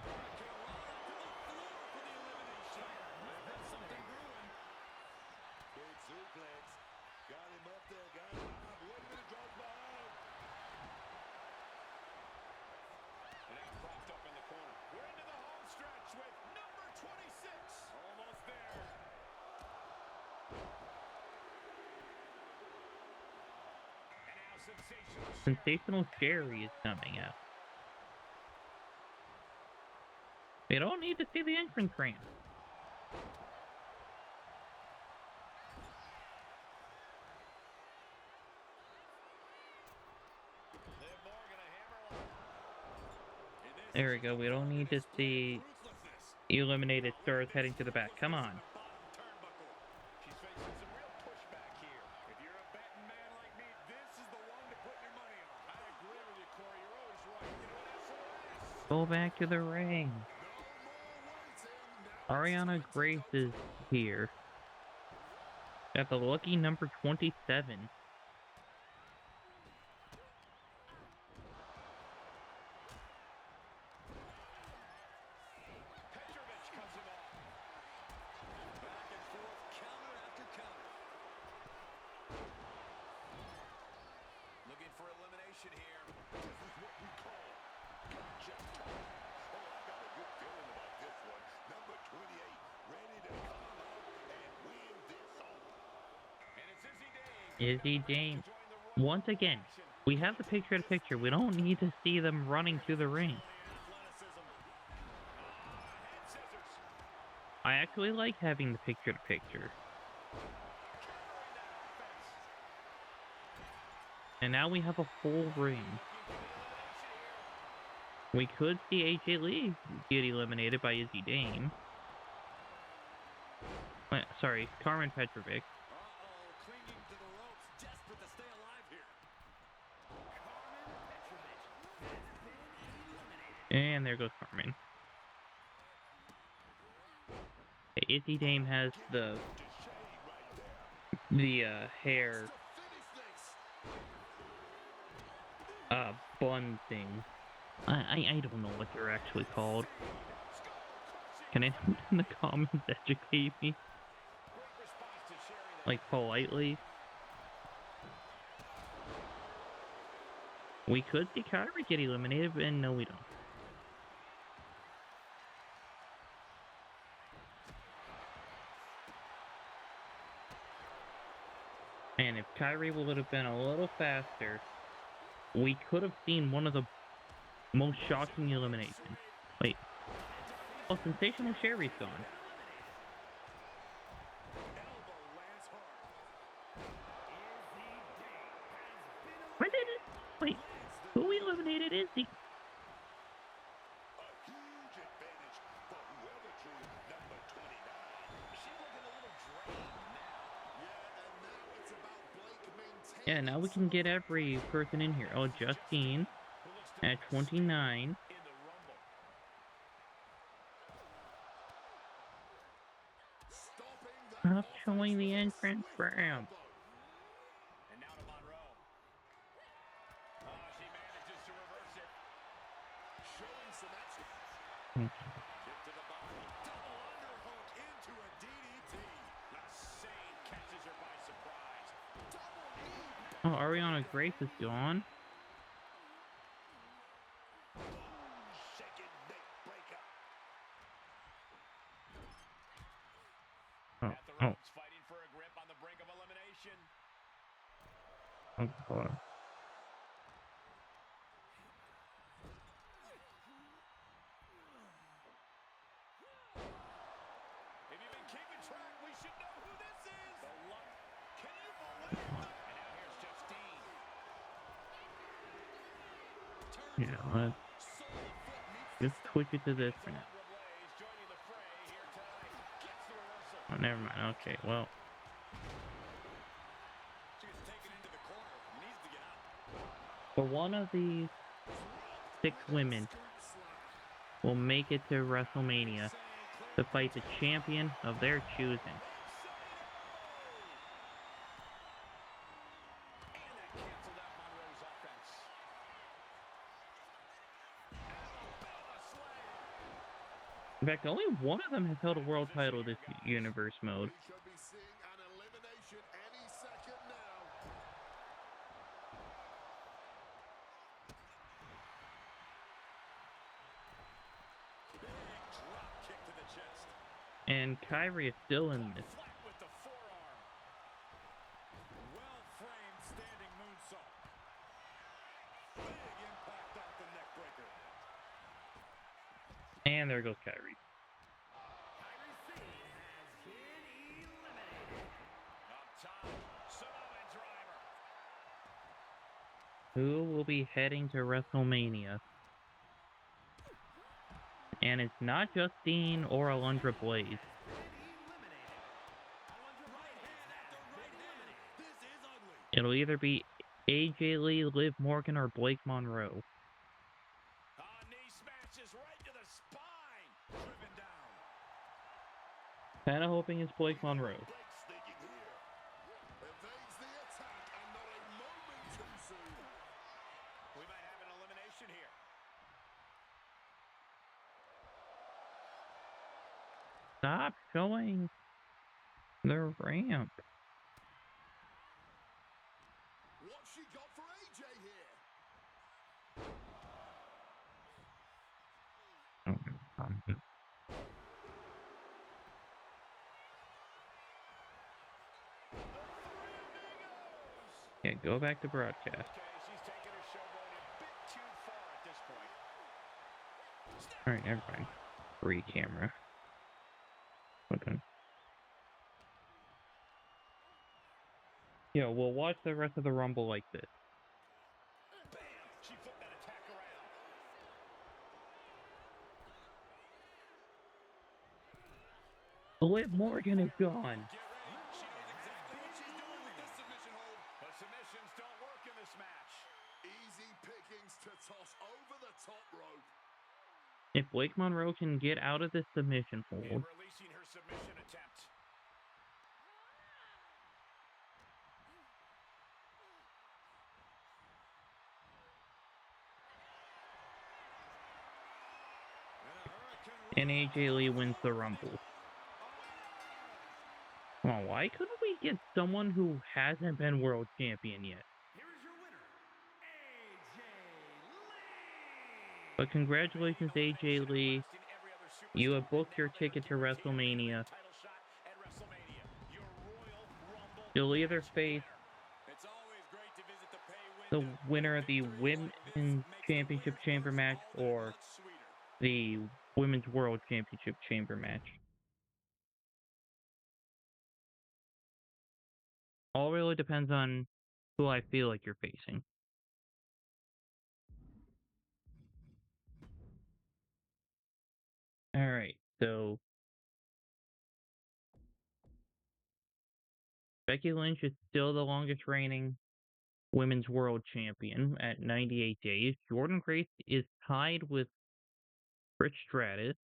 Speaker 1: Sensational Sherry is coming out. We don't need to see the entrance ramp. There we go. We don't need to see eliminated stars heading to the back. Come on.
Speaker 2: She's facing some real pushback here. If you're a betting man like me, this is the one to put your money on. I agree with you, Corey. You're always right. You know what, SOS?
Speaker 1: Go back to the ring. Ariana Grace is here. At the lucky number 27.
Speaker 2: Looking for elimination here. This is what we call gotcha. Oh, I got a good feeling about this one. Number 28, ready to come out and win this all. And it's
Speaker 1: Izzy Dame. Once again, we have the picture-to-picture. We don't need to see them running to the ring. I actually like having the picture-to-picture. And now we have a full ring. We could see AJ Lee get eliminated by Izzy Dame. Sorry, Carmen Petrovic.
Speaker 2: clinging to the ropes, desperate to stay alive here.
Speaker 1: And there goes Carmen. Izzy Dame has the hair bun thing. I don't know what they're actually called. Can anyone in the comments educate me? Like, politely? We could see Kyrie get eliminated, but no, we don't. And if Kyrie would have been a little faster, we could have seen one of the most shocking eliminations. Wait. Oh, Sensational Sherry's gone. When did it? Wait. Who eliminated Izzy? Yeah, now we can get every person in here. Oh, Justine at 29. Stop showing the entrance ramp.
Speaker 2: And now to Monroe. She manages to reverse it. Showing some action. Kick to the body. Double underhook into a DDT. The Saint catches her by surprise.
Speaker 1: Oh, Ariana Grace is gone. Oh, oh.
Speaker 2: Fighting for a grip on the brink of elimination.
Speaker 1: Oh, God.
Speaker 2: If you've been keeping track, we should know who this is. The luck. Can you believe it? And now here's Justine.
Speaker 1: Yeah, let's just switch it to this for now. Oh, never mind. Okay, well. For one of these 6 women will make it to WrestleMania to fight the champion of their choosing. In fact, only one of them has held a world title this universe mode. And Kyrie is still in this. And there goes Kyrie.
Speaker 4: Kyrie Sane has been eliminated.
Speaker 2: Up top, Samoan driver.
Speaker 1: Who will be heading to WrestleMania? And it's not just Dean or Alundra Blaze.
Speaker 4: Eliminated. Alundra Blaze has been eliminated.
Speaker 5: This is ugly.
Speaker 1: It'll either be AJ Lee, Liv Morgan, or Blake Monroe.
Speaker 2: Knee smashes right to the spine. Driven down.
Speaker 1: Kinda hoping it's Blake Monroe.
Speaker 3: Blake's thinking here. Evades the attack and not a moment too soon.
Speaker 2: We might have an elimination here.
Speaker 1: Stop showing the ramp.
Speaker 3: What's she got for AJ here?
Speaker 1: Yeah, go back to broadcast.
Speaker 2: Okay, she's taking her show going a bit too far at this point.
Speaker 1: Alright, never mind. Free camera. Okay. Yeah, we'll watch the rest of the Rumble like this.
Speaker 2: Bam! She flipped that attack around.
Speaker 1: Liv Morgan is gone.
Speaker 2: Get ready. She knows exactly what she's doing with this submission hold. But submissions don't work in this match.
Speaker 3: Easy pickings to toss over the top rope.
Speaker 1: If Blake Monroe can get out of this submission
Speaker 2: And
Speaker 1: hold,
Speaker 2: releasing her submission attempt.
Speaker 1: and AJ Lee wins the Rumble. Come on, why couldn't we get someone who hasn't been world champion yet?
Speaker 4: Here is your winner, AJ Lee.
Speaker 1: But congratulations, AJ Lee. You have booked your ticket to WrestleMania. You'll either face
Speaker 5: It's always great to visit the pay
Speaker 1: the winner of the Women's Championship Chamber match or the Women's World Championship Chamber match. All really depends on who I feel like you're facing. Alright, so Becky Lynch is still the longest reigning Women's World Champion at 98 days. Jordynne Grace is tied with Trish Stratus.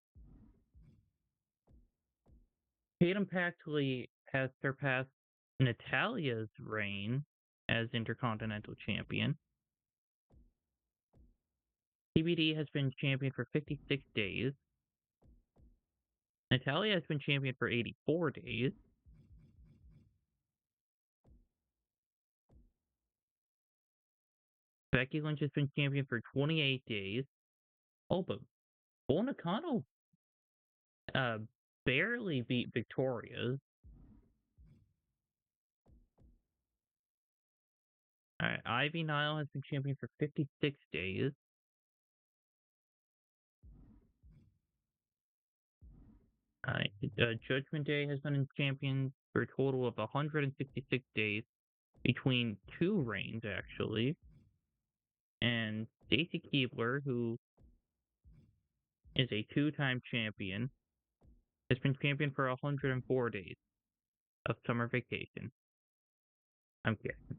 Speaker 1: Tatum Paxley has surpassed Natalia's reign as Intercontinental Champion. TBD has been champion for 56 days. Natalia has been champion for 84 days. Becky Lynch has been champion for 28 days. Oh, but Bull Nakano barely beat Victoria's. Ivy Nile has been champion for 56 days. Judgment Day has been champion for a total of 166 days between two reigns, actually. And Stacy Keibler, who is a two-time champion, has been champion for 104 days of summer vacation. I'm kidding.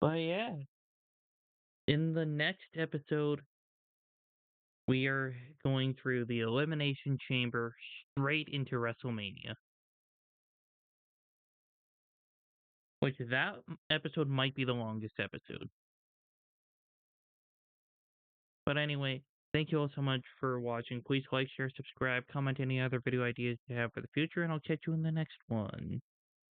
Speaker 1: But yeah, in the next episode, we are going through the Elimination Chamber straight into WrestleMania. Which that episode might be the longest episode. But anyway, thank you all so much for watching. Please like, share, subscribe, comment any other video ideas you have for the future, and I'll catch you in the next one.